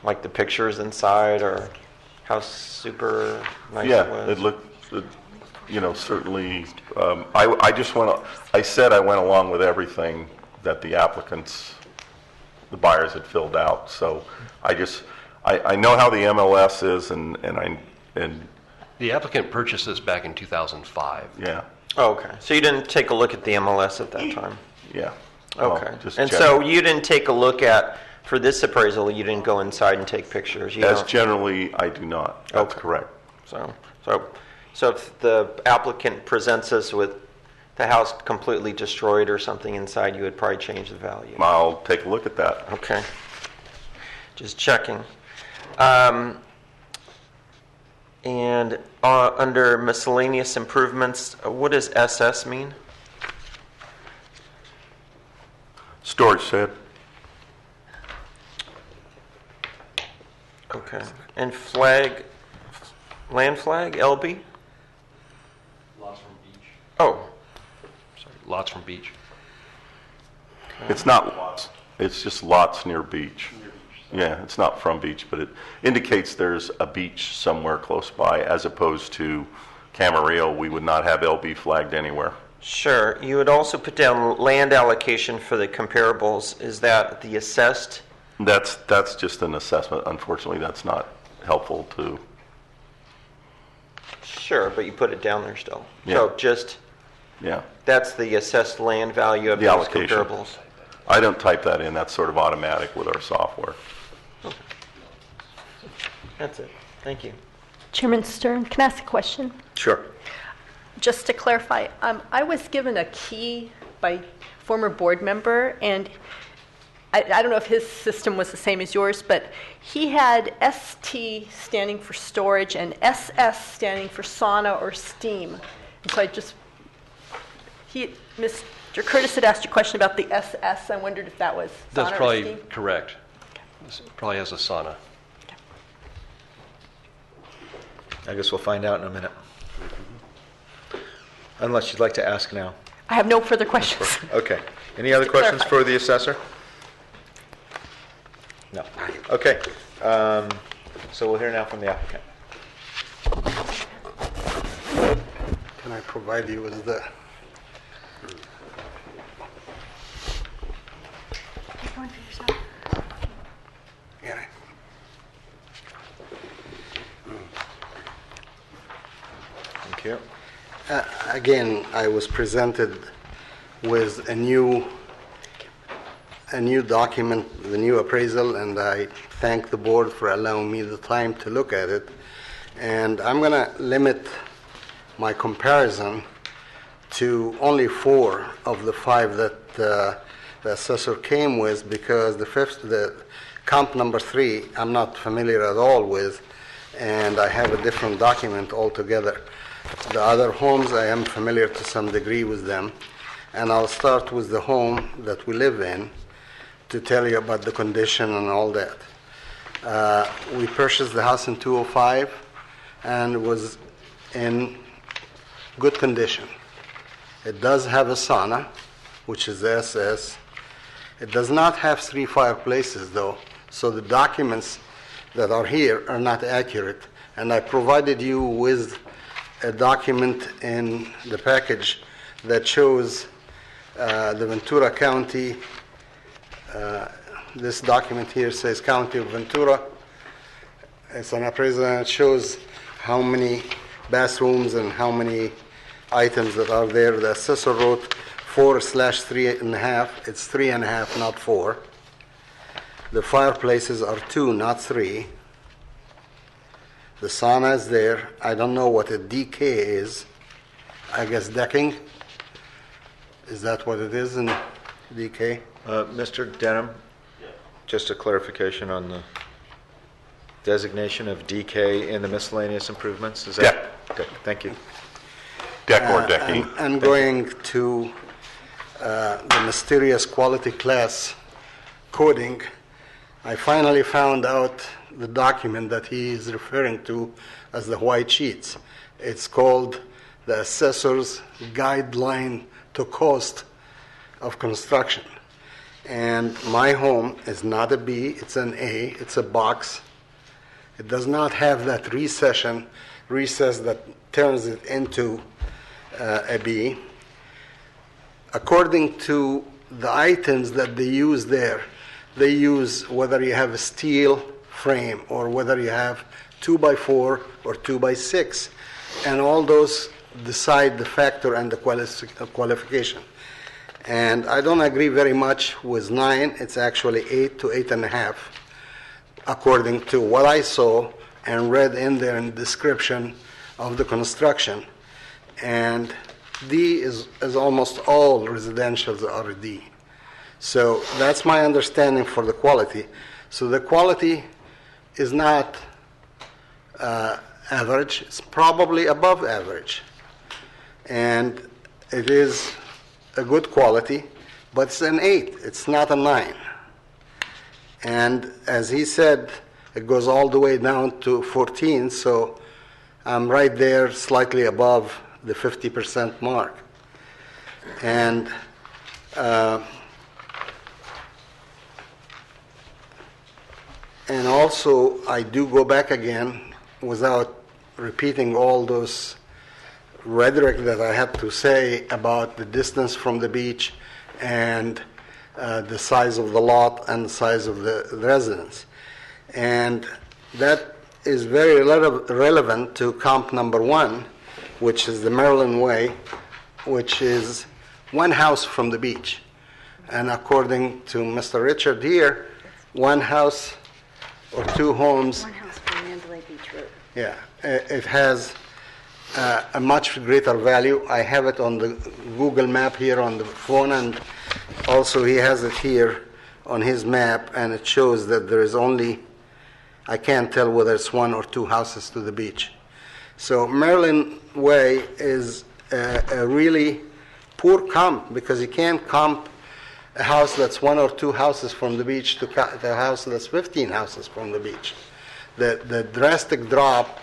Speaker 4: Like the pictures inside, or how super nice it was?
Speaker 11: Yeah, it looked, certainly, I said I went along with everything that the buyers had filled out. So I know how the MLS is, and
Speaker 6: The applicant purchased this back in 2005.
Speaker 11: yeah,
Speaker 4: Oh, okay. So you didn't take a look at the MLS at that time?
Speaker 11: yeah.
Speaker 4: Okay.
Speaker 11: Well, just
Speaker 4: And
Speaker 11: general-
Speaker 4: so you didn't take a look at, for this appraisal, you didn't go inside and take pictures? You
Speaker 11: As
Speaker 4: don't-
Speaker 11: generally, I do not. That's
Speaker 4: Okay.
Speaker 11: correct.
Speaker 4: So if the applicant presents us with the house completely destroyed or something inside, you would probably change the value?
Speaker 11: I'll take a look at that.
Speaker 4: Okay. Just checking. And under miscellaneous improvements, what does SS mean?
Speaker 11: Storage shed.
Speaker 4: Okay. And land flag, LB?
Speaker 6: Lots from beach.
Speaker 4: Oh,
Speaker 6: Sorry, lots from beach.
Speaker 11: It's not lots. It's just lots near beach. Yeah, it's not from beach, but it indicates there's a beach somewhere close by, as opposed to Camarillo. We would not have LB flagged anywhere.
Speaker 4: sure. You would also put down land allocation for the comparables. Is that the assessed?
Speaker 11: That's just an assessment. Unfortunately, that's not helpful to.
Speaker 4: Sure, but you put it down there still.
Speaker 11: Yeah.
Speaker 4: So just,
Speaker 11: Yeah,
Speaker 4: that's the assessed land value of
Speaker 11: the
Speaker 4: those
Speaker 11: allocation.
Speaker 4: comparables.
Speaker 11: I don't type that in. That's sort of automatic with our software.
Speaker 4: That's it. Thank you.
Speaker 7: Chairman Stern, can I ask a question?
Speaker 1: Sure.
Speaker 7: Just to clarify, I was given a key by former board member, and I don't know if his system was the same as yours, but he had ST standing for storage and SS standing for sauna or steam. And so Mr. Curtis had asked you a question about the SS. I wondered if that was sauna
Speaker 6: That's
Speaker 7: or
Speaker 6: probably
Speaker 7: steam.
Speaker 6: correct. This probably has a sauna.
Speaker 1: I guess we'll find out in a minute. Unless you'd like to ask now.
Speaker 7: I have no further questions.
Speaker 1: Okay. Any other
Speaker 7: To
Speaker 1: questions
Speaker 7: clarify.
Speaker 1: for the assessor? No. Okay. So we'll hear now from the applicant.
Speaker 12: Can I provide you with the... Yeah.
Speaker 1: Thank you.
Speaker 12: Again, I was presented with a new document, the new appraisal, and I thank the board for allowing me the time to look at it. And I'm going to limit my comparison to only 4 of the 5 that the assessor came with, because the comp number 3, I'm not familiar at all with, and I have a different document altogether. The other homes, I am familiar to some degree with them, and I'll start with the home that we live in to tell you about the condition and all that. We purchased the house in 2005 and it was in good condition. It does have a sauna, which is the SS. It does not have 3 fireplaces though, so the documents that are here are not accurate. And I provided you with a document in the package that shows the Ventura County. This document here says County of Ventura. It's an appraisal and it shows how many bathrooms and how many items that are there. The assessor wrote 4/3.5. It's 3.5, not 4. The fireplaces are 2, not 3. The sauna is there. I don't know what a DK is. I guess decking. Is that what it is in DK?
Speaker 1: Mr. Denham, just a clarification on the designation of DK in the miscellaneous improvements. Is that? Good, thank you.
Speaker 11: Deck or decking.
Speaker 12: And going to the mysterious quality class coding, I finally found out the document that he is referring to as the white sheets. It's called the Assessor's Guideline to Cost of Construction. And my home is not a B, it's an A, it's a box. It does not have that recess that turns it into a B. According to the items that they use there, they use whether you have a steel frame or whether you have 2x4 or 2x6. And all those decide the factor and the qualification. And I don't agree very much with 9. It's actually 8 to 8.5, according to what I saw and read in there in the description of the construction. And D is almost all residentials are D. So that's my understanding for the quality. So the quality is not average. It's probably above average. And it is a good quality, but it's an 8. It's not a 9. And as he said, it goes all the way down to 14, so I'm right there slightly above the 50% mark. And also, I do go back again without repeating all those rhetoric that I had to say about the distance from the beach and the size of the lot and the size of the residence. And that is very relevant to comp number 1, which is the Maryland Way, which is one house from the beach. And according to Mr. Richard here, one house or 2 homes.
Speaker 13: One house from Mandalay Beach Road.
Speaker 12: Yeah, it has a much greater value. I have it on the Google map here on the phone, and also he has it here on his map, and it shows that there is only, I can't tell whether it's 1 or 2 houses to the beach. So Maryland Way is a really poor comp, because you can't comp a house that's 1 or 2 houses from the beach to a house that's 15 houses from the beach. The drastic drop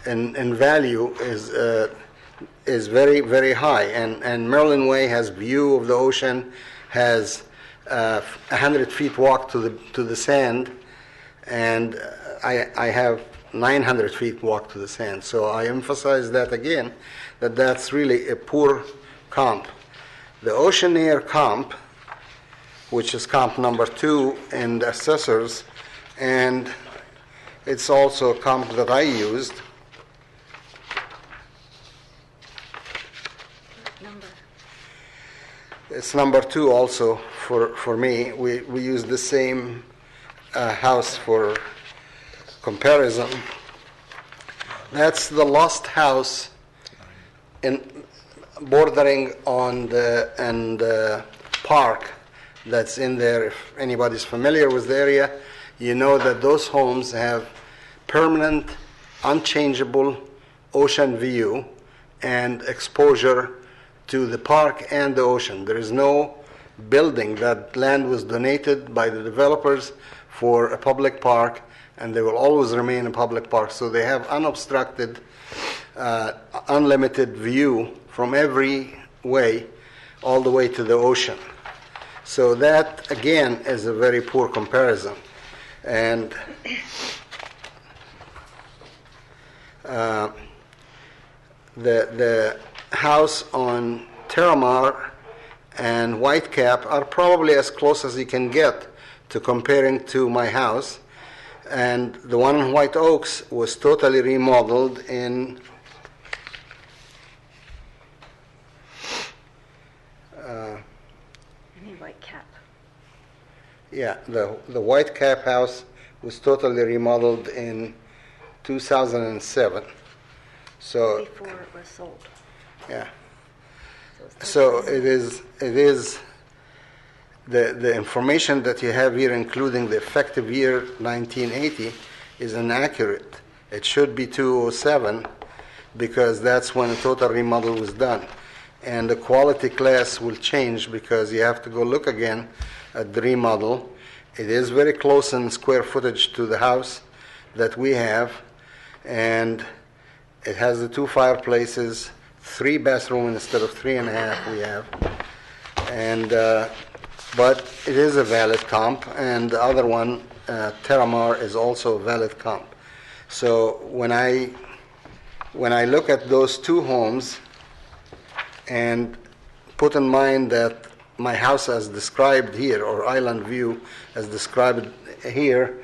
Speaker 12: in value is very, very high. And Maryland Way has view of the ocean, has 100 feet walk to the sand, and I have 900 feet walk to the sand. So I emphasize that again, that's really a poor comp. The Oceaneer comp, which is comp number 2 in the assessors, and it's also a comp that I used. It's number 2 also for me. We use the same house for comparison. That's the lost house in bordering on the park that's in there. If anybody's familiar with the area, you know that those homes have permanent, unchangeable ocean view and exposure to the park and the ocean. There is no building. That land was donated by the developers for a public park, and they will always remain a public park. So they have unobstructed, unlimited view from every way, all the way to the ocean. So that, again, is a very poor comparison. And the house on Terramar and Whitecap are probably as close as you can get to comparing to my house. And the one in White Oaks was totally remodeled in
Speaker 13: Whitecap.
Speaker 12: Yeah, the Whitecap house was totally remodeled in 2007. So
Speaker 13: Before it was sold.
Speaker 12: yeah. So it is the information that you have here, including the effective year 1980, is inaccurate. It should be 2007 because that's when the total remodel was done. And the quality class will change because you have to go look again at the remodel. It is very close in square footage to the house that we have, and it has the 2 fireplaces, 3 bathrooms instead of 3.5 we have. And but it is a valid comp, and the other one, Terramar, is also a valid comp. So when I look at those 2 homes and put in mind that my house as described here, or Island View as described here,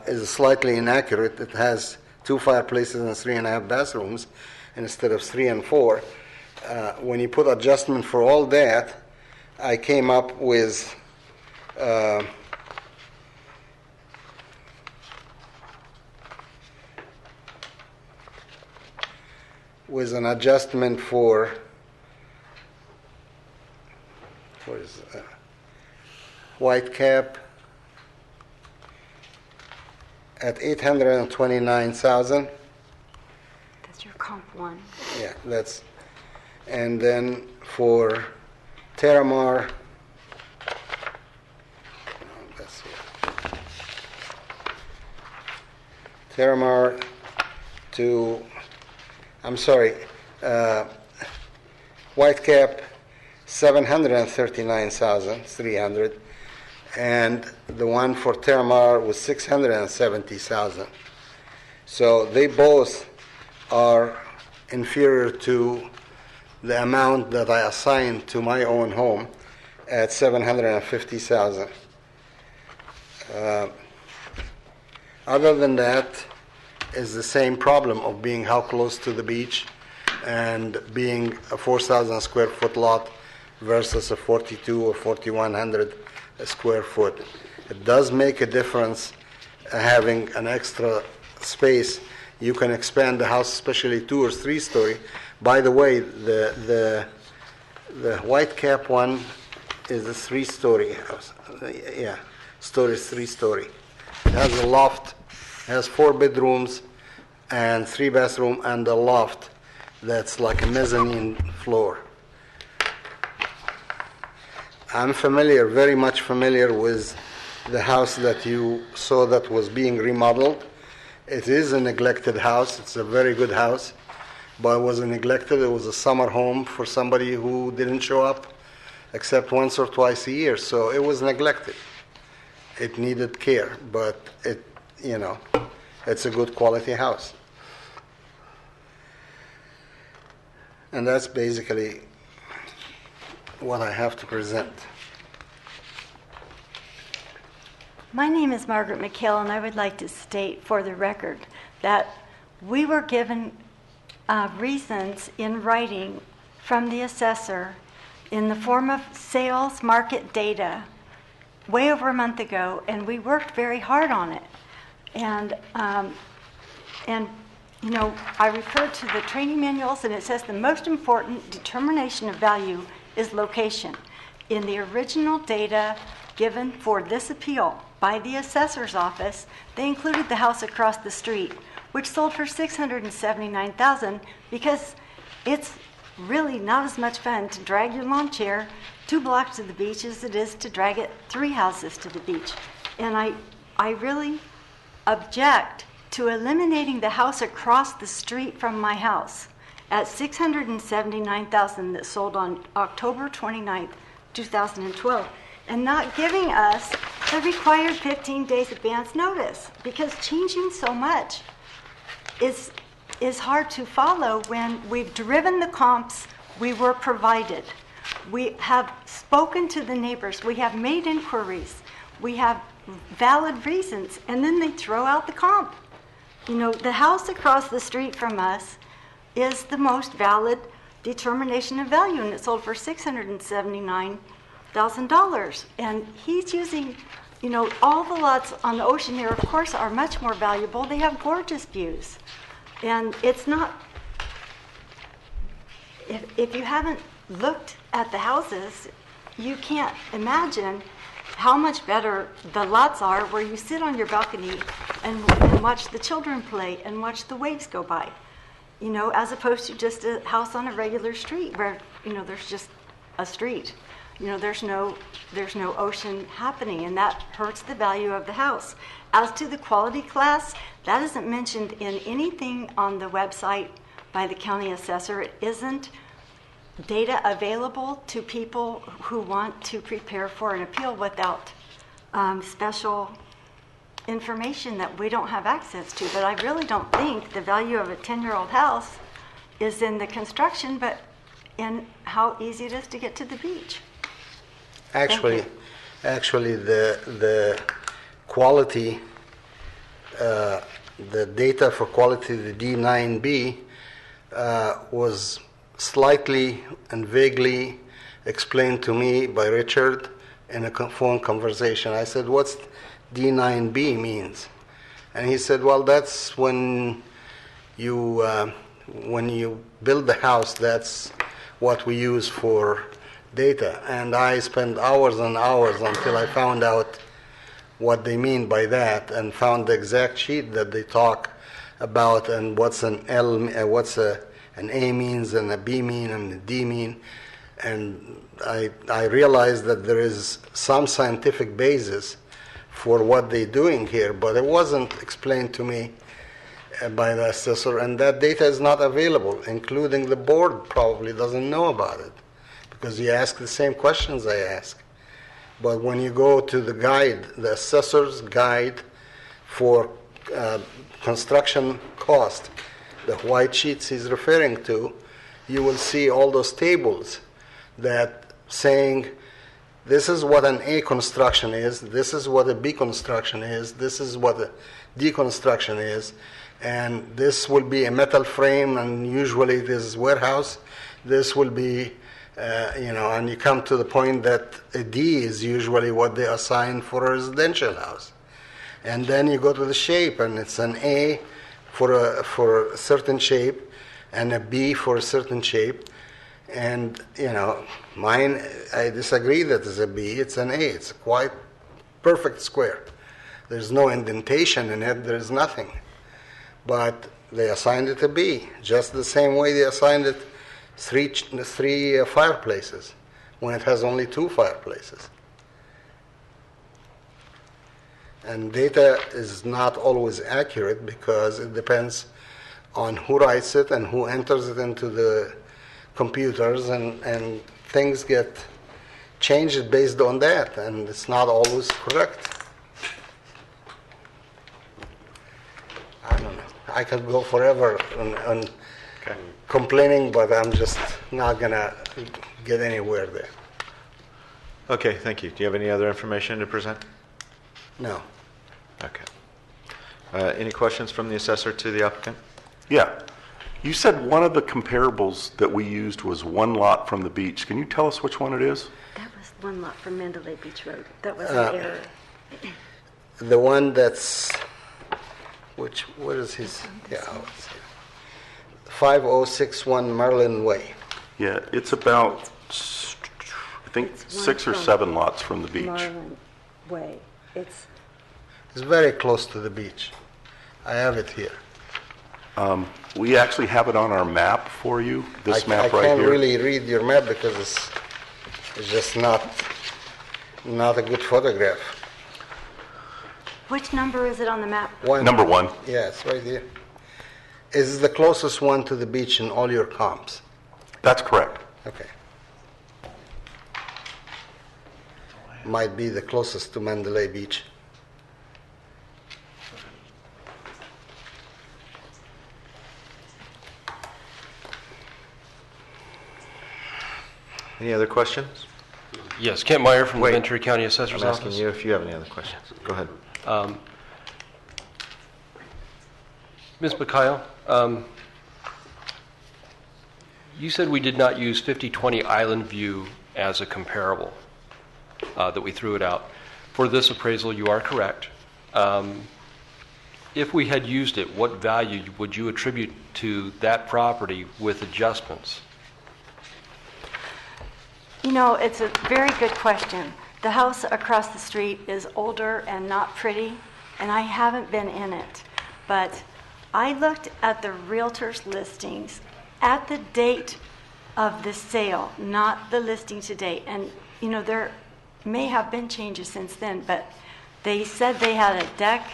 Speaker 12: is slightly inaccurate. It has 2 fireplaces and 3.5 bathrooms instead of 3 and 4. When you put adjustment for all that, I came up with an adjustment for Whitecap at 829,000.
Speaker 13: That's your comp one.
Speaker 12: Yeah, that's, and then for Terramar, let's see, Terramar to, I'm sorry, Whitecap, 739,300, and the one for Terramar was 670,000. So they both are inferior to the amount that I assigned to my own home at 750,000. Other than that, is the same problem of being how close to the beach and being a 4,000 square foot lot versus a 42 or 4,100 square foot. It does make a difference having an extra space. You can expand the house, especially 2 or 3 story. By the way, the Whitecap one is a 3-story house. Yeah, story is 3-story. It has a loft, has 4 bedrooms and 3 bathrooms and a loft that's like a mezzanine floor. I'm familiar, very much familiar with the house that you saw that was being remodeled. It is a neglected house. It's a very good house, but it was neglected. It was a summer home for somebody who didn't show up except once or twice a year, so it was neglected. It needed care, but it, it's a good quality house. And that's basically what I have to present.
Speaker 13: My name is Margaret McHale, and I would like to state for the record that we were given reasons in writing from the assessor in the form of sales market data way over a month ago, and we worked very hard on it. And I referred to the training manuals, and it says the most important determination of value is location. In the original data given for this appeal by the assessor's office, they included the house across the street, which sold for $679,000 because it's really not as much fun to drag your lawn chair 2 blocks to the beach as it is to drag it 3 houses to the beach. And I really object to eliminating the house across the street from my house at $679,000 that sold on October 29th, 2012, and not giving us the required 15 days advance notice, because changing so much is hard to follow when we've driven the comps we were provided. We have spoken to the neighbors, we have made inquiries, we have valid reasons, and then they throw out the comp. You know, the house across the street from us is the most valid determination of value, and it sold for $679,000. And he's using, you know, all the lots on the ocean here, of course, are much more valuable. They have gorgeous views. And it's not, if you haven't looked at the houses, you can't imagine how much better the lots are where you sit on your balcony and watch the children play and watch the waves go by, you know, as opposed to just a house on a regular street where, you know, there's just a street. You know, there's no ocean happening, and that hurts the value of the house. As to the quality class, that isn't mentioned in anything on the website by the county assessor. It isn't data available to people who want to prepare for an appeal without special information that we don't have access to. But I really don't think the value of a 10-year-old house is in the construction, but in how easy it is to get to the beach.
Speaker 12: Actually, the quality, the data for quality, the D9B, was slightly and vaguely explained to me by Richard in a phone conversation. I said, what's D9B means? And he said, well, that's when you build the house, that's what we use for data. And I spent hours and hours until I found out what they mean by that, and found the exact sheet that they talk about, and what's an A means, and a B mean, and a D mean. And I realized that there is some scientific basis for what they're doing here, but it wasn't explained to me by the assessor, and that data is not available, including the board probably doesn't know about it, because you ask the same questions I ask. But when you go to the guide, the assessor's guide for construction cost, the white sheets he's referring to, you will see all those tables that saying this is what an A construction is, this is what a B construction is, this is what a D construction is, and this will be a metal frame, and usually this is warehouse, this will be and you come to the point that a D is usually what they assign for a residential house. And then you go to the shape, and it's an A for a certain shape, and a B for a certain shape. And, mine, I disagree that it's a B, it's an A. It's a quite perfect square. There's no indentation in it, there's nothing. But they assigned it a B, just the same way they assigned it three fireplaces when it has only 2 fireplaces. And data is not always accurate because it depends on who writes it and who enters it into the computers, and things get changed based on that, and it's not always correct. I don't know. I could go forever on complaining, but I'm just not going to get anywhere there.
Speaker 1: Okay, thank you. Do you have any other information to present?
Speaker 12: No.
Speaker 1: Okay. Any questions from the assessor to the applicant?
Speaker 11: Yeah. You said one of the comparables that we used was one lot from the beach. Can you tell us which one it is?
Speaker 13: That was one lot from Mandalay Beach Road. That was an error.
Speaker 12: The one that's, what is his? Yeah, let's see. 5061 Maryland Way.
Speaker 11: Yeah, it's about, I think, 6 or 7 lots from the beach.
Speaker 13: Marlin Way. It's
Speaker 12: very close to the beach. I have it here.
Speaker 11: We actually have it on our map for you, this map right here.
Speaker 12: I can't really read your map because It's just not a good photograph.
Speaker 13: Which number is it on the map?
Speaker 11: Number 1.
Speaker 12: Yeah, it's right here. Is the closest one to the beach in all your comps?
Speaker 11: That's correct.
Speaker 12: Okay. Might be the closest to Mandalay Beach.
Speaker 1: Any other questions?
Speaker 6: Yes, Kent Meyer from
Speaker 1: Wait.
Speaker 6: the Ventura County Assessor's
Speaker 1: I'm
Speaker 6: Office.
Speaker 1: asking you if you have any other questions. Go ahead.
Speaker 6: Ms. Bakayo, you said we did not use 5020 Island View as a comparable, that we threw it out. For this appraisal, you are correct. If we had used it, what value would you attribute to that property with adjustments?
Speaker 13: You know, it's a very good question. The house across the street is older and not pretty, and I haven't been in it. But I looked at the realtor's listings at the date of the sale, not the listing to date. And, you know, there may have been changes since then, but they said they had a deck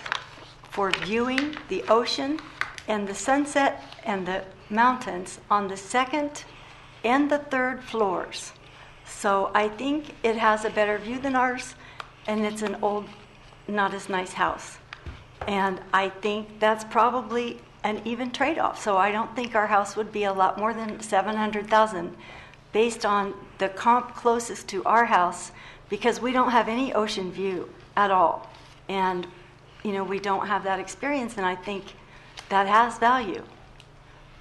Speaker 13: for viewing the ocean and the sunset and the mountains on the second and the third floors. So I think it has a better view than ours, and it's an old, not as nice house. And I think that's probably an even trade-off. So I don't think our house would be a lot more than $700,000 based on the comp closest to our house, because we don't have any ocean view at all. And, you know, we don't have that experience, and I think that has value.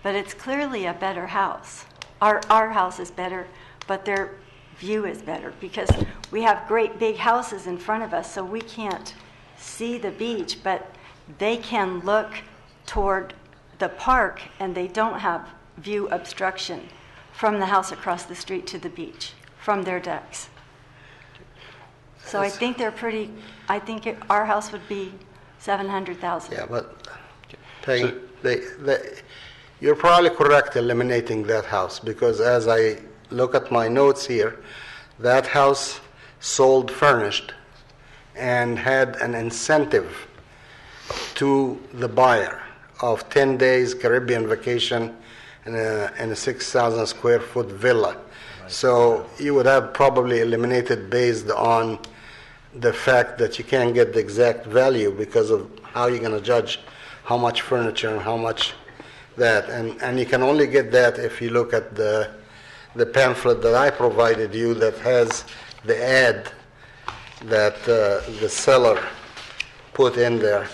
Speaker 13: But it's clearly a better house. Our house is better, but their view is better because we have great big houses in front of us, so we can't see the beach, but they can look toward the park and they don't have view obstruction from the house across the street to the beach from their decks. So I think they're pretty, I think our house would be $700,000.
Speaker 12: Yeah, but Peggy, you're probably correct eliminating that house, because as I look at my notes here, that house sold furnished and had an incentive to the buyer of 10 days Caribbean vacation in a 6,000 square foot villa. So you would have probably eliminated based on the fact that you can't get the exact value because of how you're going to judge how much furniture and how much that. And you can only get that if you look at the pamphlet that I provided you that has the ad that the seller put in there.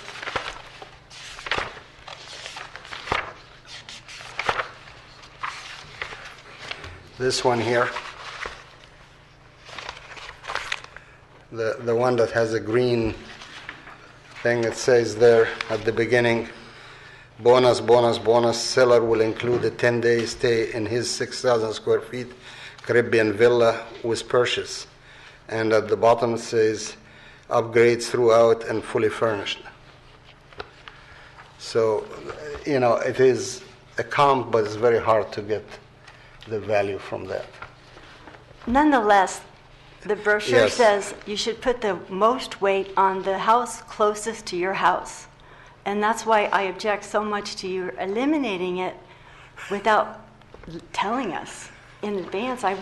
Speaker 12: This one here, the one that has a green thing that says there at the beginning, bonus, bonus, bonus, seller will include a 10-day stay in his 6,000 square feet Caribbean villa with purchase. And at the bottom it says, upgrades throughout and fully furnished. So, you know, it is a comp, but it's very hard to get the value from that.
Speaker 13: Nonetheless, the brochure
Speaker 12: Yes.
Speaker 13: says you should put the most weight on the house closest to your house. And that's why I object so much to you eliminating it without telling us in advance. I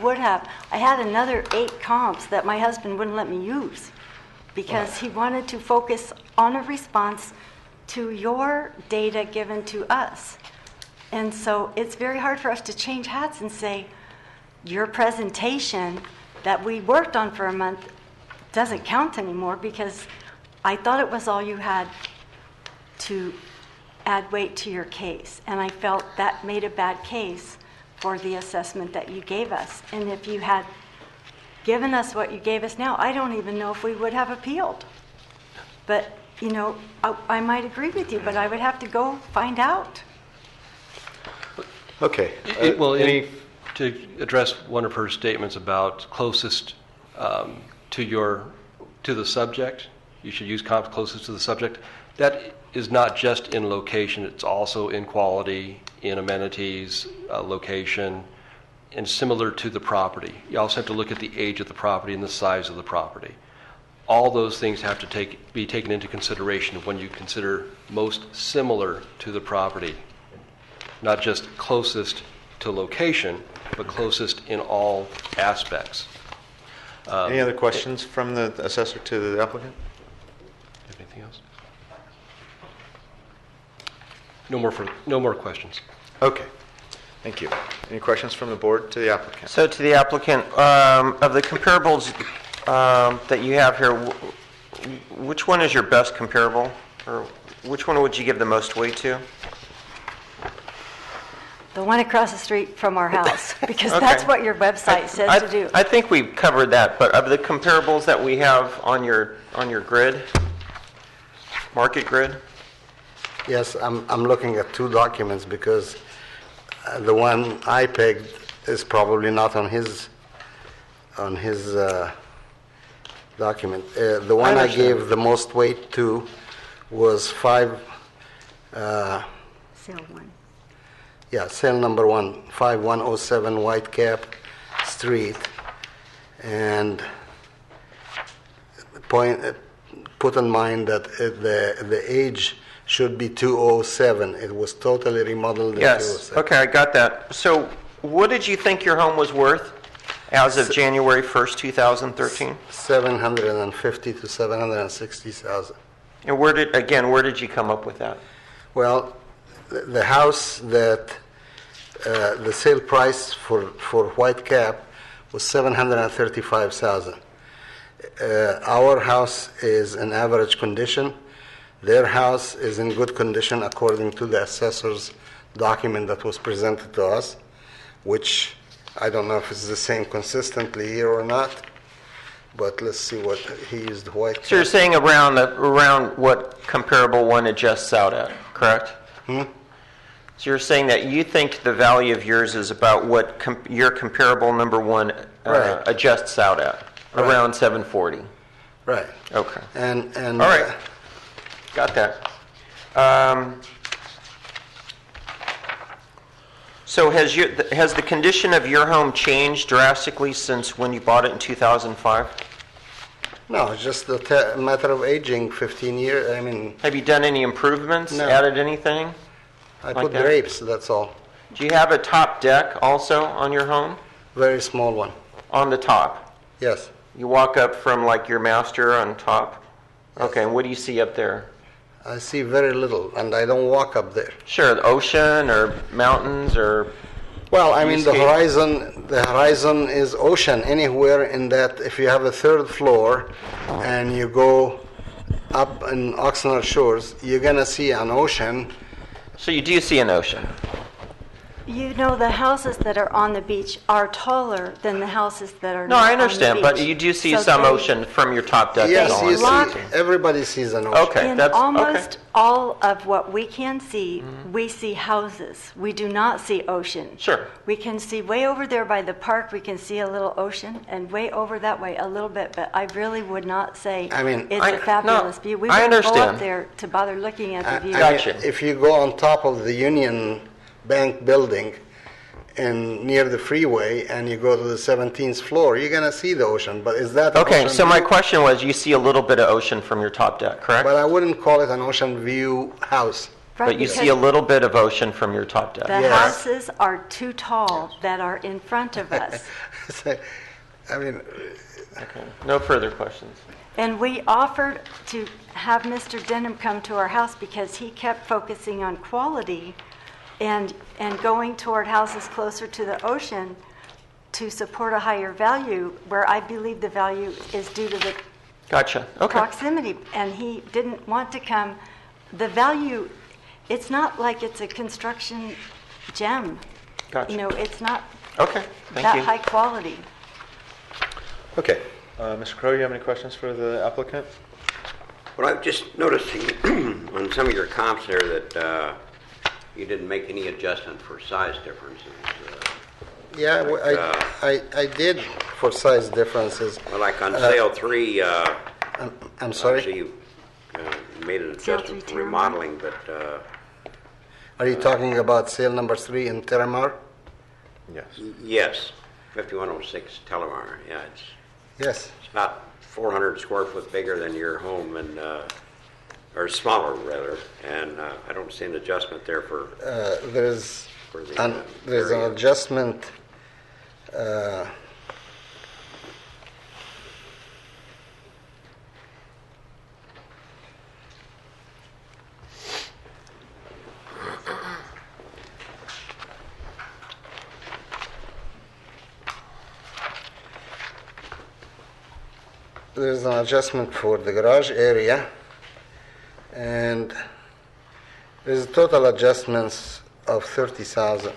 Speaker 13: had another 8 comps that my husband wouldn't let me use because he wanted to focus on a response to your data given to us. And so it's very hard for us to change hats and say, your presentation that we worked on for a month doesn't count anymore because I thought it was all you had to add weight to your case. And I felt that made a bad case for the assessment that you gave us. And if you had given us what you gave us now, I don't even know if we would have appealed. But, you know, I might agree with you, but I would have to go find out.
Speaker 1: Okay.
Speaker 6: To address one of her statements about closest to the subject, you should use comps closest to the subject. That is not just in location; it's also in quality, in amenities, location, and similar to the property. You also have to look at the age of the property and the size of the property. All those things have to be taken into consideration when you consider most similar to the property, not just closest to location, but closest in all aspects.
Speaker 1: Any other questions from the assessor to the applicant?
Speaker 6: Anything else? No more questions.
Speaker 1: Okay, thank you. Any questions from the board to the applicant?
Speaker 4: So to the applicant, of the comparables that you have here, which one is your best comparable? Or which one would you give the most weight to?
Speaker 13: The one across the street from our house, because
Speaker 4: Okay.
Speaker 13: that's what your website says to do.
Speaker 4: I think we've covered that, but of the comparables that we have on your grid, market grid?
Speaker 12: Yes, I'm looking at two documents because the one I pegged is probably not on his document. The one I
Speaker 4: understand.
Speaker 12: gave the most weight to was
Speaker 13: Sale one.
Speaker 12: sale number 5107 Whitecap Street, and put in mind that the age should be 207. It was totally remodeled in
Speaker 4: Yes,
Speaker 12: 207.
Speaker 4: okay, I got that. So what did you think your home was worth as of January 1st, 2013?
Speaker 12: 750 to 760,000.
Speaker 4: And where did you come up with that?
Speaker 12: Well, the house that the sale price for Whitecap was 735,000. Our house is in average condition. Their house is in good condition according to the assessor's document that was presented to us, which I don't know if it's the same consistently here or not, but let's see what he used Whitecap.
Speaker 4: So you're saying around what comparable one adjusts out at, correct? So you're saying that you think the value of yours is about what your comparable number one
Speaker 12: Right.
Speaker 4: adjusts out at,
Speaker 12: Right.
Speaker 4: around 740.
Speaker 12: Right.
Speaker 4: Okay.
Speaker 12: And
Speaker 4: All right. Got that. So has the condition of your home changed drastically since when you bought it in 2005?
Speaker 12: no, it's just a matter of aging. 15 years. I mean,
Speaker 4: Have you done any improvements?
Speaker 12: No.
Speaker 4: Added anything?
Speaker 12: I
Speaker 4: Like
Speaker 12: put
Speaker 4: that?
Speaker 12: drapes. That's all.
Speaker 4: Do you have a top deck also on your home?
Speaker 12: Very small one.
Speaker 4: On the top?
Speaker 12: Yes.
Speaker 4: You walk up from like your master on top? Okay, and what do you see up there?
Speaker 12: I see very little, and I don't walk up there.
Speaker 4: Sure, the ocean or mountains or...
Speaker 12: Well, I mean, the
Speaker 4: Landscape.
Speaker 12: horizon is ocean anywhere in that. If you have a third floor and you go up in Oxnard Shores, you're gonna see an ocean.
Speaker 4: So you do see an ocean?
Speaker 13: You know, the houses that are on the beach are taller than the houses that are
Speaker 4: No,
Speaker 13: not
Speaker 4: I understand,
Speaker 13: on the
Speaker 4: but
Speaker 13: beach.
Speaker 4: you do see
Speaker 13: So
Speaker 4: some
Speaker 13: they-
Speaker 4: ocean from your top deck.
Speaker 12: Yes,
Speaker 4: and all.
Speaker 12: you
Speaker 13: Lock-
Speaker 12: see. Everybody sees an ocean.
Speaker 4: Okay,
Speaker 13: In
Speaker 4: that's
Speaker 13: almost all of what we can see, we see houses. We do not see ocean.
Speaker 4: Sure.
Speaker 13: We can see way over there by the park, we can see a little ocean, and way over that way a little bit, but I really would not say
Speaker 12: I mean,
Speaker 13: it's a fabulous view. We
Speaker 4: I
Speaker 13: wouldn't go
Speaker 4: understand.
Speaker 13: up there to bother looking at the view.
Speaker 4: Gotcha.
Speaker 12: If you go on top of the Union Bank building and near the freeway and you go to the 17th floor, you're gonna see the ocean. But is that an
Speaker 4: Okay,
Speaker 12: ocean
Speaker 4: so my
Speaker 12: view?
Speaker 4: question was, you see a little bit of ocean from your top deck, correct?
Speaker 12: But I wouldn't call it an ocean view house.
Speaker 13: Right,
Speaker 4: But you
Speaker 13: because
Speaker 4: see a little bit of ocean from your top deck.
Speaker 13: the
Speaker 12: Yes.
Speaker 13: houses are too tall that are in front of us.
Speaker 12: I mean,
Speaker 4: Okay, no further questions.
Speaker 13: And we offered to have Mr. Denham come to our house because he kept focusing on quality and going toward houses closer to the ocean to support a higher value, where I believe the value is due to the
Speaker 4: Gotcha, okay.
Speaker 13: proximity. And he didn't want to come. The value, it's not like it's a construction gem.
Speaker 4: Gotcha.
Speaker 13: You know, it's not
Speaker 4: Okay, thank
Speaker 13: that
Speaker 4: you.
Speaker 13: high quality.
Speaker 1: Okay. Mr. Crowe, you have any questions for the applicant?
Speaker 3: Well, I'm just noticing on some of your comps there that you didn't make any adjustment for size differences.
Speaker 12: yeah, I did for size differences.
Speaker 3: Well, like on sale 3,
Speaker 12: I'm sorry?
Speaker 3: actually you made an
Speaker 13: Sale
Speaker 3: adjustment
Speaker 13: 3
Speaker 3: for remodeling, but
Speaker 12: Are you talking about sale number 3 in Terramar?
Speaker 1: Yes.
Speaker 3: Yes, 5106 Telemar, yeah,
Speaker 12: Yes.
Speaker 3: it's about 400 square foot bigger than your home and, or smaller rather, and I don't see an adjustment there for,
Speaker 12: There's
Speaker 3: for the
Speaker 12: there's an
Speaker 3: area.
Speaker 12: adjustment. There's an adjustment for the garage area, and there's total adjustments of 30,000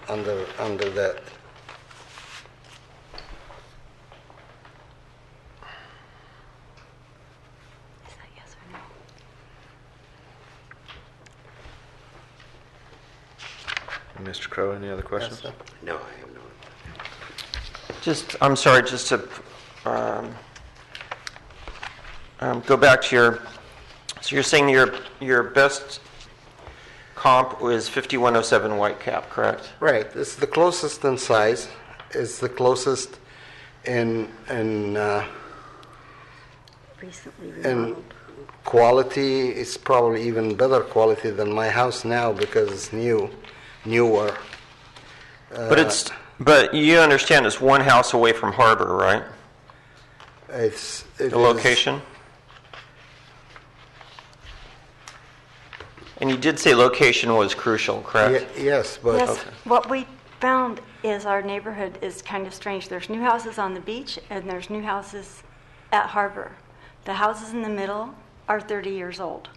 Speaker 12: under that.
Speaker 13: Is that yes or no?
Speaker 1: Mr. Crowe, any other questions?
Speaker 12: Yes, sir.
Speaker 3: No, I have no.
Speaker 4: I'm sorry, just to go back to so you're saying your best comp was 5107 Whitecap, correct?
Speaker 12: Right. It's the closest in size. It's the closest in
Speaker 13: Recently
Speaker 12: in
Speaker 13: remodeled.
Speaker 12: quality. It's probably even better quality than my house now because it's newer.
Speaker 4: But you understand it's one house away from Harbor, right?
Speaker 12: It
Speaker 4: The
Speaker 12: is-
Speaker 4: location? And you did say location was crucial, correct?
Speaker 12: Yes, but
Speaker 13: Yes, what we found is our neighborhood is kind of strange. There's new houses on the beach and there's new houses at Harbor. The houses in the middle are 30 years old.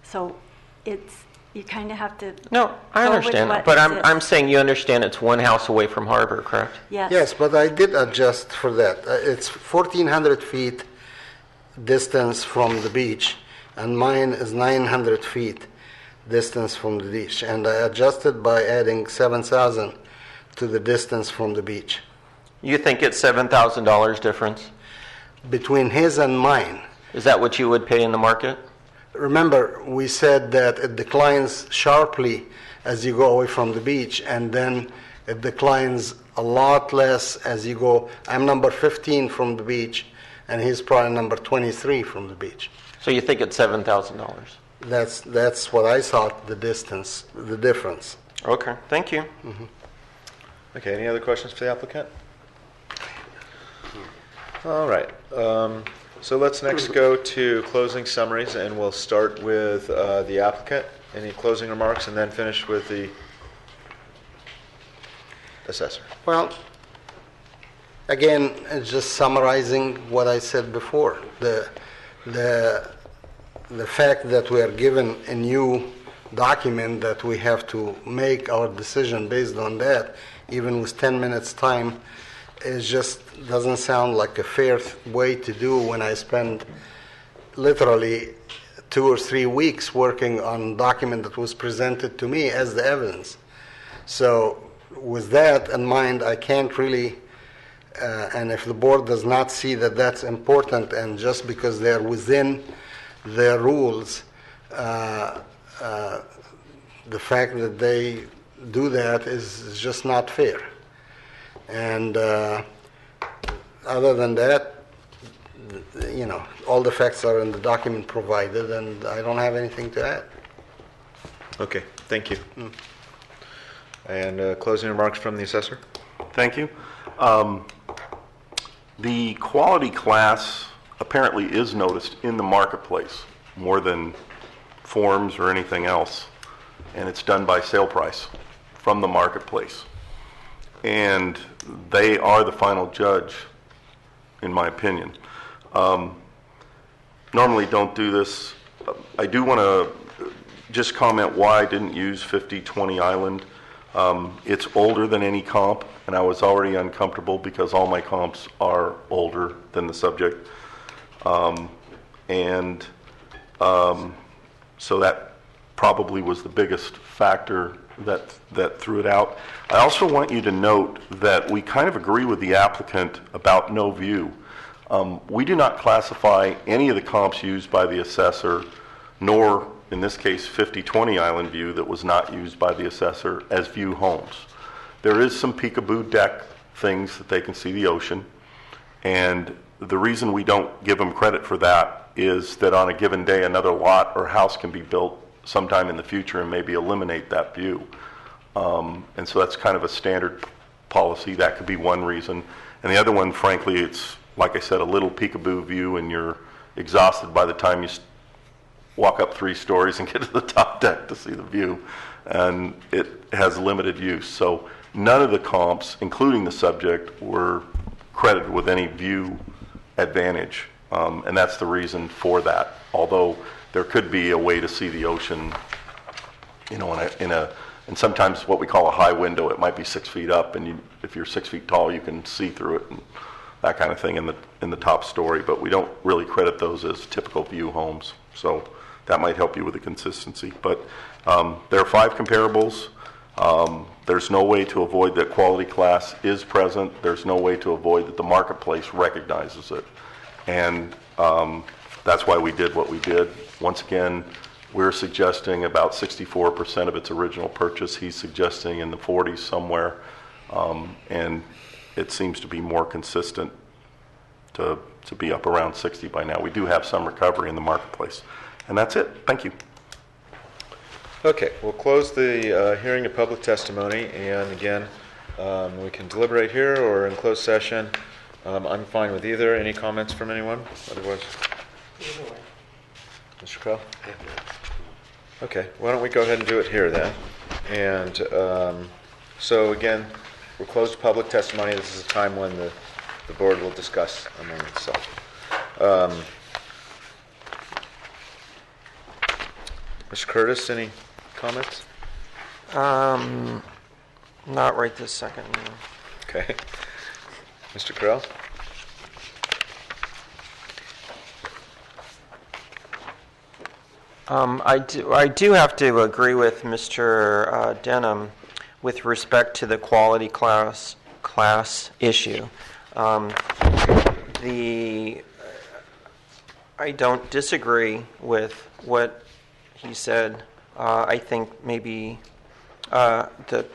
Speaker 13: So you kind of have to.
Speaker 4: No, I
Speaker 13: go with
Speaker 4: understand
Speaker 13: what
Speaker 4: that, but I'm
Speaker 13: exists.
Speaker 4: saying you understand it's one house away from Harbor, correct?
Speaker 13: Yes.
Speaker 12: yes, but I did adjust for that. It's 1,400 feet distance from the beach, and mine is 900 feet distance from the beach. And I adjusted by adding 7,000 to the distance from the beach.
Speaker 4: You think it's $7,000 difference?
Speaker 12: Between his and mine.
Speaker 4: Is that what you would pay in the market?
Speaker 12: Remember, we said that it declines sharply as you go away from the beach, and then it declines a lot less as you go. I'm number 15 from the beach, and he's probably number 23 from the beach.
Speaker 4: So you think it's $7,000?
Speaker 12: That's what I thought, the distance, the difference.
Speaker 4: Okay, thank you.
Speaker 1: Okay, any other questions for the applicant? All right. So let's next go to closing summaries, and we'll start with the applicant. Any closing remarks, and then finish with the assessor.
Speaker 12: Well, again, it's just summarizing what I said before. The fact that we are given a new document that we have to make our decision based on that, even with 10 minutes time, it just doesn't sound like a fair way to do when I spend literally 2 or 3 weeks working on a document that was presented to me as the evidence. So with that in mind, I can't really, and if the board does not see that that's important, and just because they're within their rules, the fact that they do that is just not fair. And other than that, you know, all the facts are in the document provided, and I don't have anything to add.
Speaker 1: Okay, thank you. And closing remarks from the assessor?
Speaker 11: Thank you. The quality class apparently is noticed in the marketplace more than forms or anything else, and it's done by sale price from the marketplace. And they are the final judge, in my opinion. Normally don't do this. I do want to just comment why I didn't use 5020 Island. It's older than any comp, and I was already uncomfortable because all my comps are older than the subject. So that probably was the biggest factor that threw it out. I also want you to note that we kind of agree with the applicant about no view. We do not classify any of the comps used by the assessor, nor in this case 5020 Island View, that was not used by the assessor as view homes. There is some peekaboo deck things that they can see the ocean, and the reason we don't give them credit for that is that on a given day another lot or house can be built sometime in the future and maybe eliminate that view. And so that's kind of a standard policy. That could be one reason. And the other one, frankly, it's, like I said, a little peekaboo view, and you're exhausted by the time you walk up 3 stories and get to the top deck to see the view. And it has limited use. So none of the comps, including the subject, were credited with any view advantage. And that's the reason for that. Although there could be a way to see the ocean, you know, and sometimes what we call a high window. It might be 6 feet up, and if you're 6 feet tall, you can see through it, and that kind of thing in the top story. But we don't really credit those as typical view homes. So that might help you with the consistency. But there are 5 comparables. There's no way to avoid that quality class is present. There's no way to avoid that the marketplace recognizes it. And that's why we did what we did. Once again, we're suggesting about 64% of its original purchase. He's suggesting in the 40s somewhere. And it seems to be more consistent to be up around 60 by now. We do have some recovery in the marketplace. And that's it. Thank you.
Speaker 1: Okay, we'll close the hearing of public testimony, and again, we can deliberate here or in closed session. I'm fine with either. Any comments from anyone? Otherwise, Mr. Crow? Okay, why don't we go ahead and do it here then? And so again, we're closed to public testimony. This is a time when the board will discuss among itself. Mr. Curtis, any comments?
Speaker 4: Not right this second. No.
Speaker 1: Okay. Mr. Carell?
Speaker 4: I do have to agree with Mr. Denham with respect to the quality class issue. I don't disagree with what he said. I think maybe the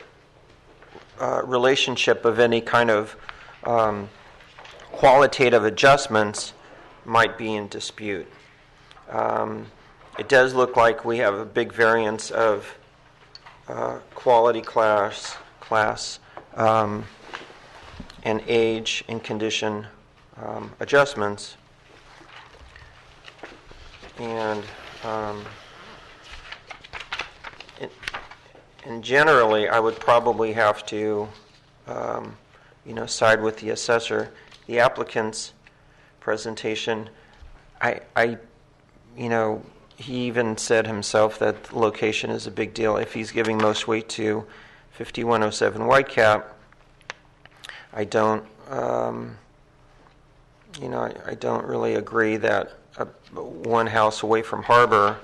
Speaker 4: relationship of any kind of qualitative adjustments might be in dispute. It does look like we have a big variance of quality class and age and condition adjustments. And generally, I would probably have to, side with the assessor. The applicant's presentation, he even said himself that location is a big deal. If he's giving most weight to 5107 Whitecap, I don't really agree that one house away from Harbor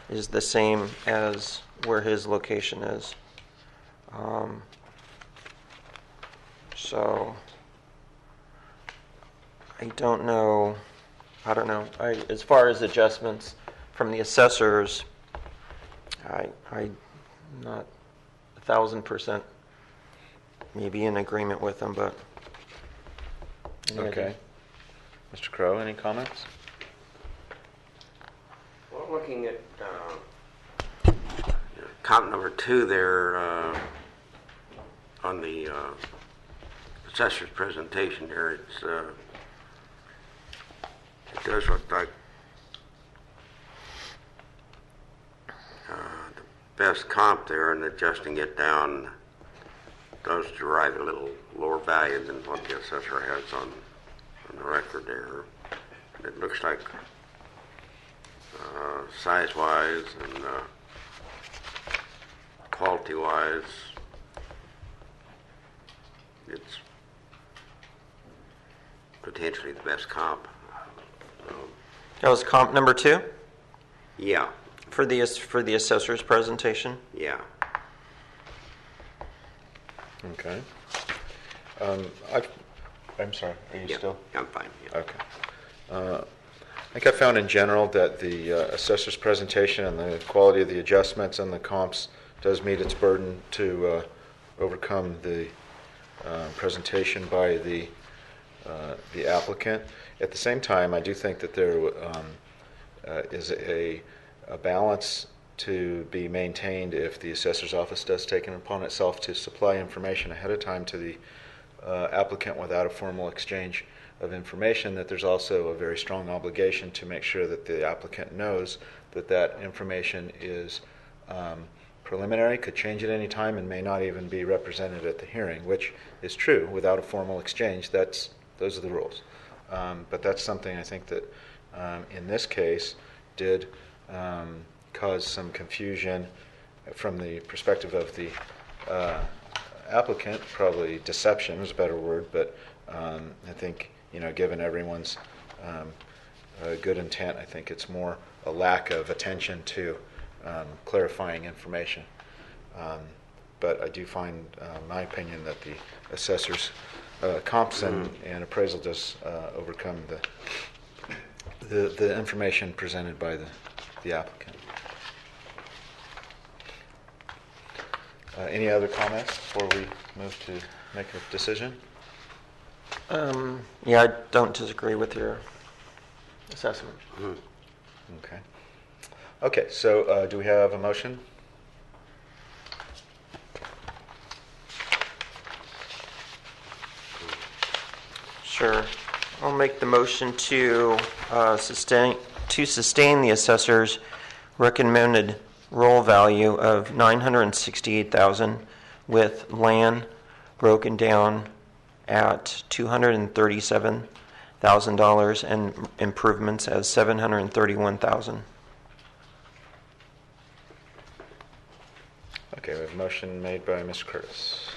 Speaker 4: is the same as where his location is. So I don't know. As far as adjustments from the assessors, I'm not 1,000% maybe in agreement with them, but
Speaker 1: okay. Mr. Crow, any comments?
Speaker 3: Well, looking at comp number 2 there on the assessor's presentation there, it does look like the best comp there, and adjusting it down does derive a little lower value than what the assessor has on the record there. And it looks like size-wise and quality-wise, it's potentially the best comp.
Speaker 4: that was comp number 2
Speaker 3: Yeah,
Speaker 4: for the assessor's presentation.
Speaker 3: yeah.
Speaker 1: Okay. I'm sorry, are you still?
Speaker 3: I'm fine. Yeah.
Speaker 1: Okay. I think I found in general that the assessor's presentation and the quality of the adjustments and the comps does meet its burden to overcome the presentation by the applicant. At the same time, I do think that there is a balance to be maintained if the assessor's office does take it upon itself to supply information ahead of time to the applicant without a formal exchange of information, that there's also a very strong obligation to make sure that the applicant knows that that information is preliminary, could change at any time, and may not even be represented at the hearing, which is true. Without a formal exchange, those are the rules. But that's something I think that in this case did cause some confusion from the perspective of the applicant. Probably deception is a better word, but I think, given everyone's good intent, I think it's more a lack of attention to clarifying information. But I do find, in my opinion, that the assessor's comps and appraisal does overcome the information presented by the applicant. Any other comments before we move to make a decision?
Speaker 4: Yeah, I don't disagree with your assessment.
Speaker 1: Okay. Okay, so do we have a motion?
Speaker 4: Sure. I'll make the motion to sustain the assessor's recommended roll value of $968,000 with land broken down at $237,000 and improvements as $731,000.
Speaker 1: Okay, we have a motion made by Mr. Curtis.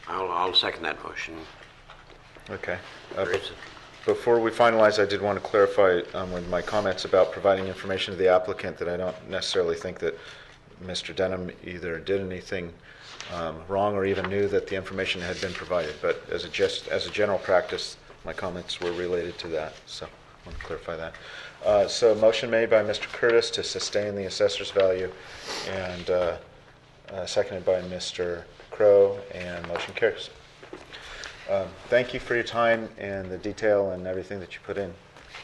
Speaker 3: I'll second that motion.
Speaker 1: Okay. Before we finalize, I did want to clarify with my comments about providing information to the applicant that I don't necessarily think that Mr. Denham either did anything wrong or even knew that the information had been provided. But as a general practice, my comments were related to that. So I want to clarify that. So a motion made by Mr. Curtis to sustain the assessor's value, and seconded by Mr. Crow, and motion carries. Thank you for your time and the detail and everything that you put in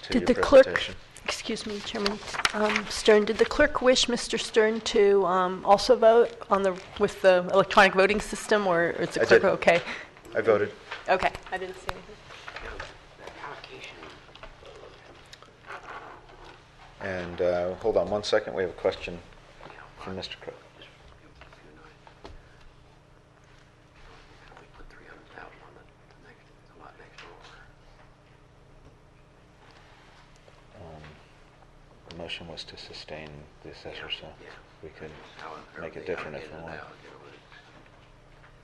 Speaker 1: to your presentation.
Speaker 7: Excuse me, Chairman Stern, did the clerk wish Mr. Stern to also vote with the electronic voting system, or is the clerk okay?
Speaker 1: I voted.
Speaker 7: Okay, I didn't see anything.
Speaker 1: And hold on one second, we have a question from Mr. Crow. The motion was to sustain the assessor, so we could make it different if we want.
Speaker 3: It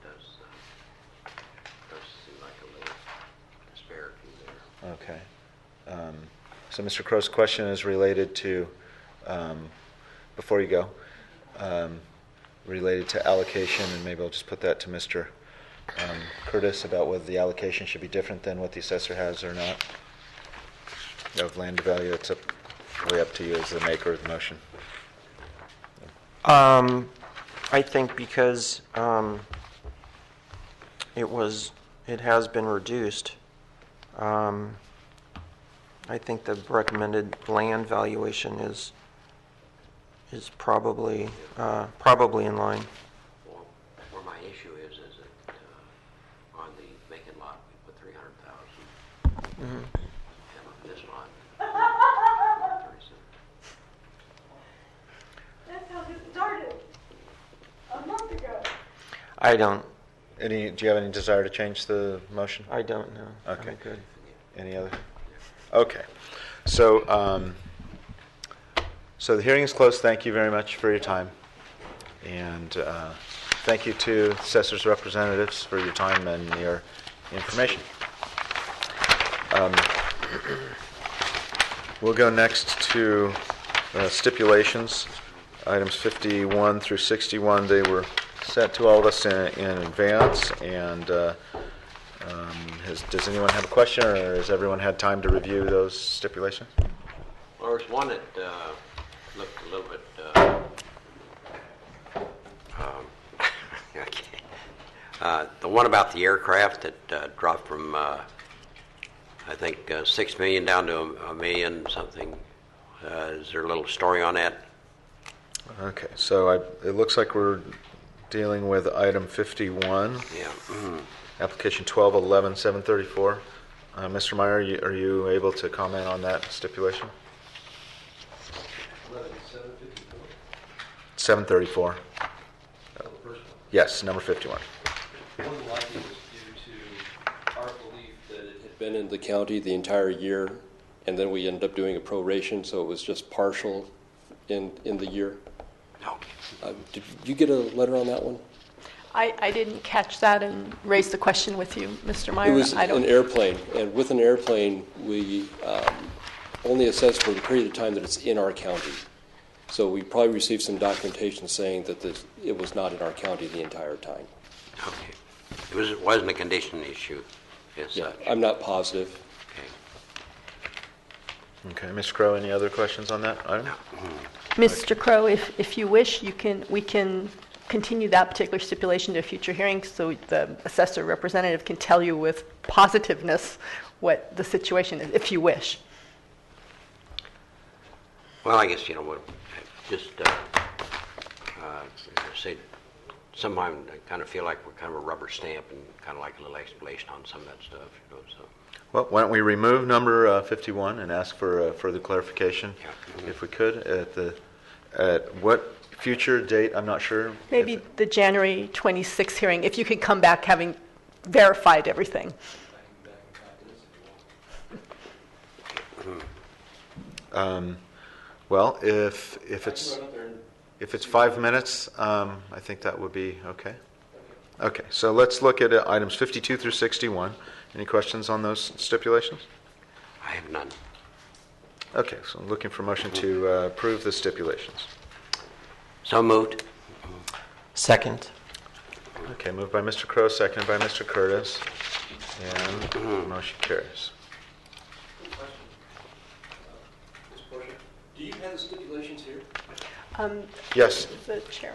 Speaker 3: does seem like a little disparity there.
Speaker 1: Okay. So Mr. Crow's question is related to, before you go, related to allocation, and maybe I'll just put that to Mr. Curtis about whether the allocation should be different than what the assessor has or not. Of land value, that's way up to you as the maker of the motion.
Speaker 4: I think because it has been reduced. I think the recommended land valuation is probably in line.
Speaker 3: Well, where my issue is that on the vacant lot we put $300,000, and on this lot, $37,000.
Speaker 10: That's how this started a month ago.
Speaker 4: I don't.
Speaker 1: Do you have any desire to change the motion?
Speaker 4: I don't know.
Speaker 1: Okay.
Speaker 4: I'm good.
Speaker 1: Any other? Okay. So, so the hearing is closed. Thank you very much for your time. And thank you to assessors' representatives for your time and your information. We'll go next to stipulations, items 51 through 61. They were sent to all of us in advance, and Does anyone have a question, or has everyone had time to review those stipulations?
Speaker 3: Well, there's one that looked a little bit, okay. The one about the aircraft that dropped from, I think, 6 million down to a million something. Is there a little story on that?
Speaker 1: Okay, so it looks like we're dealing with item 51.
Speaker 3: Yeah.
Speaker 1: Application 1211-734. Mr. Meyer, are you able to comment on that stipulation? 734. Yes, number 51.
Speaker 6: More than likely was due to our belief that it had been in the county the entire year, and then we ended up doing a proration, so it was just partial in the year.
Speaker 3: Okay.
Speaker 6: Did you get a letter on that one?
Speaker 7: I didn't catch that and raise the question with you, Mr. Meyer.
Speaker 6: It was an airplane, and with an airplane, we only assess for the period of time that it's in our county. So we probably received some documentation saying that it was not in our county the entire time.
Speaker 3: Okay. It wasn't a condition issue as such.
Speaker 6: I'm not positive.
Speaker 1: Okay, Mr. Crowe, any other questions on that item?
Speaker 7: Mr. Crowe, if you wish, we can continue that particular stipulation to a future hearing so the assessor representative can tell you with positiveness what the situation is, if you wish.
Speaker 3: Well, I guess, we'll just say sometimes I kind of feel like we're kind of a rubber stamp and kind of like a little explanation on some of that stuff, so.
Speaker 1: Well, why don't we remove number 51 and ask for further clarification, if we could, at what future date? I'm not sure.
Speaker 7: Maybe the January 26th hearing, if you could come back having verified everything.
Speaker 1: Well, if it's 5 minutes, I think that would be okay. Okay, so let's look at items 52 through 61. Any questions on those stipulations?
Speaker 3: I have none.
Speaker 1: Okay, so I'm looking for motion to approve the stipulations.
Speaker 3: So moved.
Speaker 4: Second.
Speaker 1: Okay, moved by Mr. Crowe, seconded by Mr. Curtis, and motion carries.
Speaker 6: Do you have the stipulations here?
Speaker 1: Yes.
Speaker 7: The chair.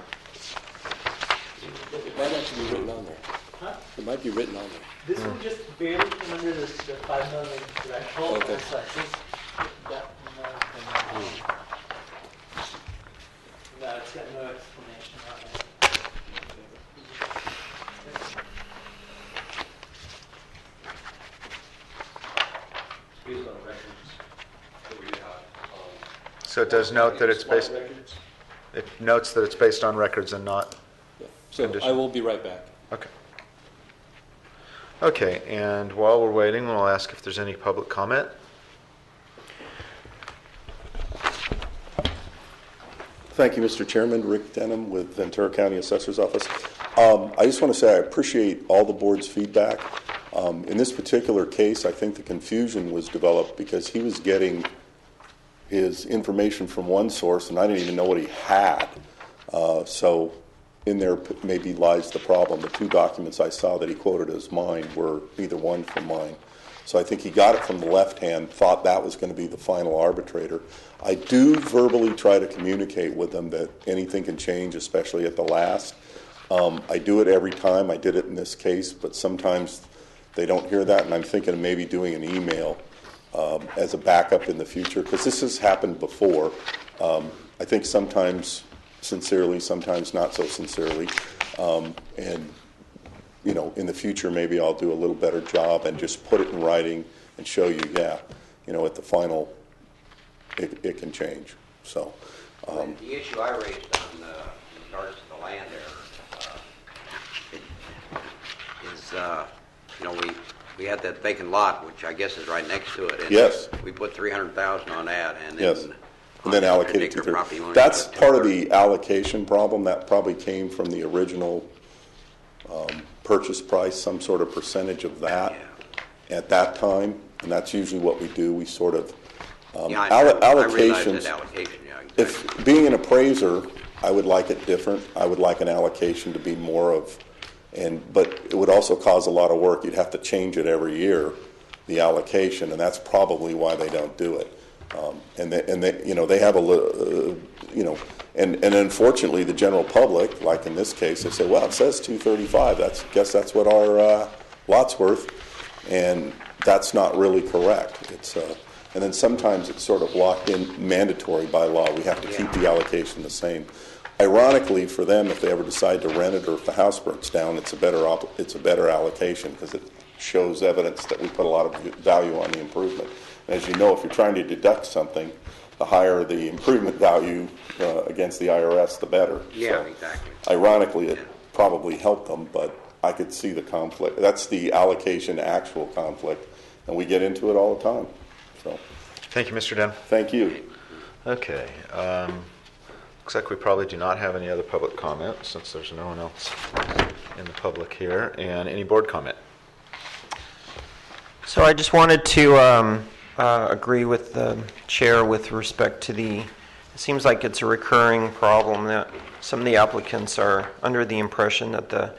Speaker 6: It might actually be written on there.
Speaker 2: Huh?
Speaker 6: It might be written on there.
Speaker 2: This one just barely came under the 5 million threshold.
Speaker 6: Okay.
Speaker 2: So no, it's got no explanation on it.
Speaker 6: Based on records that we have.
Speaker 1: So it does note that it's based. It notes that it's based on records and not.
Speaker 6: Yeah. So
Speaker 1: condition.
Speaker 6: I will be right back.
Speaker 1: Okay. Okay, and while we're waiting, we'll ask if there's any public comment.
Speaker 11: Thank you, Mr. Chairman. Rick Denham with Ventura County Assessor's Office. I just want to say I appreciate all the board's feedback. In this particular case, I think the confusion was developed because he was getting his information from one source, and I didn't even know what he had. So in there maybe lies the problem. The two documents I saw that he quoted as mine were neither one from mine. So I think he got it from the left hand, thought that was going to be the final arbitrator. I do verbally try to communicate with them that anything can change, especially at the last. I do it every time. I did it in this case, but sometimes they don't hear that, and I'm thinking of maybe doing an email as a backup in the future, because this has happened before. I think sometimes sincerely, sometimes not so sincerely. And, you know, in the future, maybe I'll do a little better job and just put it in writing and show you, yeah, you know, at the final, it can change. So
Speaker 3: The issue I raised on in regards to the land there is, you know, we had that vacant lot, which I guess is right next to it. And
Speaker 11: yes.
Speaker 3: We put $300,000 on that, and then
Speaker 11: yes. And then allocate it to
Speaker 3: the.
Speaker 11: That's part of the allocation problem. That probably came from the original purchase price, some sort of percentage of that at that time, and that's usually what we do. We sort of allocations.
Speaker 3: Allocation, yeah, exactly.
Speaker 11: If being an appraiser, I would like it different. I would like an allocation to be more of But it would also cause a lot of work. You'd have to change it every year, the allocation, and that's probably why they don't do it. They have and unfortunately the general public, like in this case, they say, well, it says 235. Guess that's what our lot's worth, and that's not really correct. And then sometimes it's sort of locked in mandatory by law. We have to keep the allocation the same. Ironically, for them, if they ever decide to rent it or if the house burns down, it's a better allocation because it shows evidence that we put a lot of value on the improvement. And as you know, if you're trying to deduct something, the higher the improvement value against the IRS, the better.
Speaker 3: Yeah, so, exactly.
Speaker 11: Ironically, it probably helped them, but I could see the conflict. That's the allocation actual conflict, and we get into it all the time. So,
Speaker 1: thank you, Mr. Dem.
Speaker 11: Thank you.
Speaker 1: Okay. Looks like we probably do not have any other public comment since there's no one else in the public here. And any board comment?
Speaker 4: So I just wanted to agree with the chair with respect to it seems like it's a recurring problem that some of the applicants are under the impression that the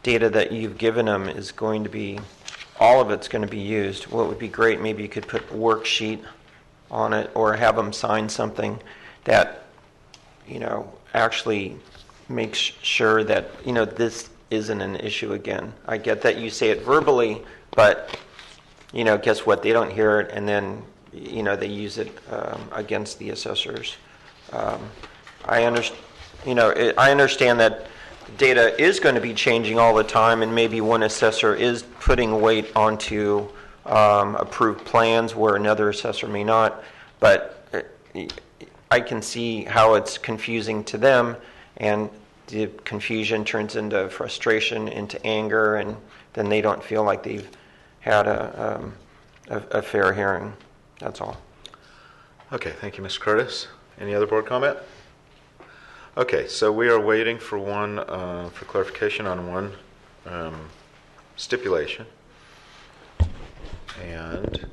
Speaker 4: data that you've given them is going to be, all of it's going to be used. What would be great, maybe you could put a worksheet on it or have them sign something that, actually makes sure that, this isn't an issue again. I get that you say it verbally, but, guess what? They don't hear it, and then, they use it against the assessors. I understand that data is going to be changing all the time, and maybe one assessor is putting weight onto approved plans where another assessor may not, but I can see how it's confusing to them, and the confusion turns into frustration, into anger, and then they don't feel like they've had a fair hearing. That's all.
Speaker 1: Okay, thank you, Mr. Curtis. Any other board comment? Okay, so we are waiting for for clarification on one stipulation. And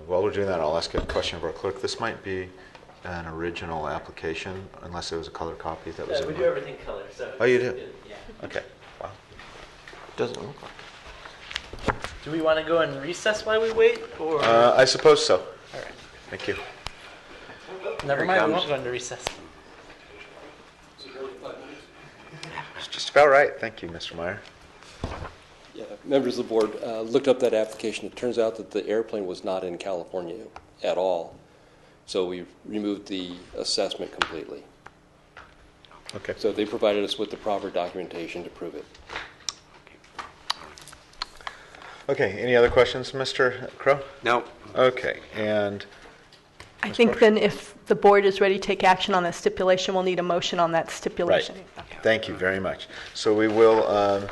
Speaker 1: while we're doing that, I'll ask a question of our clerk. This might be an original application, unless it was a color copy that was in
Speaker 2: we
Speaker 1: my-
Speaker 2: do everything color. So
Speaker 1: Oh, you do?
Speaker 2: Yeah.
Speaker 1: Okay, wow.
Speaker 4: Doesn't look like.
Speaker 2: Do we want to go and recess while we wait, or?
Speaker 1: I suppose so.
Speaker 2: All right.
Speaker 1: Thank you.
Speaker 2: Never mind. We won't go into recess.
Speaker 1: It's just about right. Thank you, Mr. Meyer.
Speaker 6: Yeah, members of the board looked up that application. It turns out that the airplane was not in California at all. So we removed the assessment completely.
Speaker 1: Okay.
Speaker 6: So they provided us with the proper documentation to prove it.
Speaker 1: Okay, any other questions, Mr. Crow?
Speaker 3: No.
Speaker 1: Okay, and
Speaker 7: I think then if the board is ready to take action on that stipulation, we'll need a motion on that stipulation.
Speaker 1: Right. Thank you very much. So we will I'll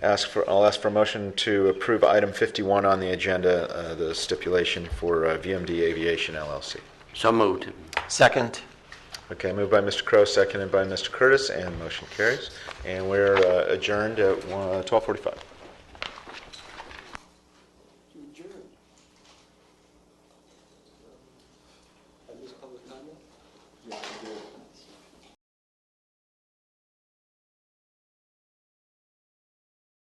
Speaker 1: ask for a motion to approve item 51 on the agenda, the stipulation for VMD Aviation LLC.
Speaker 3: So moved.
Speaker 4: Second.
Speaker 1: Okay, moved by Mr. Crow, seconded by Mr. Curtis, and motion carries. And we're adjourned at 12:45.